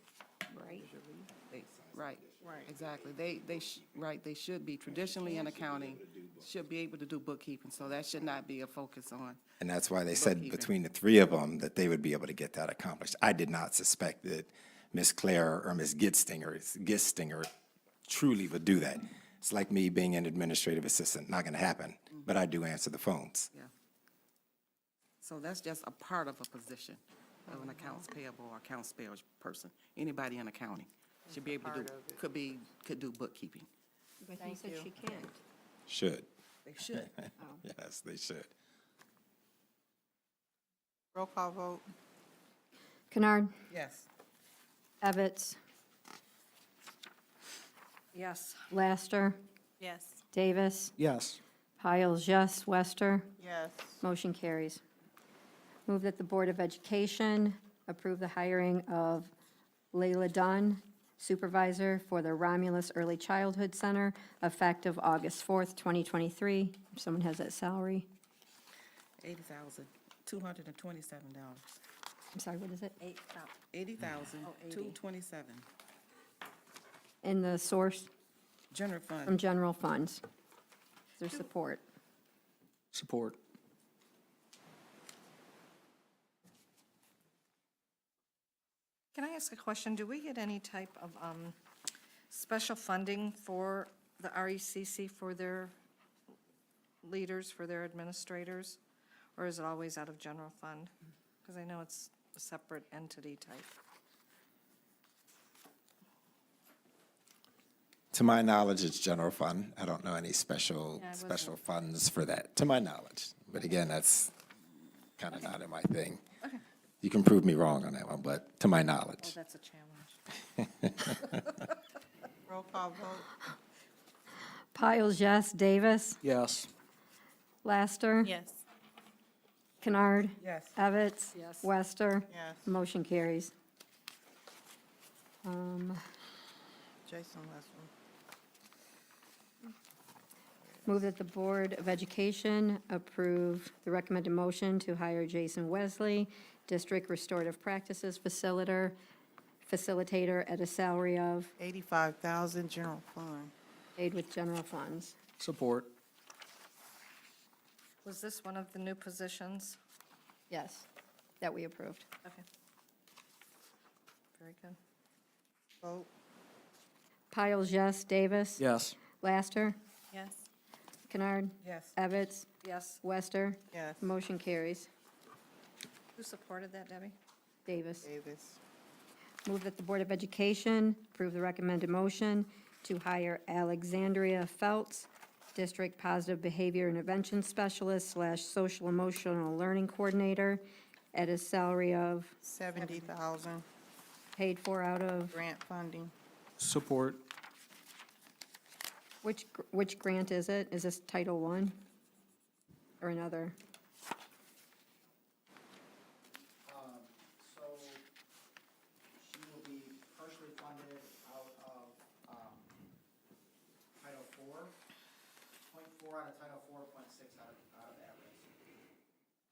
Right. Right, exactly. They should be traditionally in accounting, should be able to do bookkeeping, so that should not be a focus on. And that's why they said Bookkeeping. between the three of them that they would be able to get that accomplished. I did not suspect that Ms. Claire or Ms. Gistinger truly would do that. It's like me being an administrative assistant, not going to happen, but I do answer the phones. Yeah. So that's just a part of a position of an accounts payable or accounts payable person. Anybody in accounting should be able to do, could do bookkeeping. But he said she can't. Should. They should. Yes, they should. Roll call vote. Kennard, Yes. Evans, Yes. Laster, Yes. Davis, Yes. Piles, yes. Wester. Yes. Motion carries. Move that the Board of Education approve the hiring of Layla Dunn, supervisor for the Romulus Early Childhood Center, effective August 4th, 2023. If someone has that salary. $80,227. I'm sorry, what is it? $80,227. In the source General fund. from general funds. Is there support? Support. Can I ask a question? Do we get any type of special funding for the RECC for their leaders, for their administrators? Or is it always out of general fund? Because I know it's a separate entity type. To my knowledge, it's general fund. I don't know any special, Yeah, I wasn't- special funds for that, to my knowledge. But again, that's kind of not in my thing. Okay. You can prove me wrong on that one, but to my Oh, knowledge. that's a challenge. Roll call vote. Piles, yes. Davis? Yes. Laster? Yes. Kennard? Yes. Evans? Yes. Wester? Yes. Motion carries. Jason Westland. Move that the Board of Education approve the recommended motion to hire Jason Wesley, District Restorative Practices Facilitator at a salary of, 85,000 general fund. paid with general funds. Support. Was this one of the new positions? Yes, that we approved. Okay. Very good. Vote. Piles, yes. Davis? Yes. Laster? Yes. Kennard? Yes. Evans? Yes. Wester? Yes. Motion carries. Who supported that, Debbie? Davis. Davis. Move that the Board of Education approve the recommended motion to hire Alexandria Feltz, District Positive Behavior Intervention Specialist / Social Emotional Learning Coordinator at a salary of, 70,000 paid for out of, grant funding. Support. which grant is it? Is this Title I or another? So she will be partially funded out of Title IV, .4 out of Title IV, .6 out of Evans,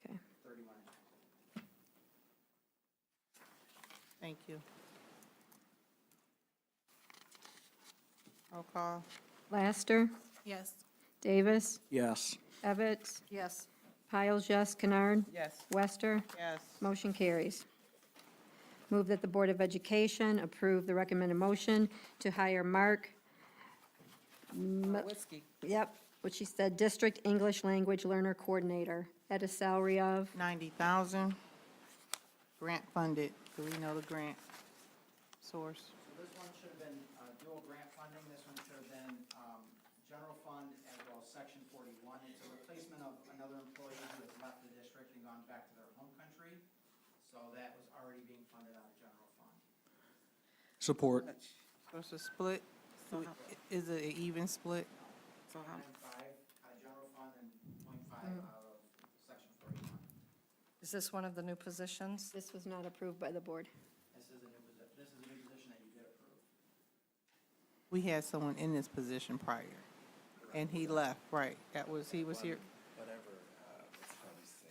Okay. 31. Thank you. Roll call. Laster? Yes. Davis? Yes. Evans? Yes. Piles, yes. Kennard? Yes. Wester? Yes. Motion carries. Move that the Board of Education approve the recommended motion to hire Mark, Whiskey. yep, what she said, District English Language Learner Coordinator at a salary of, 90,000. Grant funded. Do we know the grant source? So this one should have been dual grant funding. This one should have been general fund as well as Section 41. It's a replacement of another employee who has left the district and gone back to their home country. So that was already being funded out of general fund. Support. So it's a split? So is it an even split? So how? 0.5 out of general fund and 0.5 out of Section 41. Is this one of the new positions? this was not approved by the board. This is a new position that you did approve. We had someone in this position prior, and he left, right? He was here. Whatever, what's probably say,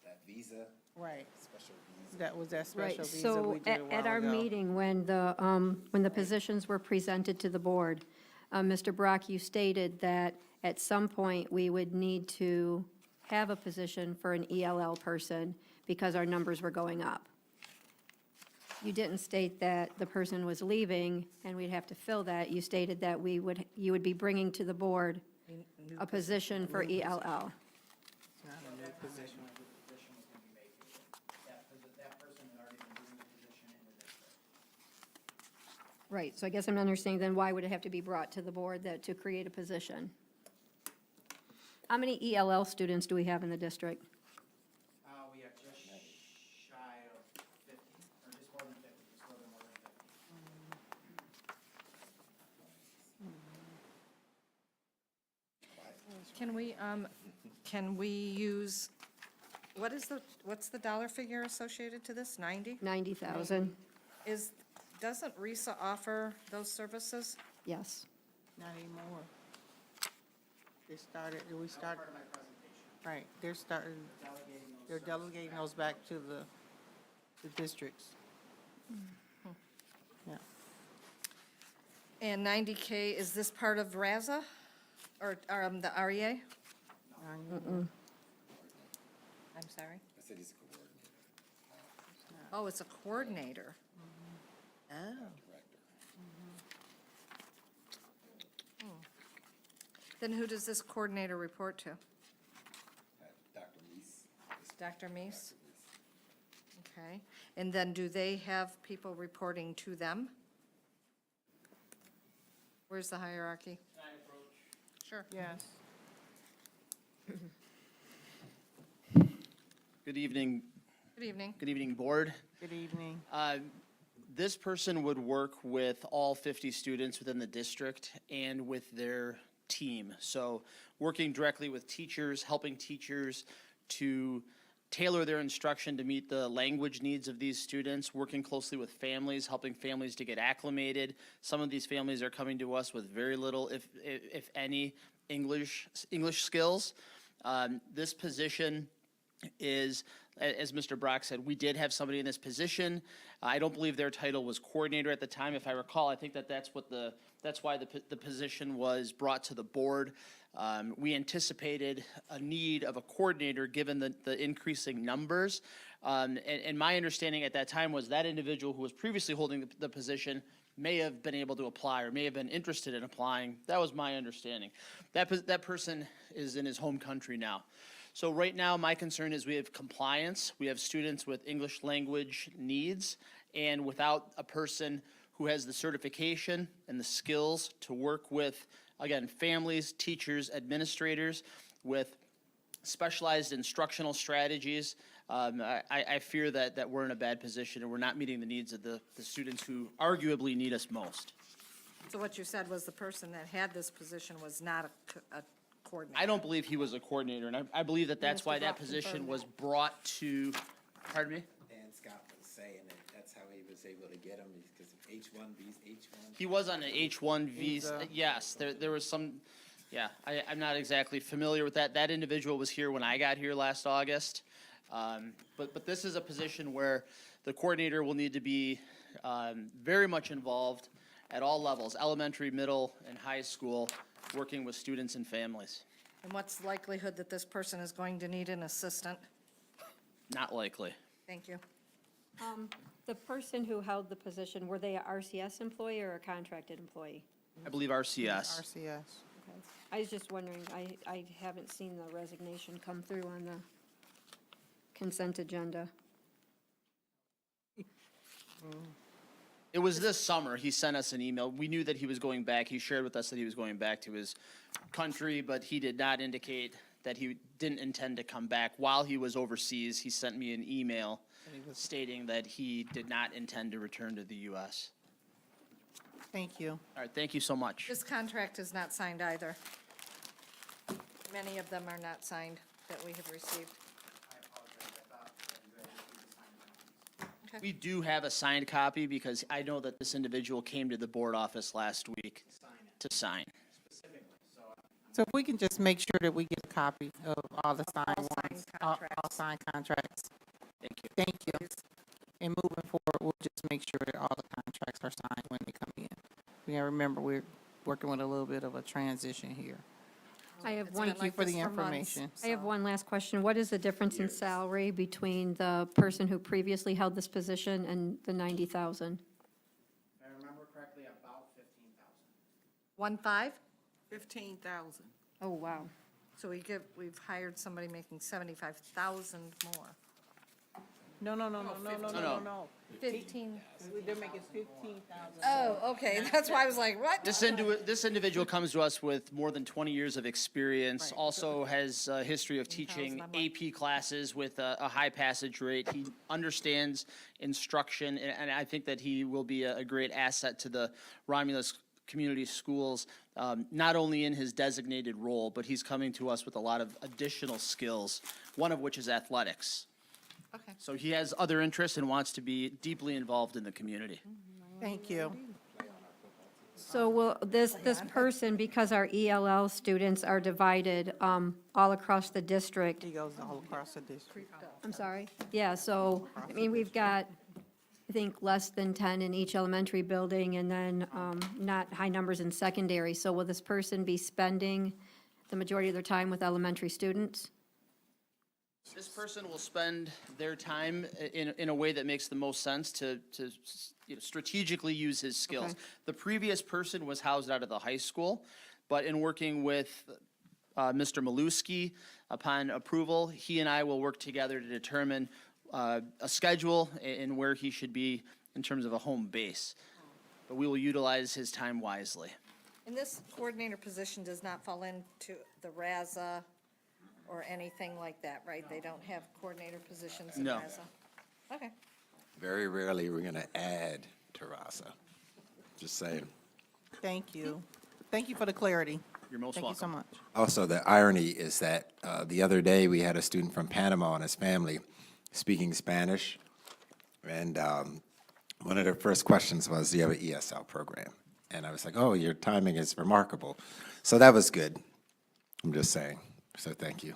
that visa, Right. special visa. That was that Right, special visa so we did a while at our ago. meeting, when the positions were presented to the board, Mr. Brock, you stated that at some point, we would need to have a position for an ELL person because our numbers were going up. You didn't state that the person was leaving and we'd have to fill that. You stated that you would be bringing to the board a position for ELL. Not a new position. Position was going to be vacated. That person had already been doing the position in the district. Right, so I guess I'm not understanding, then why would it have to be brought to the board to create a position? How many ELL students do we have in the district? We have just shy of 50, or just more than 50, just a little more than 50. Can we use, what's the dollar figure associated to this, 90? 90,000, Doesn't RISA offer those services? yes. Not anymore. We started, Part of my presentation, right, they're delegating those back to the districts. Yeah. And 90K, is this part of RASA or the REA? I'm sorry? I said he's a coordinator. Oh, it's a coordinator. Then who does this coordinator report to? Dr. Meese. Dr. Meese? Okay. And then do they have people reporting to them? Where's the hierarchy? Sure. Yes. Good evening, Good evening. Board. Good evening. This person would work with all 50 students within the district and with their team. So working directly with teachers, helping teachers to tailor their instruction to meet the language needs of these students, working closely with families, helping families to get acclimated. Some of these families are coming to us with very little, if any, English skills. This position is, as Mr. Brock said, we did have somebody in this position. I don't believe their title was coordinator at the time, if I recall. I think that's why the position was brought to the board. We anticipated a need of a coordinator given the increasing numbers. And my understanding at that time was that individual who was previously holding the position may have been able to apply or may have been interested in applying. That was my understanding. That person is in his home country now. So right now, my concern is we have compliance. We have students with English language needs, and without a person who has the certification and the skills to work with, again, families, teachers, administrators, with specialized instructional strategies, I fear that we're in a bad position and we're not meeting the needs of the students who arguably need us most. So what you said was the person that had this position was not a coordinator? I don't believe he was a coordinator, and I believe that's Mr. why that Brock position confirmed was that. brought to, pardon me? Dan Scott was saying that that's how he was able to get them, because of H-1Bs, H-1. He was on an H-1 visa, yes, there was some, yeah, I'm not exactly familiar with that. That individual was here when I got here last August. But this is a position where the coordinator will need to be very much involved at all levels, elementary, middle, and high school, working with students and families. And what's the likelihood that this person is going to need an assistant? Not likely. Thank you. The person who held the position, were they a RCS employee or a contracted employee? I believe RCS. RCS. I was just wondering, I haven't seen the resignation come through on the consent agenda. It was this summer, he sent us an email. We knew that he was going back. He shared with us that he was going back to his country, but he did not indicate that he didn't intend to come back. While he was overseas, he sent me an email stating that he did not intend to return to the U.S. Thank you. All right, thank you so much. This contract is not signed either. Many of them are not signed that we have received. We do have a signed copy because I know that this individual came to the board office last week to sign. So if we can just make sure that we get a copy of all the signed All signed ones, all contracts. signed contracts. Thank you. Thank you. And moving forward, we'll just make sure that all the contracts are signed when they come in. We gotta remember, we're working with a little bit of a transition here. I have It's one, been Thank you like for this the months, information. I have so- one last question. What is the difference in salary between the person who previously held this position and the 90,000? If I remember correctly, about 15,000. 1.5? 15,000. Oh, wow. So we've hired somebody making 75,000 more. No. 15. They're making 15,000. Oh, okay, that's why I was like, what? This individual comes to us with more than 20 years of experience, also has a history of teaching AP classes with a high passage rate. He understands instruction, and I think that he will be a great asset to the Romulus Community Schools, not only in his designated role, but he's coming to us with a lot of additional skills, one of which is athletics. Okay. So he has other interests and wants to be deeply involved in the community. Thank you. So will this person, because our ELL students are divided all across the district, He goes all across the district. I'm sorry? Yeah, so, I mean, we've got, I think, less than 10 in each elementary building, and then not high numbers in secondary. So will this person be spending the majority of their time with elementary students? This person will spend their time in a way that makes the most sense to strategically use his skills. Okay. The previous person was housed out of the high school, but in working with Mr. Maluski, upon approval, he and I will work together to determine a schedule and where he should be in terms of a home base. But we will utilize his time wisely. And this coordinator position does not fall into the RAZA or anything like that, right? They don't have coordinator positions in No. RAZA? Okay. Very rarely we're going to add to RASA. Just saying. Thank you. Thank you for the clarity. You're most Thank you so welcome. much. Also, the irony is that the other day, we had a student from Panama and his family speaking Spanish, and one of their first questions was, do you have an ESL program? And I was like, oh, your timing is remarkable. So that was good. I'm just saying. So thank you.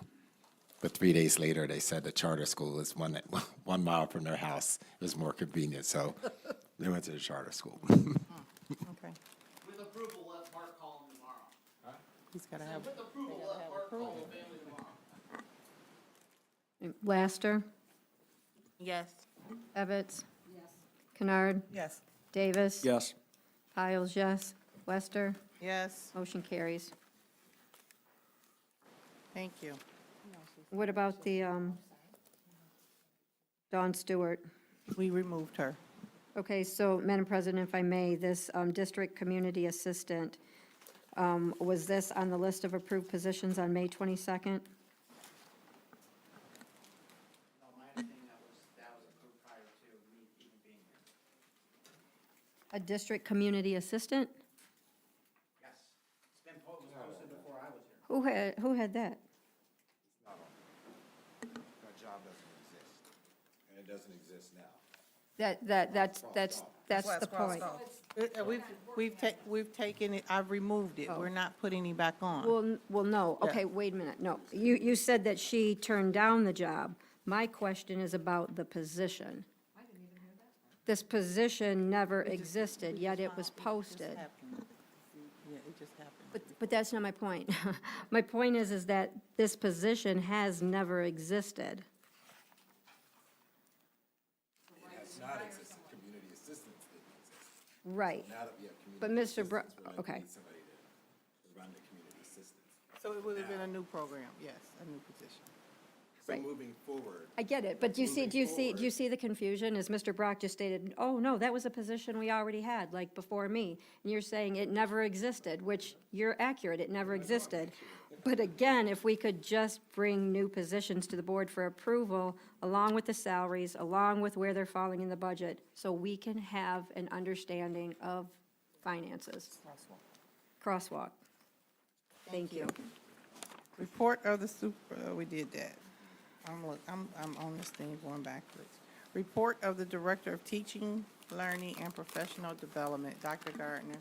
But 3 days later, they said the charter school is 1 mile from their house. It was more convenient, so they went to the charter school. Okay. With approval, let Mark call him tomorrow. He's got to have, With approval, let Mark call the family tomorrow. Laster, Yes. Evans. Yes. Kennard, yes. Davis. Yes. Piles, yes. Wester, Yes, motion carries. thank you. What about the, Dawn Stewart? We removed her. Okay, so, Madam President, if I may, this district community assistant, was this on the list of approved positions on May 22nd? A district community assistant? Yes. It's been posted before I was here. Who had that? That job doesn't exist, and it doesn't exist now. That's the point. We've taken it, I've removed it. We're not putting it back on. Well, no, Yeah. okay, wait a minute, no. You said that she turned down the job. My question is about the position. This position never existed, yet it was posted. Yeah, it just happened. But that's not my point. My point is that this position has never existed. Not existing, community assistance didn't exist. Right. Now that we have community But Mr. assistance, Bro, we're gonna okay. need somebody to run the community assistance. So it would have been a new program, yes, a new position. So Right. moving forward, I get it, but do you see the confusion? As Mr. Brock just stated, oh, no, that was a position we already had, like before me. And you're saying it never existed, which you're accurate, it never existed. But again, if we could just bring new positions to the board for approval, along with the salaries, along with where they're falling in the budget, so we can have an understanding of finances. Crosswalk. Thank you. Report of the super, we did that. I'm on this thing going backwards. Report of the Director of Teaching, Learning, and Professional Development, Dr. Gardner.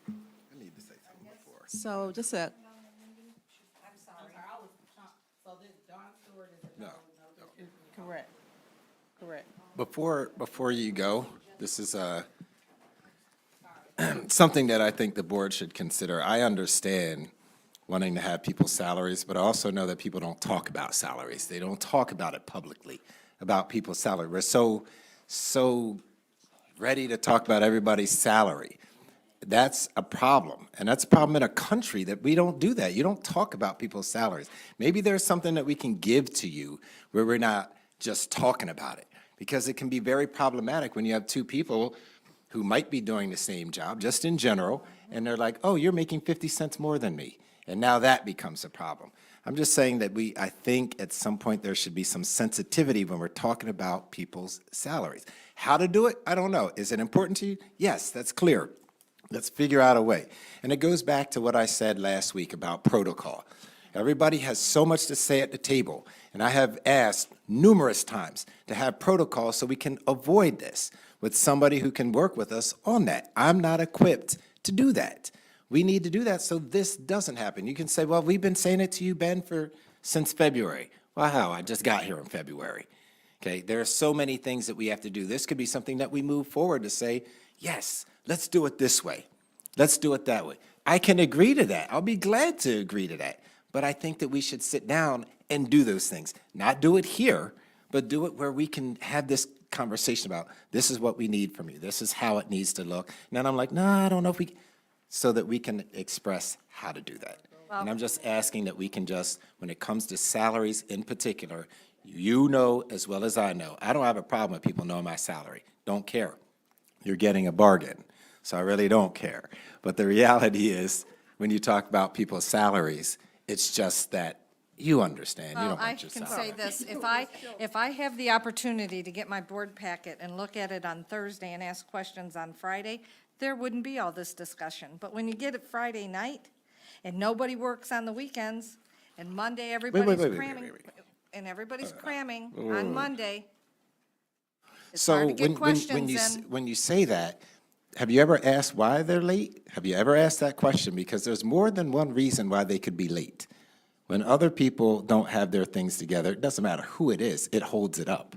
I need to say something before. So just a, So this Dawn Stewart is No. Correct, correct. Before you go, this is something that I think the board should consider. I understand wanting to have people's salaries, but I also know that people don't talk about salaries. They don't talk about it publicly, about people's salary. We're so ready to talk about everybody's salary. That's a problem, and that's a problem in a country that we don't do that. You don't talk about people's salaries. Maybe there's something that we can give to you where we're not just talking about it, because it can be very problematic when you have two people who might be doing the same job, just in general, and they're like, oh, you're making 50 cents more than me. And now that becomes a problem. I'm just saying that I think at some point there should be some sensitivity when we're talking about people's salaries. How to do it? I don't know. Is it important to you? Yes, that's clear. Let's figure out a way. And it goes back to what I said last week about protocol. Everybody has so much to say at the table, and I have asked numerous times to have protocol so we can avoid this with somebody who can work with us on that. I'm not equipped to do that. We need to do that so this doesn't happen. You can say, well, we've been saying it to you, Ben, since February. Well, how? I just got here in February. Okay, there are so many things that we have to do. This could be something that we move forward to say, yes, let's do it this way. Let's do it that way. I can agree to that. I'll be glad to agree to that. But I think that we should sit down and do those things. Not do it here, but do it where we can have this conversation about, this is what we need from you. This is how it needs to look. And then I'm like, no, I don't know if we, so that we can express how to do that. And I'm just asking that we can just, when it comes to salaries in particular, you know as well as I know, I don't have a problem with people knowing my salary. Don't care. You're getting a bargain. So I really don't care. But the reality is, when you talk about people's salaries, it's just that you understand. You Well, don't I want your can salary. say this, if I have the opportunity to get my board packet and look at it on Thursday and ask questions on Friday, there wouldn't be all this discussion. But when you get it Friday night, and nobody works on the weekends, and Monday everybody's wait, cramming, and everybody's cramming on Monday, it's So hard to get questions in. when you say that, have you ever asked why they're late? Have you ever asked that question? Because there's more than one reason why they could be late. When other people don't have their things together, it doesn't matter who it is, it holds it up.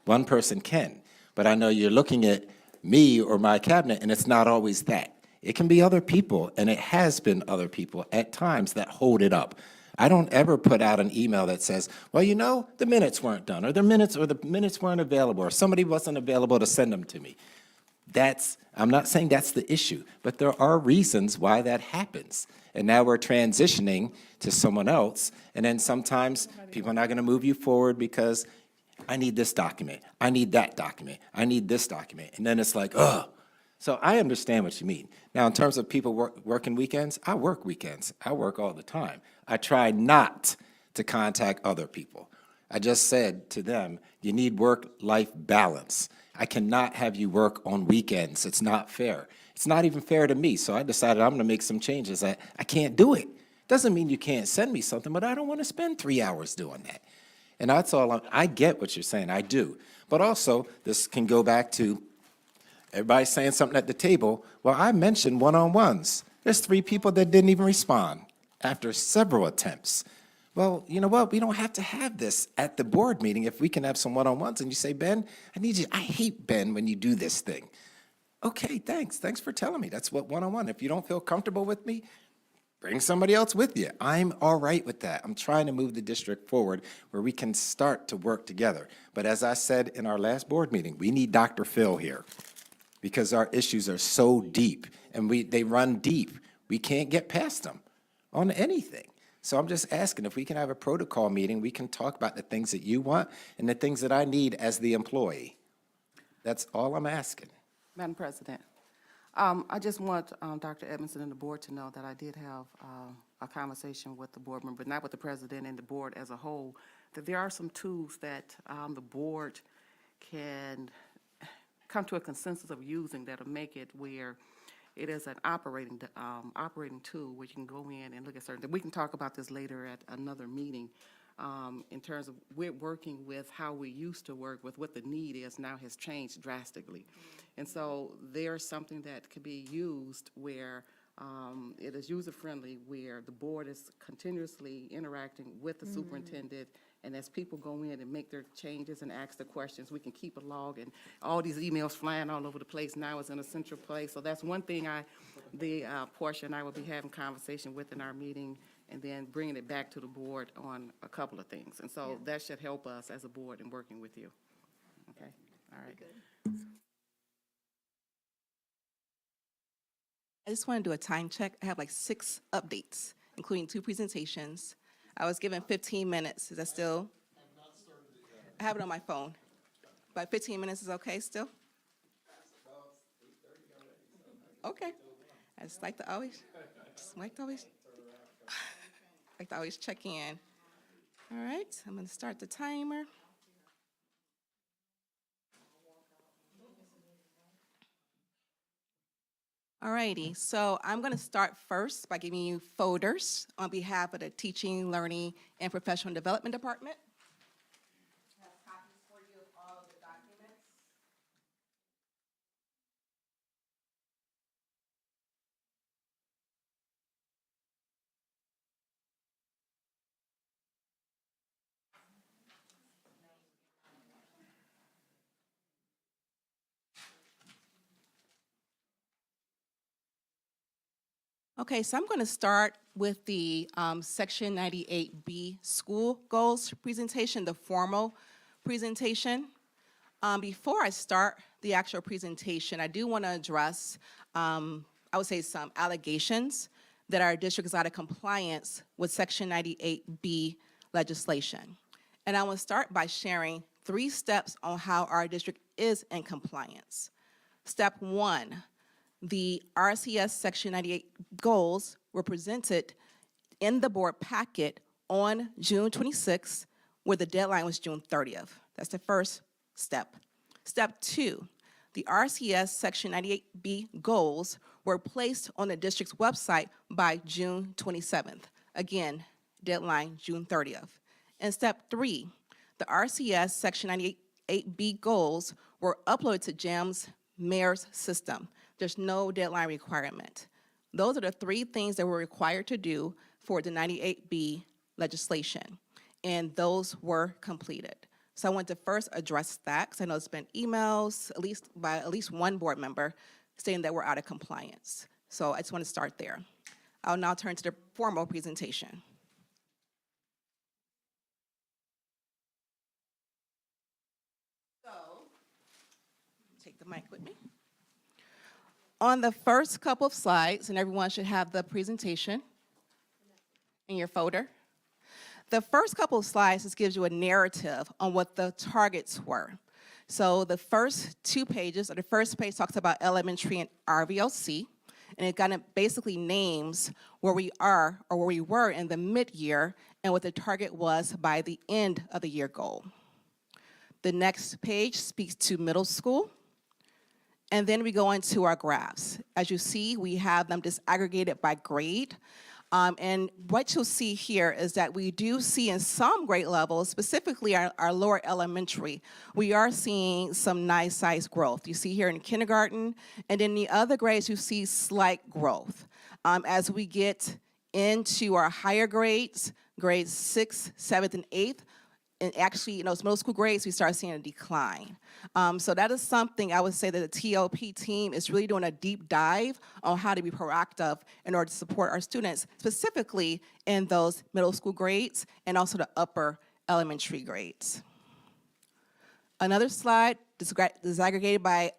One person can, but I know you're looking at me or my cabinet, and it's not always that. It can be other people, and it has been other people at times that hold it up. I don't ever put out an email that says, well, you know, the minutes weren't done, or the minutes weren't available, or somebody wasn't available to send them to me. I'm not saying that's the issue, but there are reasons why that happens. And now we're transitioning to someone else, and then sometimes people are not going to move you forward because I need this document, I need that document, I need this document, and then it's like, ugh. So I understand what you mean. Now, in terms of people working weekends, I work weekends. I work all the time. I try not to contact other people. I just said to them, you need work-life balance. I cannot have you work on weekends. It's not fair. It's not even fair to me, so I decided I'm going to make some changes. I can't do it. Doesn't mean you can't send me something, but I don't want to spend 3 hours doing that. And that's all. I get what you're saying. I do. But also, this can go back to everybody saying something at the table. Well, I mentioned one-on-ones. There's 3 people that didn't even respond after several attempts. Well, you know what? We don't have to have this at the board meeting if we can have some one-on-ones. And you say, Ben, I need you. I hate Ben when you do this thing. Okay, thanks. Thanks for telling me. That's what one-on-one. If you don't feel comfortable with me, bring somebody else with you. I'm all right with that. I'm trying to move the district forward where we can start to work together. But as I said in our last board meeting, we need Dr. Phil here because our issues are so deep and they run deep. We can't get past them on anything. So I'm just asking if we can have a protocol meeting, we can talk about the things that you want and the things that I need as the employee. That's all I'm asking. Madam President, I just want Dr. Edmondson and the board to know that I did have a conversation with the board member, not with the president and the board as a whole, that there are some tools that the board can come to a consensus of using that'll make it where it is an operating tool where you can go in and look at certain, we can talk about this later at another meeting, in terms of we're working with how we used to work with what the need is now has changed drastically. And so there's something that could be used where it is user-friendly, where the board is continuously interacting with the superintendent, and as people go in and make their changes and ask the questions, we can keep a log, and all these emails flying all over the place now is in a central place. So that's one thing the portion I will be having conversation with in our meeting, and then bringing it back to the board on a couple of things. And so that should help us as a board in working with you. Okay, all right. I just want to do a time check. I have like 6 updates, including 2 presentations. I was given 15 minutes. Is that still? I have it on my phone. But 15 minutes is okay still? Okay. I just like to always check in. All right, I'm going to start the timer. All righty, so I'm going to start first by giving you folders on behalf of the Teaching, Learning, and Professional Development Department. I have copies for you of all of the documents. Okay, so I'm going to start with the Section 98B school goals presentation, the formal presentation. Before I start the actual presentation, I do want to address, I would say, some allegations that our district is out of compliance with Section 98B legislation. And I will start by sharing 3 steps on how our district is in compliance. Step 1, the RCS Section 98 goals were presented in the board packet on June 26th, where the deadline was June 30th. That's the first step. Step 2, the RCS Section 98B goals were placed on the district's website by June 27th. Again, deadline June 30th. And step 3, the RCS Section 98B goals were uploaded to GEMS mayor's system. There's no deadline requirement. Those are the 3 things that we're required to do for the 98B legislation, and those were completed. So I want to first address that, because I know it's been emails, by at least one board member, saying that we're out of compliance. So I just want to start there. I'll now turn to the formal presentation. So, take the mic with me. On the first couple of slides, and everyone should have the presentation in your folder. The first couple of slides just gives you a narrative on what the targets were. So the first 2 pages, or the first page talks about elementary and RVLC, and it kind of basically names where we are or where we were in the mid-year and what the target was by the end of the year goal. The next page speaks to middle school, and then we go into our graphs. As you see, we have them disaggregated by grade. And what you'll see here is that we do see in some grade levels, specifically our lower elementary, we are seeing some nice size growth. You see here in kindergarten, and in the other grades, you see slight growth. As we get into our higher grades, grades 6th, 7th, and 8th, and actually in those middle school grades, we start seeing a decline. So that is something I would say that the TOP team is really doing a deep dive on how to be proactive in order to support our students, specifically in those middle school grades and also the upper elementary grades. Another slide disaggregated by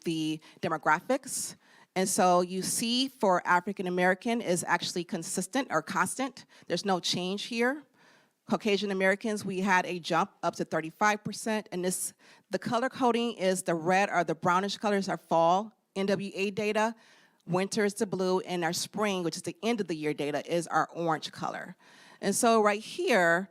the demographics. And so you see for African American is actually consistent or constant. There's no change here. Caucasian Americans, we had a jump up to 35%, and the color coding is the red or the brownish colors are fall NWA data, winter is the blue, and our spring, which is the end of the year data, is our orange color. And so right here,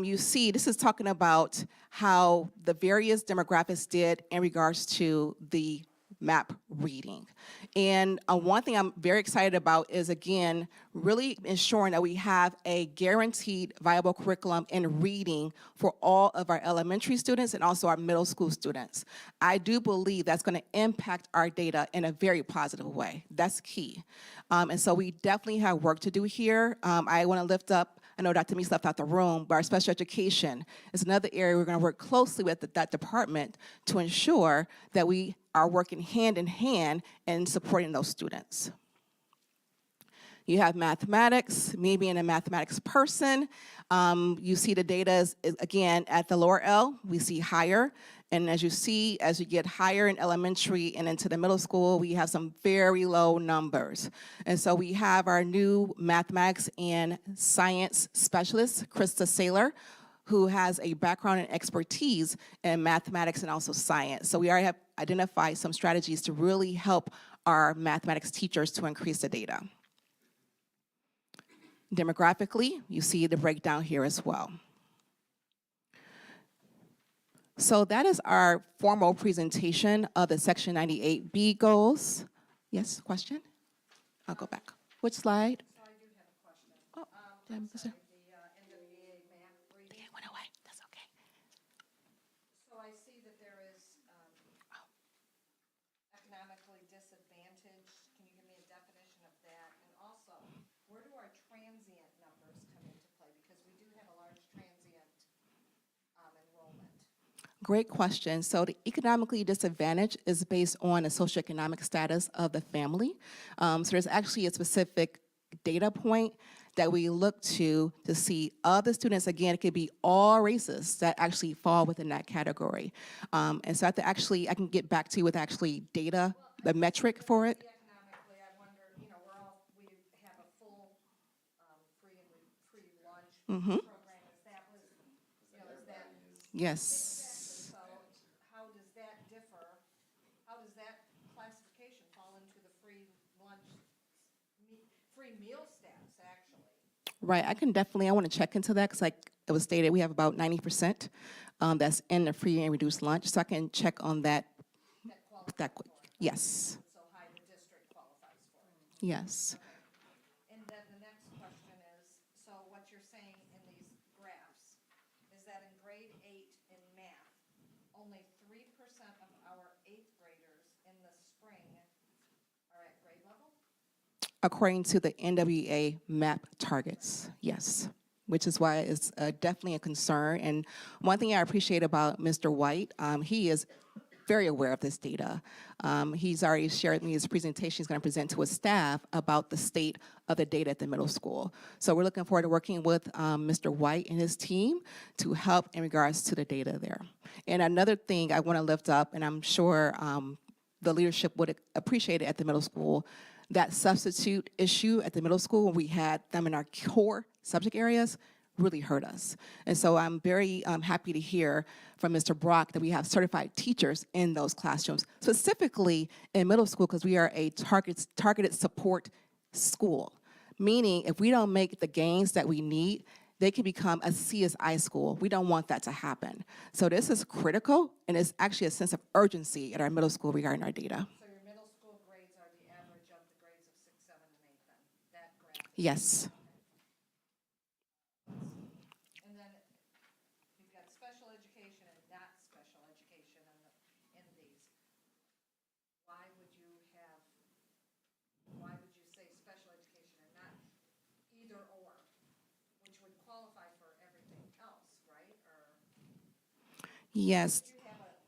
you see this is talking about how the various demographics did in regards to the map reading. And one thing I'm very excited about is, again, really ensuring that we have a guaranteed viable curriculum in reading for all of our elementary students and also our middle school students. I do believe that's going to impact our data in a very positive way. That's key. And so we definitely have work to do here. I want to lift up, I know Dr. Meese left out the room, but our special education is another area we're going to work closely with that department to ensure that we are working hand in hand in supporting those students. You have mathematics, me being a mathematics person. You see the data is, again, at the lower L, we see higher. And as you see, as you get higher in elementary and into the middle school, we have some very low numbers. And so we have our new mathematics and science specialist, Krista Saylor, who has a background and expertise in mathematics and also science. So we already have identified some strategies to really help our mathematics teachers to increase the data. Demographically, you see the breakdown here as well. So that is our formal presentation of the Section 98B goals. Yes, question? I'll go back. Which slide? So I do have a question. Oh, the NWA map reading. It went away. That's okay. So I see that there is economically disadvantaged. Can you give me a definition of that? And also, where do our transient numbers come into play? Because we do have a large transient enrollment. Great question. So the economically disadvantaged is based on the socioeconomic status of the family. So there's actually a specific data point that we look to see other students, again, it could be all races that actually fall within that category. And so I have to actually, I can get back to you with actually data, the metric for it. Economically, I wonder, we have a full, free lunch program established, is that? Yes. So how does that differ? How does that classification fall into the free lunch, free meal stamps, actually? Right, I want to check into that, because like it was stated, we have about 90% that's in the free and reduced lunch, so I can check on that. That quick, yes. So high the district qualifies for it. Yes. And then the next question is, so what you're saying in these graphs is that in grade 8 in math, only 3% of our 8th graders in the spring are at grade level? According to the NWA MAP targets, yes, which is why it's definitely a concern. And one thing I appreciate about Mr. White, he is very aware of this data. He's already shared with me his presentation he's going to present to his staff about the state of the data at the middle school. So we're looking forward to working with Mr. White and his team to help in regards to the data there. And another thing I want to lift up, and I'm sure the leadership would appreciate it at the middle school, that substitute issue at the middle school when we had them in our core subject areas really hurt us. And so I'm very happy to hear from Mr. Brock that we have certified teachers in those classrooms, specifically in middle school, because we are a targeted support school, meaning if we don't make the gains that we need, they can become a CSI school. We don't want that to happen. So this is critical, and it's actually a sense of urgency at our middle school regarding our data. So your middle school grades are the average of the grades of 6, 7, and 8 then, that graph? Yes. And then you've got special education and not special education in these. Why would you say special education and not either or, which would qualify for everything else, right? Or Yes.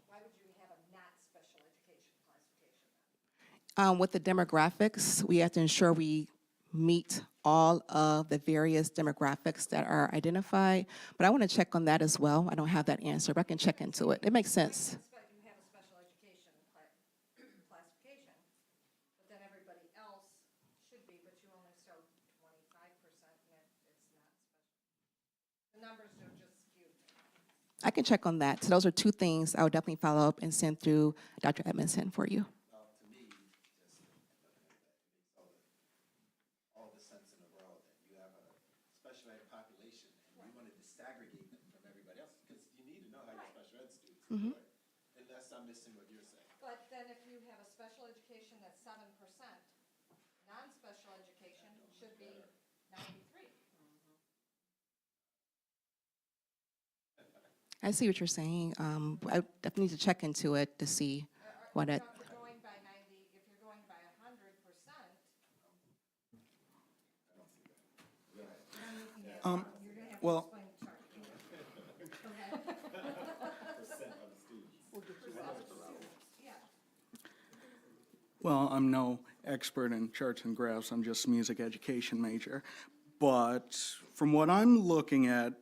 why would you have a not special education classification then? With the demographics, we have to ensure we meet all of the various demographics that are identified, but I want to check on that as well. I don't have that answer, but I can check into it. It makes sense. You have a special education classification, but then everybody else should be, but you only show 25%, and it's not special. The numbers are just skewed. I can check on that. So those are two things I would definitely follow up and send through Dr. Edmondson for you. All the sense in the world that you have a special ed population and you want to disaggregate them from everybody else, because you need to know how your special ed students are doing, unless I'm missing what you're saying. But then if you have a special education that's 7%, non-special education should be 93. I see what you're saying. I definitely need to check into it to see what it. If you're going by 90, if you're going by 100%, Well, well, I'm no expert in charts and graphs. I'm just a music education major. But from what I'm looking at,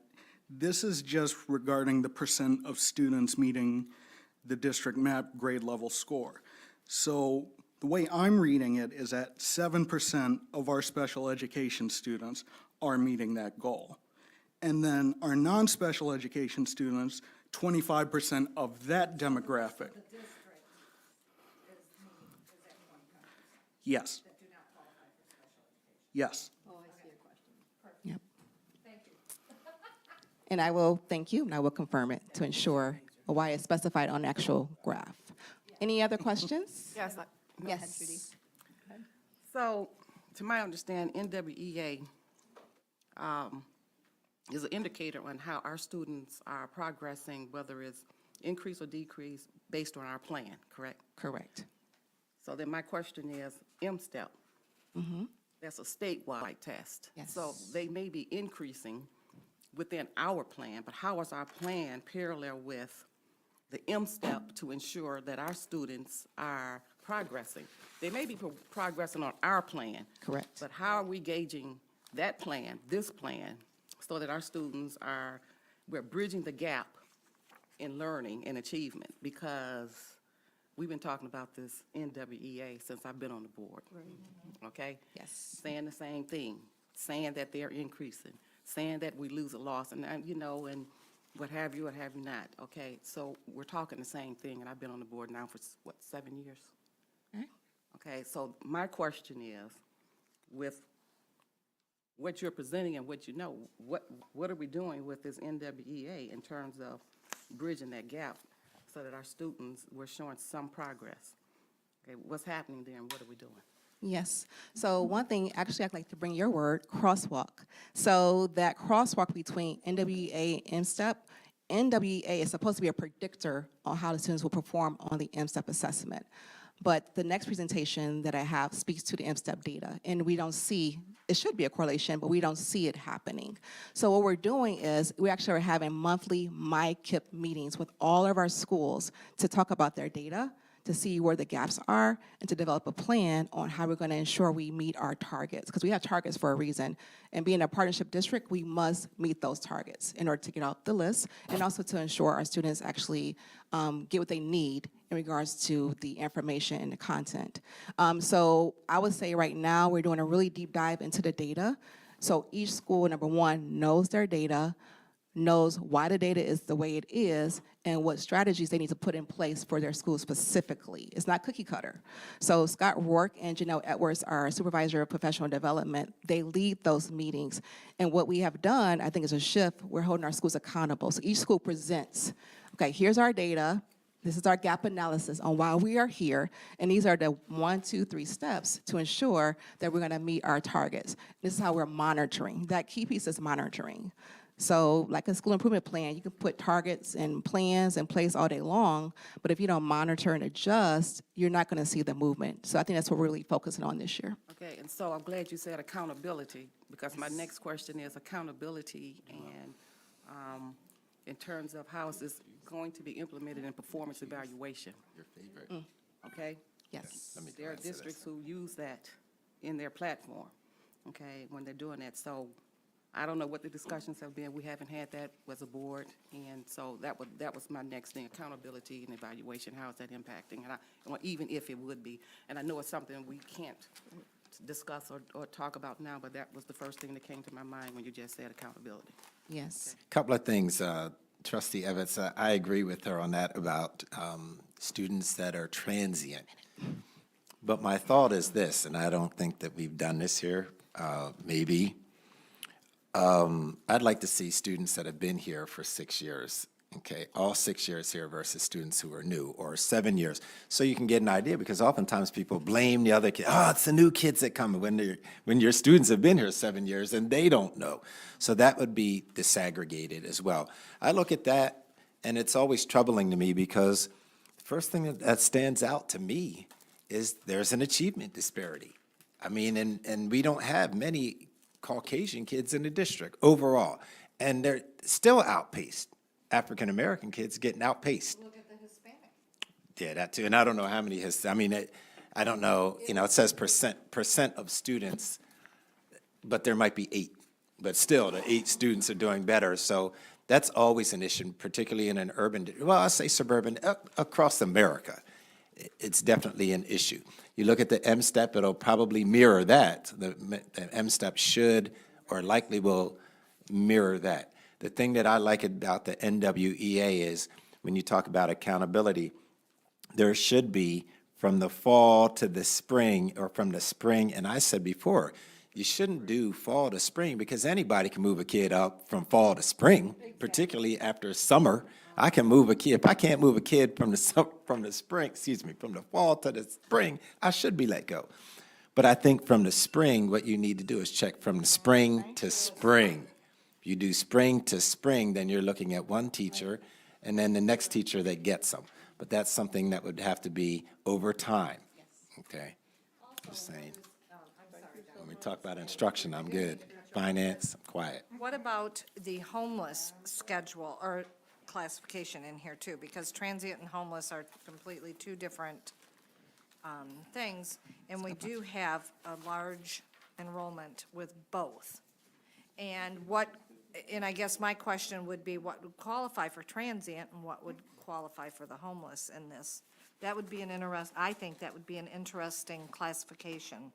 this is just regarding the percent of students meeting the district map grade level score. So the way I'm reading it is that 7% of our special education students are meeting that goal. And then our non-special education students, 25% of that demographic. Yes. Yes. Yep. And I will thank you, and I will confirm it to ensure why it's specified on the actual graph. Any other questions? Yes. Yes. So, to my understanding, NWEA is an indicator on how our students are progressing, whether it's increase or decrease, based on our plan, correct? Correct. So then my question is, MSTEP, that's a statewide test. Yes. So they may be increasing within our plan, but how is our plan parallel with the MSTEP to ensure that our students are progressing. They may be progressing on our plan. Correct. But how are we gauging that plan, this plan, so that our students we're bridging the gap in learning and achievement? Because we've been talking about this NWEA since I've been on the board. Okay? Yes. Saying the same thing, saying that they're increasing, saying that we lose a loss, and, and what have you not, okay? So we're talking the same thing, and I've been on the board now for, 7 years? Okay, so my question is, with what you're presenting and what you know, what are we doing with this NWEA in terms of bridging that gap so that our students, we're showing some progress? Okay, what's happening there and what are we doing? Yes. So one thing, actually, I'd like to bring your word, crosswalk. So that crosswalk between NWEA and MSTEP, NWEA is supposed to be a predictor on how the students will perform on the MSTEP assessment. But the next presentation that I have speaks to the MSTEP data, and we don't see, it should be a correlation, but we don't see it happening. So what we're doing is we actually are having monthly MyKIP meetings with all of our schools to talk about their data, to see where the gaps are, and to develop a plan on how we're going to ensure we meet our targets, because we have targets for a reason. And being a partnership district, we must meet those targets in order to get off the list, and also to ensure our students actually get what they need in regards to the information and the content. So I would say right now, we're doing a really deep dive into the data. So each school, number one, knows their data, knows why the data is the way it is, and what strategies they need to put in place for their school specifically. It's not cookie cutter. So Scott Rourke and Janelle Edwards, our supervisor of professional development, they lead those meetings. And what we have done, I think, is a shift. We're holding our schools accountable. So each school presents, okay, here's our data. This is our gap analysis on why we are here, and these are the 1, 2, 3 steps to ensure that we're gonna meet our targets. This is how we're monitoring. That key piece is monitoring. So like a school improvement plan, you can put targets and plans in place all day long, but if you don't monitor and adjust, you're not gonna see the movement. So I think that's what we're really focusing on this year. Okay, and so I'm glad you said accountability, because my next question is accountability and in terms of how is this going to be implemented in performance evaluation? Your favorite. Okay? Yes. There are districts who use that in their platform, okay, when they're doing that. So I don't know what the discussions have been. We haven't had that as a board, and so that was my next thing, accountability and evaluation. How is that impacting? And well, even if it would be, and I know it's something we can't discuss or talk about now, but that was the first thing that came to my mind when you just said accountability. Yes. Couple of things, Trustee Evans, I agree with her on that about students that are transient. But my thought is this, and I don't think that we've done this here, maybe. I'd like to see students that have been here for 6 years, okay, all 6 years here versus students who are new, or 7 years, so you can get an idea, because oftentimes people blame the other kid. Oh, it's the new kids that come, when your students have been here 7 years and they don't know. So that would be disaggregated as well. I look at that, and it's always troubling to me, because the first thing that stands out to me is there's an achievement disparity. I mean, and we don't have many Caucasian kids in the district overall, and they're still outpaced. African-American kids getting outpaced. Look at the Hispanic. Yeah, that too, and I don't know how many I don't know, it says percent of students, but there might be 8, but still, the 8 students are doing better, so that's always an issue, particularly in an urban, well, I say suburban, across America. It's definitely an issue. You look at the MSTEP, it'll probably mirror that. The MSTEP should or likely will mirror that. The thing that I like about the NWEA is when you talk about accountability, there should be from the fall to the spring, or from the spring, and I said before, you shouldn't do fall to spring, because anybody can move a kid up from fall to spring, particularly after summer. I can move a kid. If I can't move a kid from the fall to the spring, I should be let go. But I think from the spring, what you need to do is check from the spring to spring. If you do spring to spring, then you're looking at one teacher, and then the next teacher that gets them. But that's something that would have to be over time, okay? Just saying. When we talk about instruction, I'm good. Finance, I'm quiet. What about the homeless schedule or classification in here too? Because transient and homeless are completely two different things, and we do have a large enrollment with both. And I guess my question would be, what would qualify for transient and what would qualify for the homeless in this? That would be I think that would be an interesting classification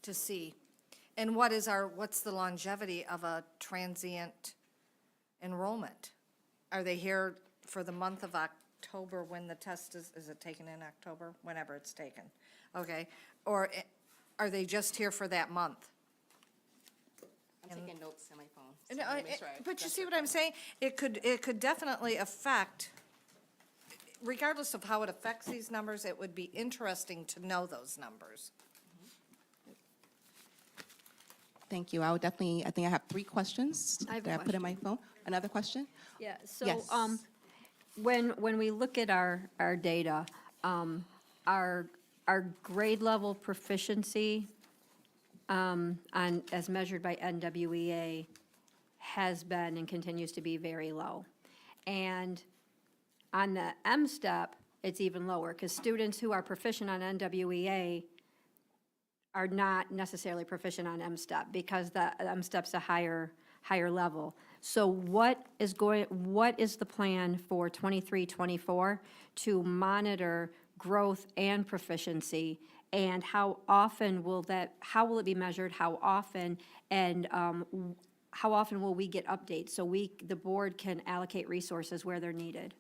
to see. And what's the longevity of a transient enrollment? Are they here for the month of October when the test is it taken in October? Whenever it's taken, okay? Or are they just here for that month? I'm taking notes on my phone. No, but you see what I'm saying? It could definitely affect, regardless of how it affects these numbers, it would be interesting to know those numbers. Thank you. I think I have 3 questions I have a that I put in my phone. Another question? Yeah, so, Yes. when we look at our data, our grade level proficiency, as measured by NWEA, has been and continues to be very low. And on the M-STEP, it's even lower, because students who are proficient on NWEA are not necessarily proficient on M-STEP, because the M-STEP's a higher level. So what is the plan for 23-24 to monitor growth and proficiency? And how will it be measured, how often, and how often will we get updates so the board can allocate resources where they're needed?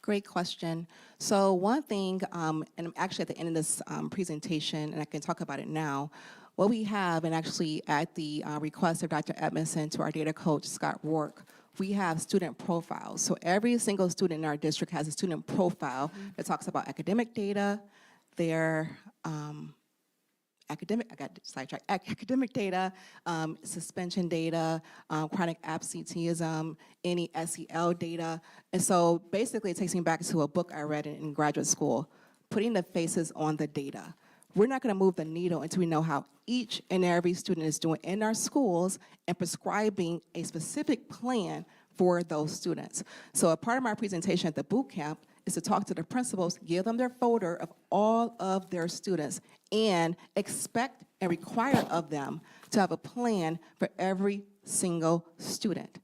Great question. So one thing, and I'm actually at the end of this presentation, and I can talk about it now, what we have, and actually at the request of Dr. Edmondson to our data coach, Scott Rourke, we have student profiles. So every single student in our district has a student profile that talks about academic data, their academic data, suspension data, chronic absenteeism, any SEL data. And so basically it takes me back to a book I read in graduate school, putting the faces on the data. We're not going to move the needle until we know how each and every student is doing in our schools and prescribing a specific plan for those students. So a part of my presentation at the boot camp is to talk to the principals, give them their folder of all of their students, and expect and require of them to have a plan for every single student.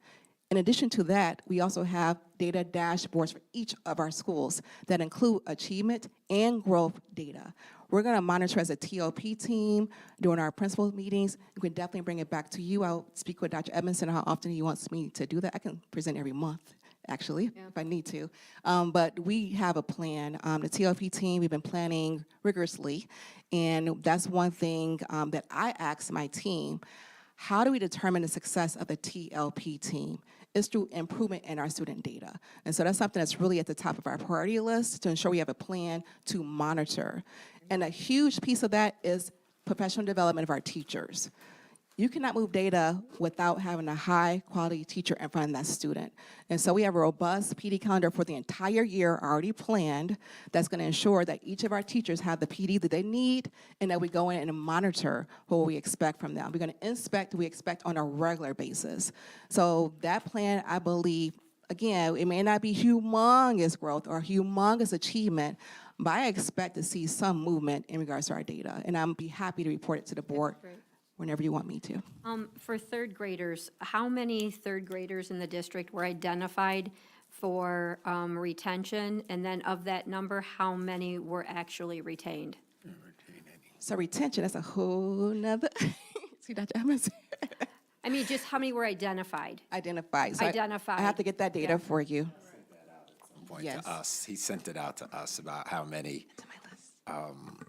In addition to that, we also have data dashboards for each of our schools that include achievement and growth data. We're going to monitor as a TOP team during our principal meetings. We can definitely bring it back to you. I'll speak with Dr. Edmondson how often he wants me to do that. I can present every month, actually, if I need to. But we have a plan. The TOP team, we've been planning rigorously, and that's one thing that I asked my team. How do we determine the success of the TLP team? It's through improvement in our student data. And so that's something that's really at the top of our priority list to ensure we have a plan to monitor. And a huge piece of that is professional development of our teachers. You cannot move data without having a high-quality teacher in front of that student. And so we have a robust PD calendar for the entire year already planned that's going to ensure that each of our teachers have the PD that they need and that we go in and monitor what we expect from them. We're going to inspect what we expect on a regular basis. So that plan, I believe, again, it may not be humongous growth or humongous achievement, but I expect to see some movement in regards to our data. And I'll be happy to report it to the board whenever you want me to. For third graders, how many third graders in the district were identified for retention? And then of that number, how many were actually retained? So retention, that's a whole nother, see Dr. Edmonds? I mean, just how many were identified? Identified. So Identified. I have to get that data for you. Point Yes. to us. He sent it out to us about how many. To my list.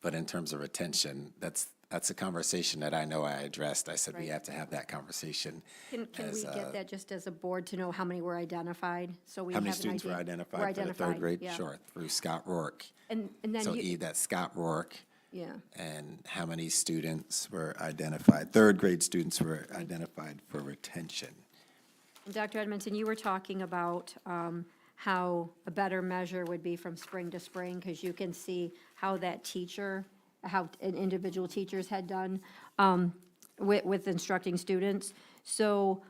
But in terms of retention, that's a conversation that I know I addressed. I said we have to have that conversation. Can we as, get that just as a board to know how many were identified? So we How have many an students were idea? identified for the third grade? yeah. Sure, through Scott Rourke. And then So you, that's Scott Rourke. yeah. And how many students were identified, third grade students were identified for retention? And Dr. Edmondson, you were talking about how a better measure would be from spring to spring, because you can see how that teacher, how individual teachers had done with instructing students. So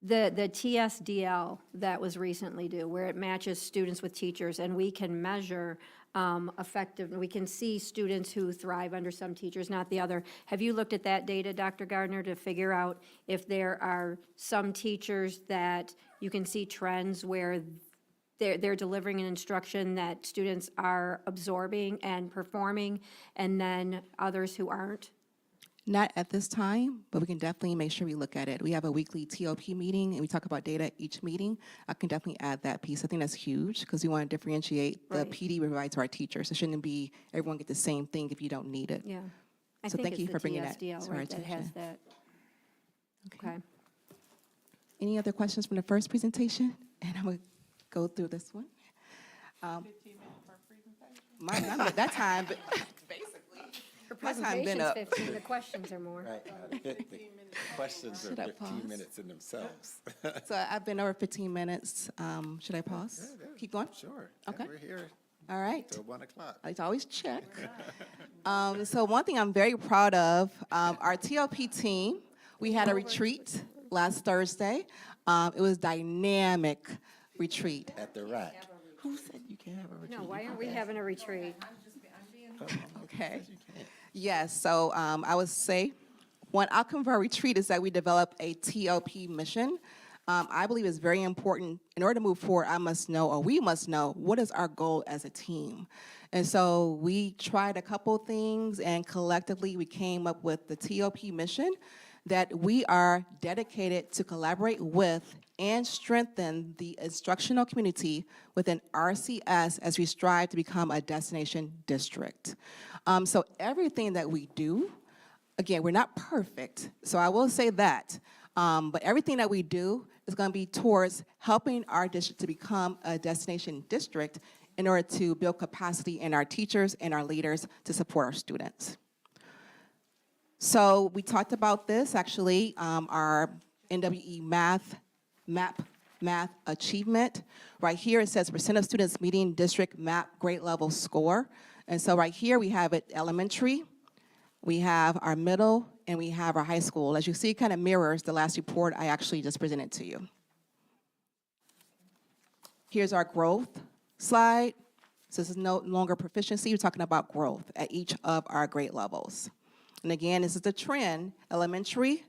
The TSDL that was recently due, where it matches students with teachers, and we can measure we can see students who thrive under some teachers, not the other. Have you looked at that data, Dr. Gardner, to figure out if there are some teachers that you can see trends where they're delivering an instruction that students are absorbing and performing, and then others who aren't? Not at this time, but we can definitely make sure we look at it. We have a weekly TOP meeting, and we talk about data each meeting. I can definitely add that piece. I think that's huge, because we want to differentiate the Right. PD we provide to our teachers. It shouldn't be everyone get the same thing if you don't need it. Yeah. I So think thank it's you the for bringing that TSDL, to our right, that has attention. that. Okay. Any other questions from the first presentation? And I'm going to go through this one. 15 minutes per presentation? Mine, I'm at that time, but Her My time been presentation's up. 15, the questions are more. Questions are Should I 15 pause? minutes in themselves. so I've been over 15 minutes. Should I pause? Keep going? Sure. Okay. We're here All right. till 1 o'clock. I like to always check. So one thing I'm very proud of, our TOP team, we had a retreat last Thursday. It was dynamic retreat. At the rack. Who said you can't have a retreat? No, why aren't we having a retreat? Okay. Yes, so I would say one outcome of our retreat is that we develop a TOP mission. I believe it's very important. In order to move forward, I must know, or we must know, what is our goal as a team. And so we tried a couple things, and collectively we came up with the TOP mission that we are dedicated to collaborate with and strengthen the instructional community within RCS as we strive to become a destination district. So everything that we do, again, we're not perfect, so I will say that, but everything that we do is going to be towards helping our district to become a destination district in order to build capacity in our teachers and our leaders to support our students. So we talked about this, actually, our NWE MAP achievement. Right here, it says percent of students meeting district MAP grade level score. And so right here, we have it elementary, we have our middle, and we have our high school. As you see, it kind of mirrors the last report I actually just presented to you. Here's our growth slide. So this is no longer proficiency, we're talking about growth at each of our grade levels. And again, this is the trend. Elementary,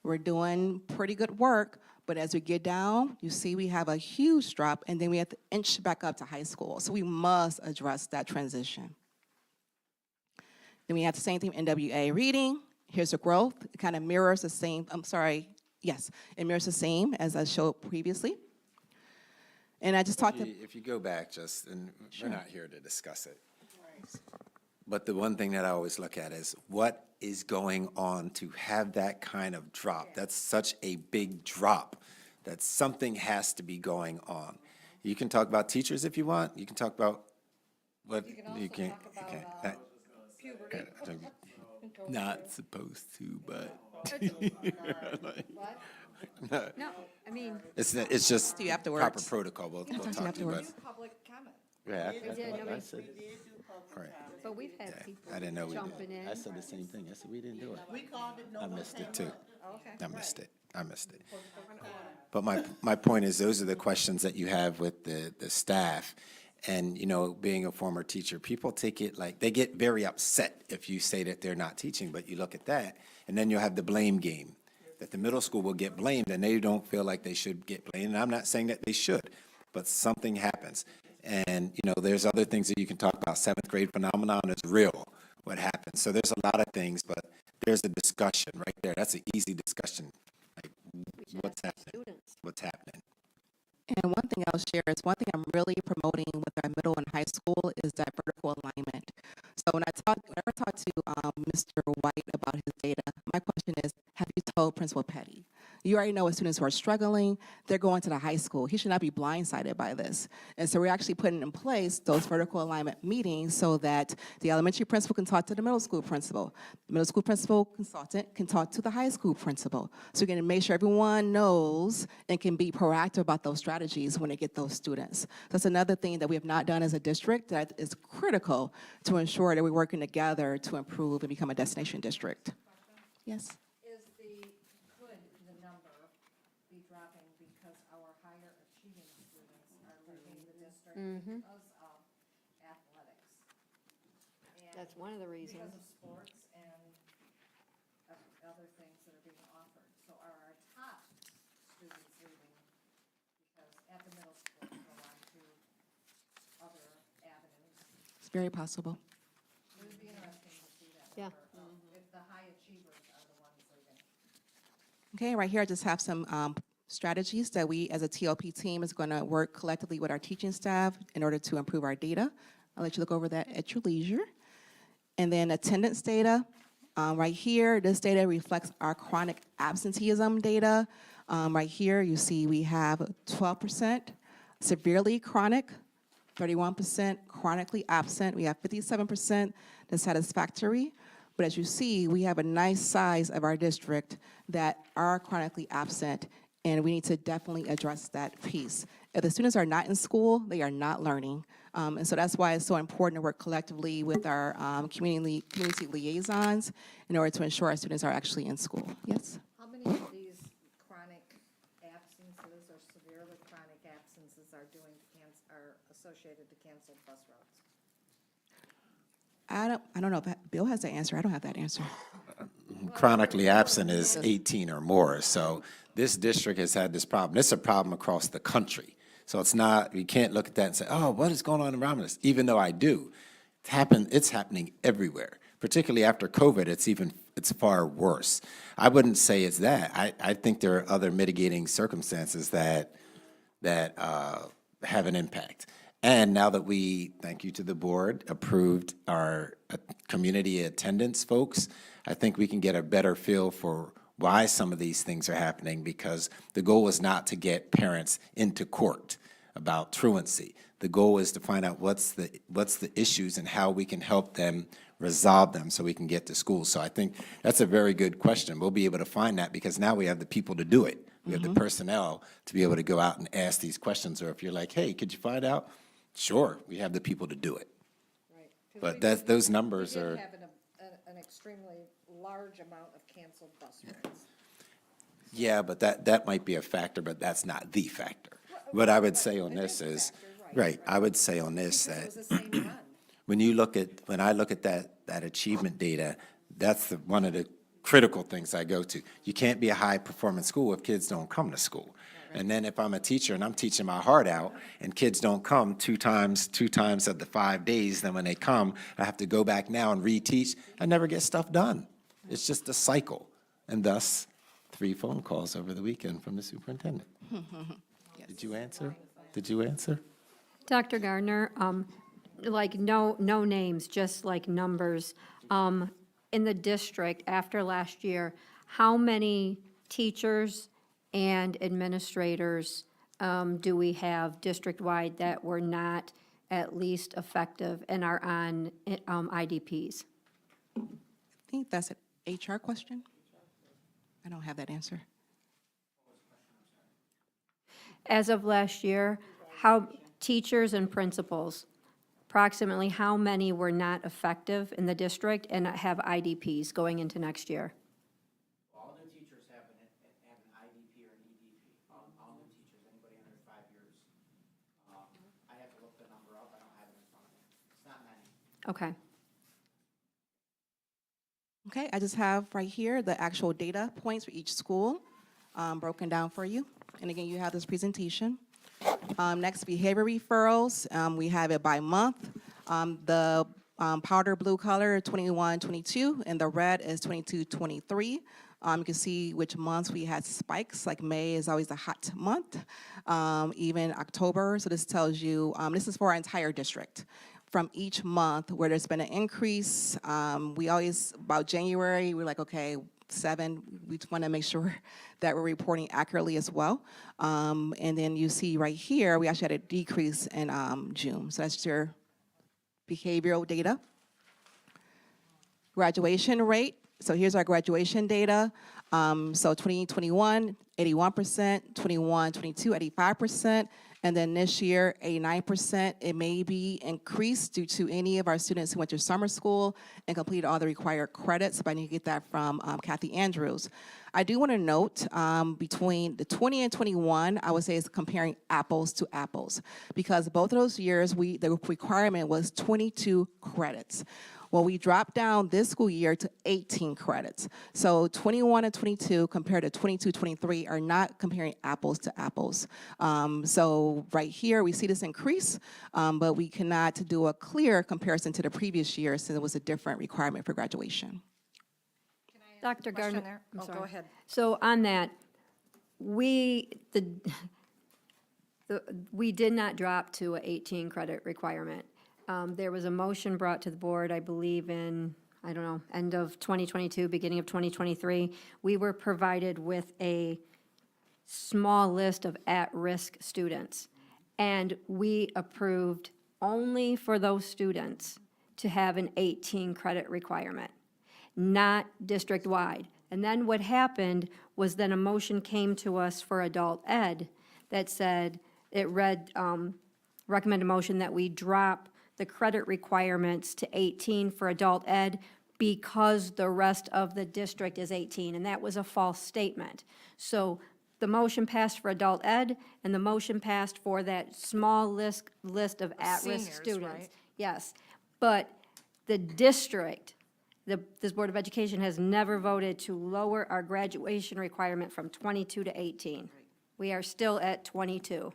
we're doing pretty good work, but as we get down, you see we have a huge drop, and then we have to inch back up to high school. So we must address that transition. Then we have the same thing, NWA reading. Here's the growth. It kind of mirrors the same, it mirrors the same as I showed previously. And I just talked to, If you go back just, and we're not here to discuss it. But the one thing that I always look at is what is going on to have that kind of drop? That's such a big drop that something has to be going on. You can talk about teachers if you want. You can talk about what you can't. Not supposed to, but No, I mean, it's just To you afterwards. proper protocol. We'll talk to you talk to you, but afterwards. yeah, we did, nobody, right. but we've had people I didn't know we did. jumping in. I said the same thing. I said, we didn't do it. I missed it too. I missed it. But my point is, those are the questions that you have with the staff. And, you know, being a former teacher, people take it like, they get very upset if you say that they're not teaching, but you look at that, and then you'll have the blame game, that the middle school will get blamed, and they don't feel like they should get blamed. And I'm not saying that they should, but something happens. And, you know, there's other things that you can talk about. Seventh grade phenomenon is real, what happens. So there's a lot of things, but there's a discussion right there. That's an easy discussion. Like, what's happening? What's happening? and one thing I'll share is one thing I'm really promoting with our middle and high school is that vertical alignment. So whenever I talk to Mr. White about his data, my question is, have you told Principal Petty? You already know what students who are struggling, they're going to the high school. He should not be blindsided by this. And so we're actually putting in place those vertical alignment meetings so that the elementary principal can talk to the middle school principal. The middle school principal consultant can talk to the high school principal. So we're going to make sure everyone knows and can be proactive about those strategies when they get those students. That's another thing that we have not done as a district that is critical to ensure that we're working together to improve and become a destination district. Yes? Could the number be dropping because of athletics. And That's one of the reasons. because of sports and other things that are being offered. So are our top students leaving because at the middle school go on to other avenues? It's very possible. It would be interesting to see that Yeah. number of if the high achievers are the ones leaving. Okay, right here I just have some strategies that we, as a TLP team, is going to work collectively with our teaching staff in order to improve our data. I'll let you look over that at your leisure. And then attendance data. Right here, this data reflects our chronic absenteeism data. Right here, you see we have 12% severely chronic, 31% chronically absent. We have 57% dissatisfactory. But as you see, we have a nice size of our district that are chronically absent, and we need to definitely address that piece. If the students are not in school, they are not learning. And so that's why it's so important to work collectively with our community liaisons in order to ensure our students are actually in school. Yes? How many of these chronic absences or severely chronic absences are are associated to canceled bus routes? I don't know if Bill has the answer. I don't have that answer. Chronically absent is 18 or more. So this district has had this problem. It's a problem across the country. So it's not, we can't look at that and say, oh, what is going on around us? Even though I do. It's happening everywhere. Particularly after COVID, it's far worse. I wouldn't say it's that. I think there are other mitigating circumstances that have an impact. And now that we, thank you to the board, approved our community attendance folks, I think we can get a better feel for why some of these things are happening, because the goal is not to get parents into court about truancy. The goal is to find out what's the issues and how we can help them resolve them so we can get to school. So I think that's a very good question. We'll be able to find that because now we have the people to do it. We have the personnel to be able to go out and ask these questions. Or if you're like, hey, could you find out? Sure, we have the people to do it. Right. 'Cause But those numbers we are. did have an extremely large amount of canceled bus routes. Yeah, but that might be a factor, but that's not the factor. What I would say on this is, right, I would say on this Because it that was the same run. when I look at that achievement data, that's one of the critical things I go to. You can't be a high-performance school if kids don't come to school. And then if I'm a teacher and I'm teaching my heart out and kids don't come two times of the 5 days, then when they come, I have to go back now and reteach. I never get stuff done. It's just a cycle. And thus, 3 phone calls over the weekend from the superintendent. Did you answer? Did you answer? Dr. Gardner, like no names, just like numbers. In the district, after last year, how many teachers and administrators do we have district-wide that were not at least effective and are on IDPs? I think that's an HR question. I don't have that answer. As of last year, how teachers and principals, approximately how many were not effective in the district and have IDPs going into next year? All new teachers have an IDP or an EDP. All new teachers, anybody under 5 years. I have to look the number up. I don't have it in front of me. It's not many. Okay. Okay, I just have right here the actual data points for each school broken down for you. And again, you have this presentation. Next, behavior referrals. We have it by month. The powder blue color, 21, 22, and the red is 22, 23. You can see which months we had spikes, like May is always a hot month, even October. So this tells you, this is for our entire district. From each month where there's been an increase, we always, about January, we're like, okay, 7, we just want to make sure that we're reporting accurately as well. And then you see right here, we actually had a decrease in June. So that's your behavioral data. Graduation rate. So here's our graduation data. So 2021, 81%, 21, 22, 85%. And then this year, 89%. It may be increased due to any of our students who went to summer school and completed all the required credits, but I need to get that from Kathy Andrews. I do want to note between the 20 and 21, I would say it's comparing apples to apples, because both of those years, the requirement was 22 credits. Well, we dropped down this school year to 18 credits. So 21 and 22 compared to 22, 23 are not comparing apples to apples. So right here, we see this increase, but we cannot do a clear comparison to the previous year since it was a different requirement for graduation. Dr. Question Gardner. there? I'm Oh, go sorry. ahead. So on that, we did not drop to a 18 credit requirement. There was a motion brought to the board, I believe in, I don't know, end of 2022, beginning of 2023. We were provided with a small list of at-risk students, and we approved only for those students to have an 18 credit requirement, not district-wide. And then what happened was then a motion came to us for adult ed that said, it read, recommend a motion that we drop the credit requirements to 18 for adult ed because the rest of the district is 18, and that was a false statement. So the motion passed for adult ed, and the motion passed for that small list of at-risk seniors, students. right? Yes, but the district, this Board of Education has never voted to lower our graduation requirement from 22 to 18. We are still at 22.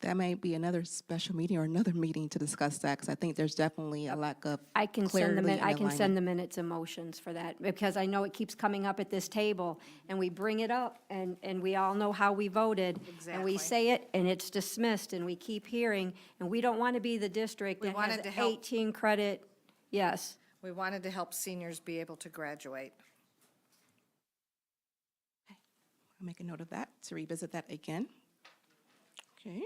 That may be another special meeting or another meeting to discuss that, because I think there's definitely a lack of I can clarity send and I can send alignment. the minutes and motions for that, because I know it keeps coming up at this table, and we bring it up, and we all know how we voted. And we Exactly. say it, and it's dismissed, and we keep hearing, and we don't want to be the district We that has wanted to help- 18 credit, yes. We wanted to help seniors be able to graduate. I'll make a note of that, to revisit that again. Okay.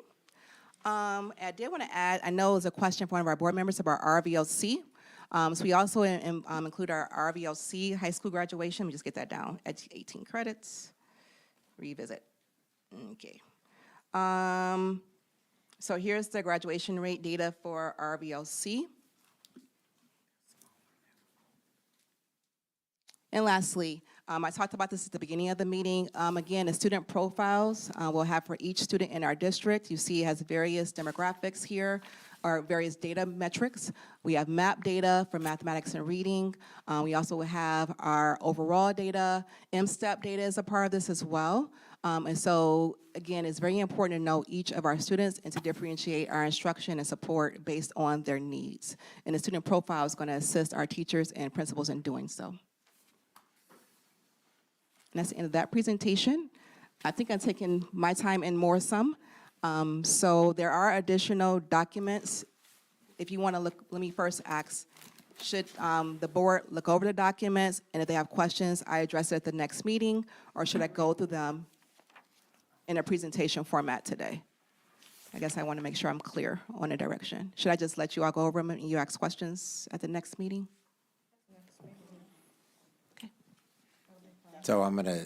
I did want to add, I know it was a question for one of our board members about RVLC. So we also include our RVLC high school graduation. Let me just get that down at 18 credits. Revisit. Okay. So here's the graduation rate data for RVLC. And lastly, I talked about this at the beginning of the meeting. Again, the student profiles we'll have for each student in our district. You see it has various demographics here, or various data metrics. We have MAP data for mathematics and reading. We also have our overall data. MSTEP data is a part of this as well. And so, again, it's very important to know each of our students and to differentiate our instruction and support based on their needs. And the student profile is going to assist our teachers and principals in doing so. And that's the end of that presentation. I think I'm taking my time and more some. So there are additional documents. If you want to look, let me first ask, should the board look over the documents? And if they have questions, I address it at the next meeting, or should I go through them in a presentation format today? I guess I want to make sure I'm clear on the direction. Should I just let you all go over them and you ask questions at the next meeting? So I'm gonna,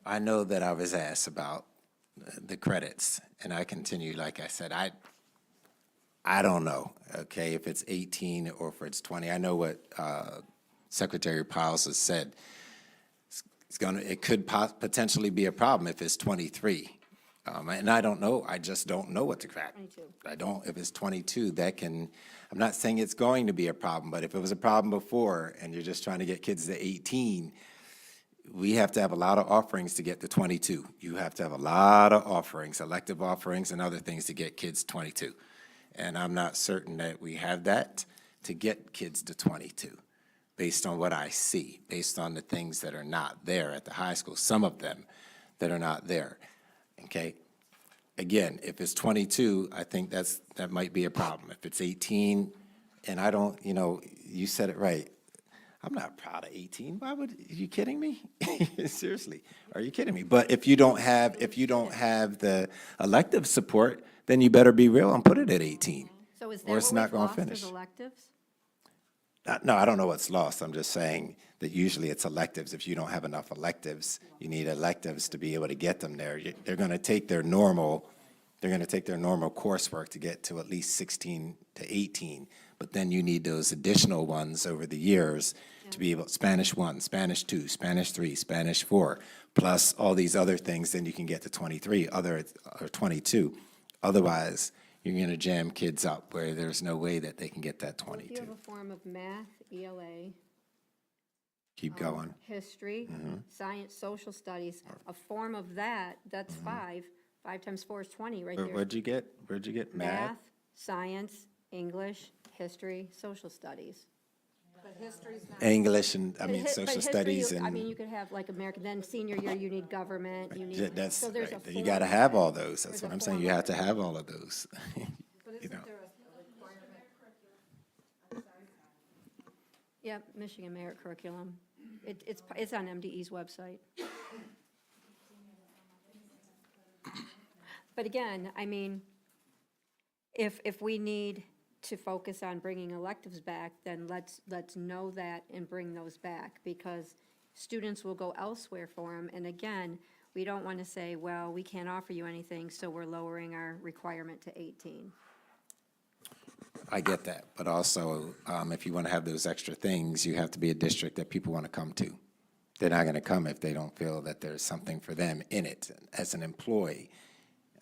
I know that I was asked about the credits, and I continue, like I said, I don't know, okay, if it's 18 or if it's 20. I know what Secretary Piles has said. It could potentially be a problem if it's 23. And I don't know, I just don't know what to crack. 22. I don't, if it's 22, that can, I'm not saying it's going to be a problem, but if it was a problem before and you're just trying to get kids to 18, we have to have a lot of offerings to get to 22. You have to have a lot of offerings, elective offerings and other things to get kids 22. And I'm not certain that we have that to get kids to 22, based on what I see, based on the things that are not there at the high school, some of them that are not there. Okay? Again, if it's 22, I think that might be a problem. If it's 18, and I don't, you said it right. I'm not proud of 18. Why would, are you kidding me? Seriously, are you kidding me? But if you don't have the elective support, then you better be real and put it at 18. So is Or that it's what not we've gonna lost finish. as electives? No, I don't know what's lost. I'm just saying that usually it's electives. If you don't have enough electives, you need electives to be able to get them there. They're going to take their normal coursework to get to at least 16 to 18, but then you need those additional ones over the years to be able, Spanish 1, Spanish 2, Spanish 3, Spanish 4, plus all these other things, then you can get to 23, or 22. Otherwise, you're going to jam kids up where there's no way that they can get that If you 22. have a form of math, ELA, Keep going. history, science, social studies, a form of that, that's 5. 5 times 4 is 20 right there. Where'd you get? Where'd you get math? Math, science, English, history, social studies. English and, But social history, studies I mean, and, you could have like American, then senior year, you need government, you need. that's, so there's a right. You form gotta of have it. all those. That's There's what a I'm saying. form You of have to it. have all of those. You know. Yeah, Michigan Merit Curriculum. It's on MDE's website. But again, I mean, if we need to focus on bringing electives back, then let's know that and bring those back, because students will go elsewhere for them. And again, we don't want to say, well, we can't offer you anything, so we're lowering our requirement to 18. I get that, but also, if you want to have those extra things, you have to be a district that people want to come to. They're not going to come if they don't feel that there's something for them in it as an employee.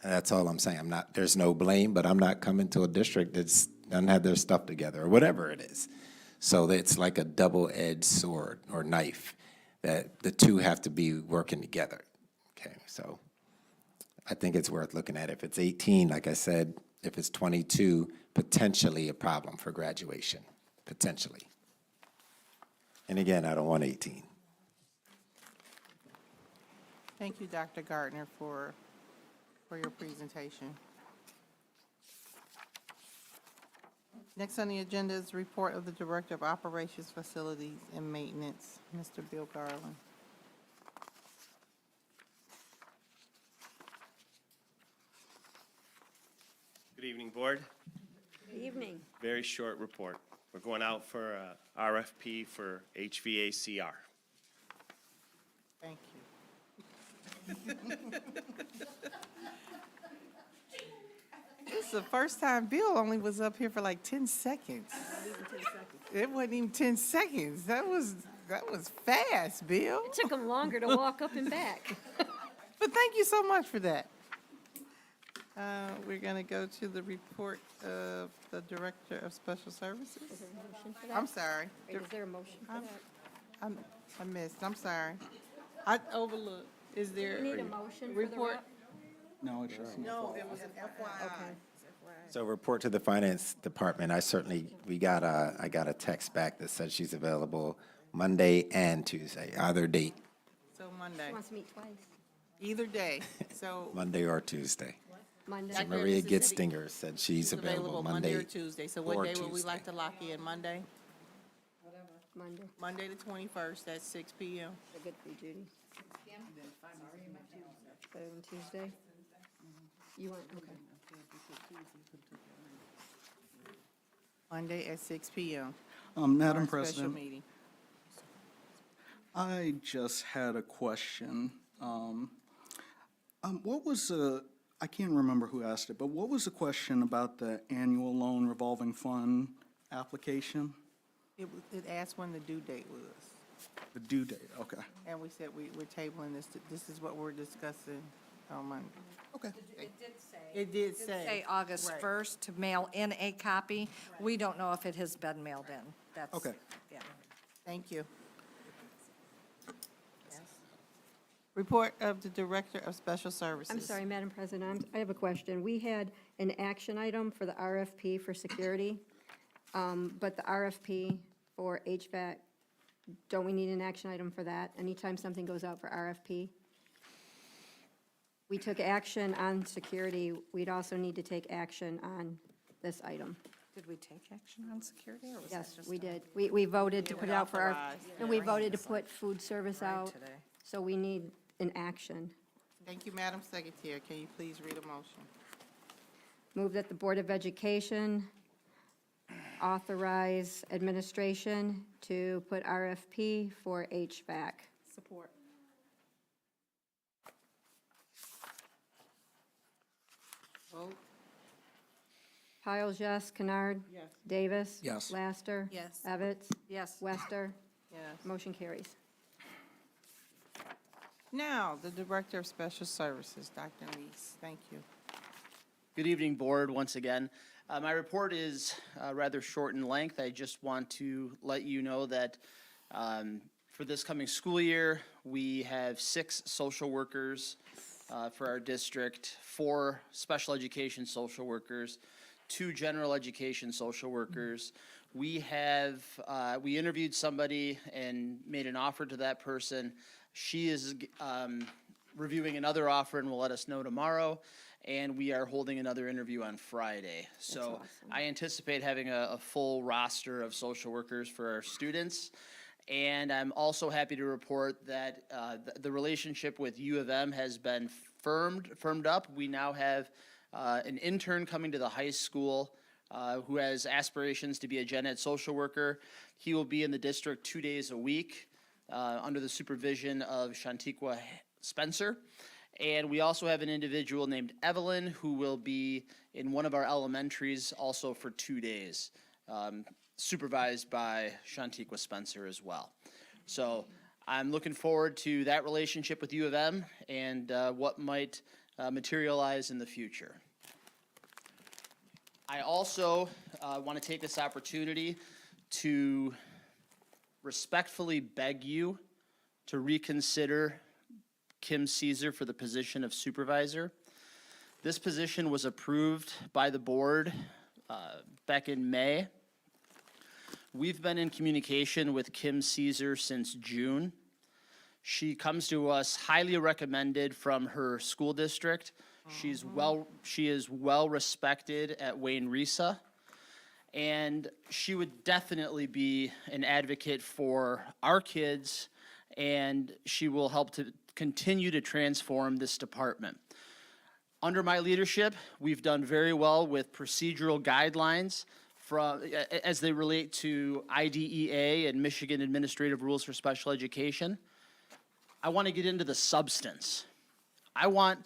And that's all I'm saying. There's no blame, but I'm not coming to a district that doesn't have their stuff together or whatever it is. So it's like a double-edged sword or knife that the two have to be working together. Okay, so I think it's worth looking at. If it's 18, like I said, if it's 22, potentially a problem for graduation, potentially. And again, I don't want 18. Thank you, Dr. Gardner, for your presentation. Next on the agenda is the report of the Director of Operations, Facilities, and Maintenance, Mr. Bill Garland. Good evening, Board. Good evening. Very short report. We're going out for a RFP for HVACR. Thank you. This is the first time Bill only was up here for like 10 seconds. It wasn't even 10 seconds. That was fast, Bill. It took them longer to walk up and back. But thank you so much for that. We're going to go to the report of the Director of Special Services. Is there a motion for that? I'm sorry. Wait, is there a motion for that? I missed. I'm sorry. I overlooked. Is there? We need a motion for the report? rep? No, it's just. No, it was an FYI. So report to the Finance Department. I got a text back that said she's available Monday and Tuesday, either date, So Monday, She wants to meet twice. either day. So Monday or Tuesday. Monday. Dr. Maria Mississippi Gitstinger said she's it's available Monday or Monday Tuesday. So or what day would we Tuesday. like to lock in? Monday? Monday. Monday the 21st at 6 p.m. They're good for you, Judy. Better than Tuesday? You want, okay. Monday at 6 p.m. Madam Our President. Special meeting. I just had a question. What was I can't remember who asked it, but what was the question about the annual loan revolving fund application? It asked when the due date was. The due date, okay. And we said we're tabling this. This is what we're discussing on Monday. Okay. It did Say say. August Right. 1st to mail in a copy. We don't know if it has been mailed in. That's. Okay. Yeah. Thank you. Report of the Director of Special Services. I'm sorry, Madam President, I have a question. We had an action item for the RFP for security, but the RFP for HVAC, don't we need an action item for that? Anytime something goes out for RFP? We took action on security, we'd also need to take action on this item. Did we take action on security or was that Yes, just? we did. We voted to put it out for our, authorized. and we voted to put food service out, today. so we need an action. Thank you, Madam Secretary. Can you please read a motion? Move that the Board of Education authorize administration to put RFP for HVAC. Support. Vote. Piles, yes. Kennard? Yes. Davis? Yes. Laster? Yes. Evans? Yes. Wester? Yes. Motion carries. Now, the Director of Special Services, Dr. Neese. Thank you. Good evening, Board, once again. My report is rather short in length. I just want to let you know that for this coming school year, we have 6 social workers for our district, 4 special education social workers, 2 general education social workers. We interviewed somebody and made an offer to that person. She is reviewing another offer and will let us know tomorrow. And we are holding another interview on Friday. So I anticipate having a full roster of social workers for our students. And I'm also happy to report that the relationship with U of M has been firmed up. We now have an intern coming to the high school who has aspirations to be a gen ed social worker. He will be in the district 2 days a week under the supervision of Shantiqua Spencer. And we also have an individual named Evelyn who will be in one of our elementaries also for 2 days, supervised by Shantiqua Spencer as well. So I'm looking forward to that relationship with U of M and what might materialize in the future. I also want to take this opportunity to respectfully beg you to reconsider Kim Caesar for the position of supervisor. This position was approved by the board back in May. We've been in communication with Kim Caesar since June. She comes to us highly recommended from her school district. She is well respected at Wayne Risa, and she would definitely be an advocate for our kids, and she will help to continue to transform this department. Under my leadership, we've done very well with procedural guidelines as they relate to IDEA and Michigan Administrative Rules for Special Education. I want to get into the substance. I want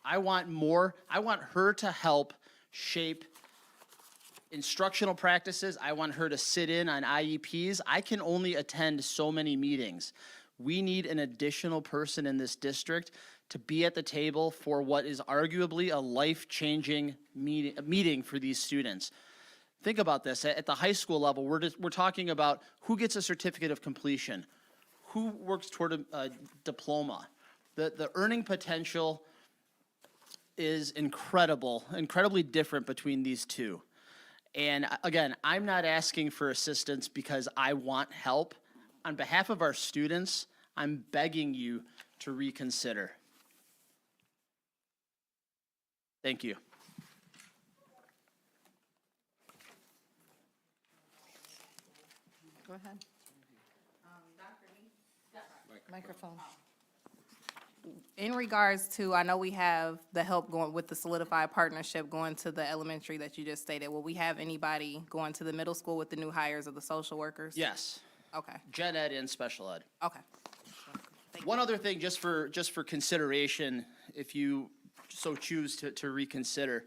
her to help shape instructional practices. I want her to sit in on IEPs. I can only attend so many meetings. We need an additional person in this district to be at the table for what is arguably a life-changing meeting for these students. Think about this. At the high school level, we're talking about who gets a certificate of completion, who works toward a diploma. The earning potential is incredibly different between these two. And again, I'm not asking for assistance because I want help. On behalf of our students, I'm begging you to reconsider. Thank you. Go ahead. Microphone. In regards to, I know we have the help going with the solidified partnership going to the elementary that you just stated. Will we have anybody going to the middle school with the new hires of the social workers? Yes, Okay, gen ed and special ed. okay. One other thing, just for consideration, if you so choose to reconsider,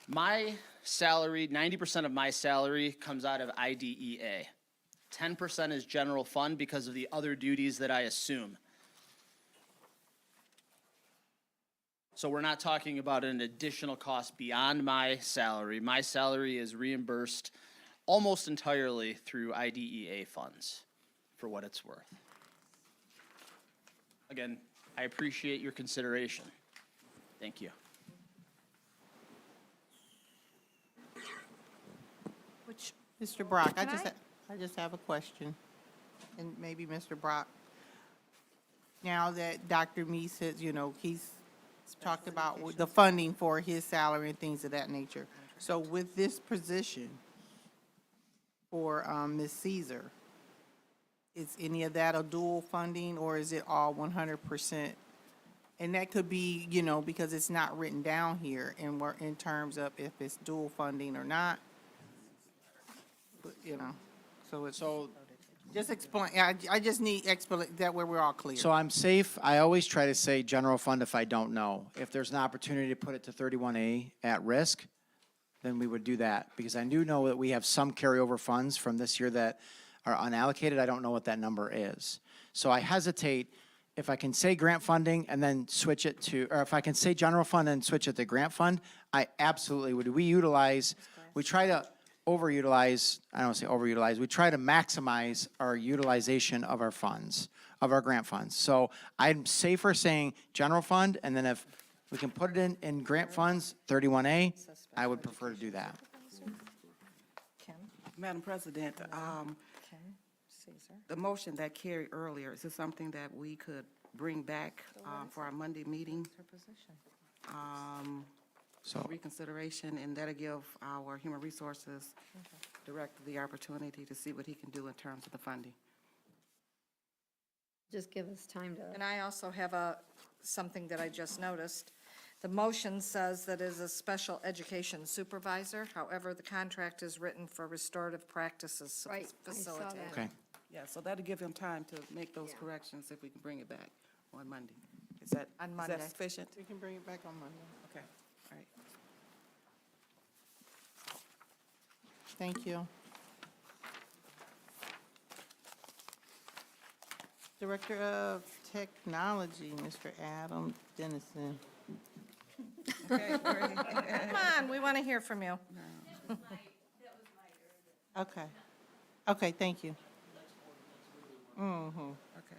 my salary, 90% of my salary comes out of IDEA. 10% is general fund because of the other duties that I assume. So we're not talking about an additional cost beyond my salary. My salary is reimbursed almost entirely through IDEA funds, for what it's worth. Again, I appreciate your consideration. Thank you. Mr. Brock, I Can just have a question, and maybe Mr. Brock. Now that Dr. Mee says, he's talked about the funding for his salary and things of that nature. So with this position for Ms. Caesar, is any of that a dual funding, or is it all 100%? And that could be, because it's not written down here in terms of if it's dual funding or not. But, so just explain, I just need that way we're all clear. So I'm safe. I always try to say general fund if I don't know. If there's an opportunity to put it to 31A at risk, then we would do that. Because I do know that we have some carryover funds from this year that are unallocated. I don't know what that number is. So I hesitate if I can say grant funding and then switch it to, or if I can say general fund and switch it to grant fund, I absolutely would. We try to overutilize, I don't want to say overutilize, we try to maximize our utilization of our funds, of our grant funds. So I'm safer saying general fund, and then if we can put it in grant funds, 31A, I would prefer to do that. Kim? Madam President, Kim? Caesar? the motion that carried earlier, is this something that we could bring back for our Monday meeting? Her position. So Reconsideration, and that'll give our Human Resources Director the opportunity to see what he can do in terms of the funding. Just give us time to. And I also have something that I just noticed. The motion says that is a special education supervisor. However, the contract is written for restorative practices Right, I saw facilitator. that. okay. Yeah, so that'll give him time to make those corrections if we can bring it back on Monday. Is that Monday. sufficient? We can bring it back on Monday. Okay, all right. Thank you. Director of Technology, Mr. Adam Dennison. Come on, we want to hear from you. Okay. Okay, thank you. Okay.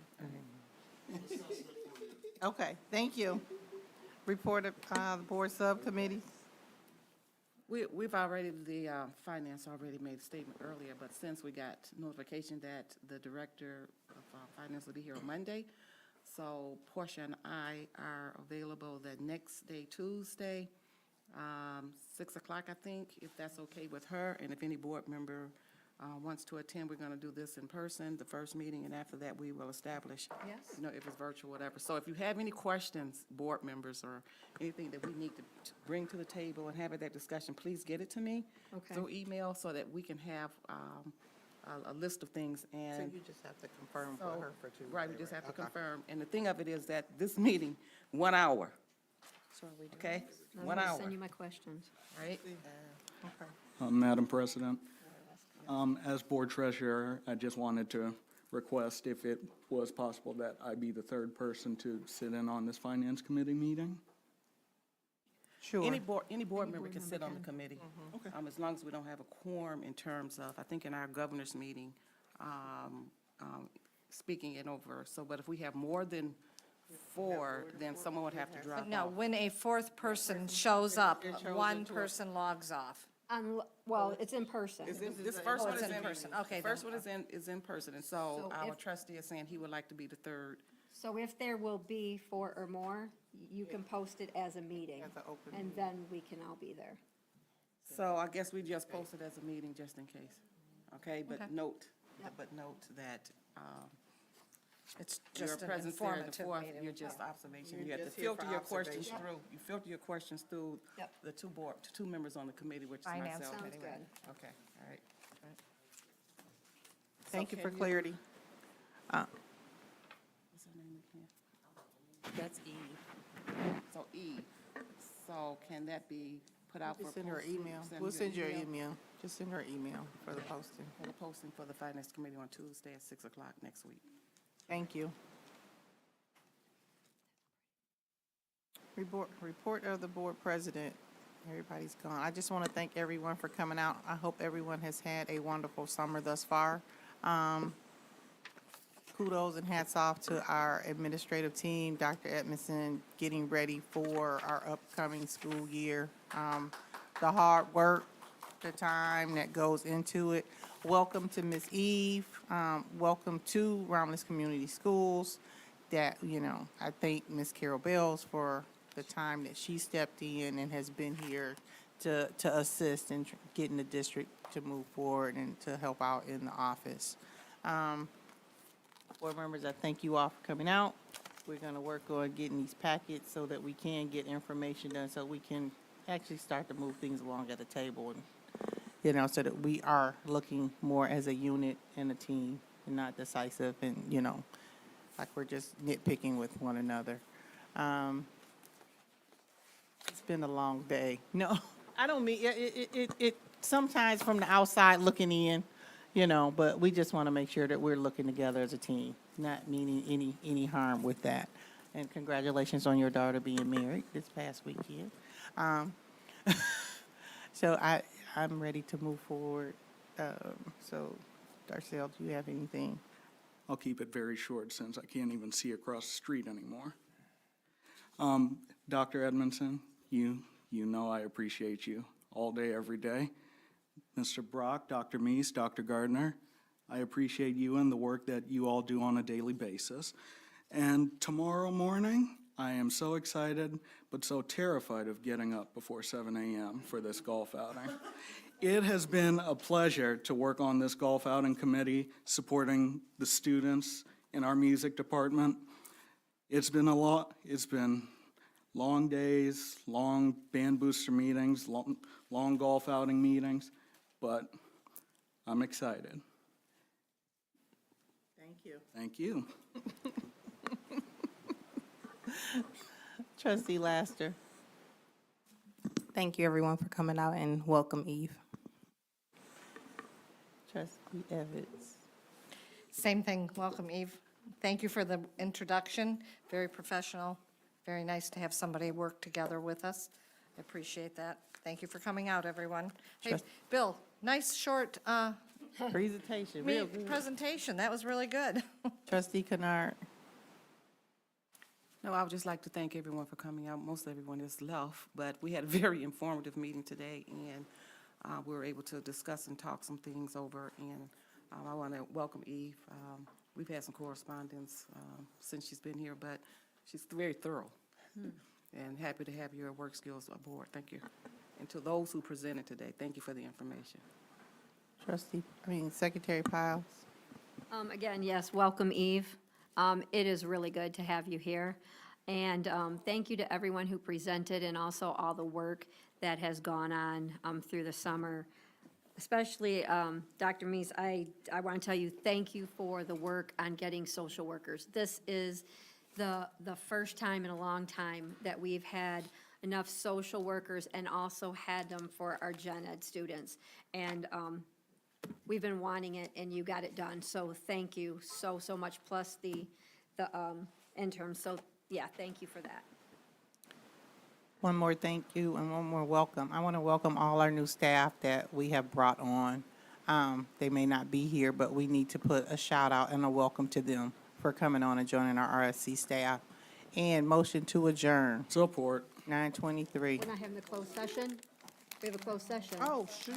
Okay, thank you. Report of the board subcommittees. We've already, the finance already made a statement earlier, but since we got notification that the director of finance will be here on Monday, so Portia and I are available the next day, Tuesday, 6 o'clock, I think, if that's okay with her. And if any board member wants to attend, we're going to do this in person, the first meeting, and after that, we will establish, Yes. you know, if it's virtual, whatever. So if you have any questions, board members, or anything that we need to bring to the table and have that discussion, please get it to me Okay. through email so that we can have a list of things. So And you just have to confirm for so- her for Tuesday. Right, we just have to Okay. confirm. And the thing of it is that this meeting, 1 hour, So are we doing okay? I'm 1 gonna hour, send you my questions. right? Okay. Madam President, as board treasurer, I just wanted to request if it was possible that I be the third person to sit in on this finance committee meeting. Sure. Any board member can sit on the committee. As long as we don't have a quorum in terms of, I think in our governor's meeting, speaking it over. So, but if we have more than 4, then someone would have to drop No, off. when a fourth person shows up, one person logs off. Well, it's in person. This first one it's is in in person. person. Okay, First then. one is in person, and so So our if- trustee is saying he would like to be the third. So if there will be 4 or more, you can post it as a meeting. As an open And then we can all be there. So I guess we just post it as a meeting just in case. Okay, but Okay. note that It's your just an presence there, the informative fourth, meeting. you're just observation. You have to just here filter for your questions observation. through, you filter your questions through Yep. the two members on the committee, which is Finance myself. Sounds Anyway. good. Okay, all right. Thank you for can you- clarity. What's her name again? That's E. So E, so can that be put out for? Just send her posting? email. We'll send you an email. Just send her email for the posting. For the posting for the finance committee on Tuesday at 6 o'clock next week. Thank you. Report of the board president. Everybody's gone. I just want to thank everyone for coming out. I hope everyone has had a wonderful summer thus far. Kudos and hats off to our administrative team, Dr. Edmondson, getting ready for our upcoming school year. The hard work, the time that goes into it. Welcome to Ms. Eve. Welcome to Romulus Community Schools. That, you know, I thank Ms. Carol Bells for the time that she stepped in and has been here to assist in getting the district to move forward and to help out in the office. Board members, I thank you all for coming out. We're going to work on getting these packets so that we can get information done, so we can actually start to move things along at the table, and, you know, so that we are looking more as a unit and a team and not decisive and, you know, like we're just nitpicking with one another. It's been a long day. No, I don't mean, it sometimes from the outside looking in, you know, but we just want to make sure that we're looking together as a team, not meaning any harm with that. And congratulations on your daughter being married this past weekend. So I'm ready to move forward. So, Darcel, do you have anything? I'll keep it very short since I can't even see across the street anymore. Dr. Edmondson, you know I appreciate you all day, every day. Mr. Brock, Dr. Meese, Dr. Gardner, I appreciate you and the work that you all do on a daily basis. And tomorrow morning, I am so excited, but so terrified of getting up before 7 a.m. for this golf outing. It has been a pleasure to work on this golf outing committee, supporting the students in our music department. It's been long days, long band booster meetings, long golf outing meetings, but I'm excited. Thank you. Thank you. Trustee Laster. Thank you, everyone, for coming out, and welcome, Eve. Trustee Evans. Same thing, welcome, Eve. Thank you for the introduction, very professional, very nice to have somebody work together with us. I appreciate that. Thank you for coming out, everyone. Hey, Bill, nice short Presentation, real good. presentation, that was really good. Trustee Kennard. No, I would just like to thank everyone for coming out. Most everyone has left, but we had a very informative meeting today, and we were able to discuss and talk some things over, and I want to welcome Eve. We've had some correspondence since she's been here, but she's very thorough, and happy to have your work skills aboard. Thank you. And to those who presented today, thank you for the information. Secretary Piles. Again, yes, welcome, Eve. It is really good to have you here. And thank you to everyone who presented and also all the work that has gone on through the summer. Especially, Dr. Meese, I want to tell you, thank you for the work on getting social workers. This is the first time in a long time that we've had enough social workers and also had them for our gen ed students. And we've been wanting it, and you got it done. So thank you so much, plus the interns. So, yeah, thank you for that. One more thank you and one more welcome. I want to welcome all our new staff that we have brought on. They may not be here, but we need to put a shout out and a welcome to them for coming on and joining our RSC staff. And motion to adjourn, Support. 9:23. We're not having the closed session? We have a closed session. Oh, shoot.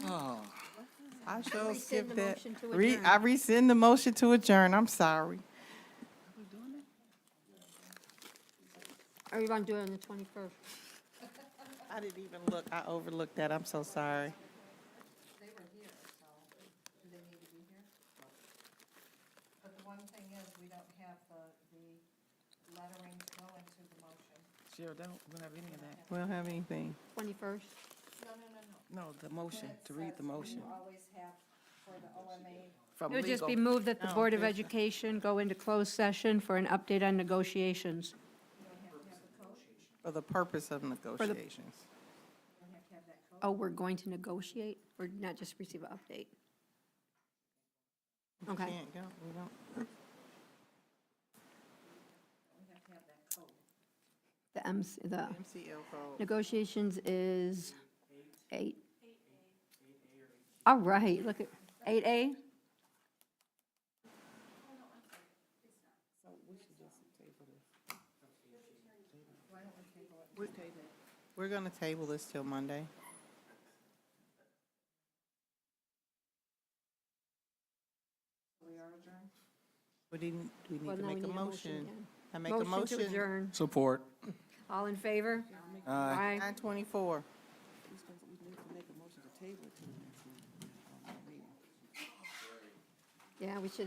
I sure Rescind skipped the that. motion to adjourn. I rescind the motion to adjourn. I'm sorry. Or you want to do it on the 21st? I didn't even look. I overlooked that. I'm so sorry. They were here, so do they need to be here? But the one thing is, we don't have the lettering go into the motion. Sure don't, we don't have any of that. We don't have anything. 21st? No, the motion, to read the motion You always have for the OMA. from It would just be legal. moved that the Board of Education go into closed session for an update on negotiations. For the purpose of negotiations. Oh, we're going to negotiate, or not just receive an update? Okay. Can't go. We don't. The MCL code. negotiations is 8. All right, look at 8A. We're going to table this till Monday. We didn't, we Well, need to now we make a need motion. again. I make a To motion. adjourn. Support. All in favor? Aye. 9:24. Yeah, we should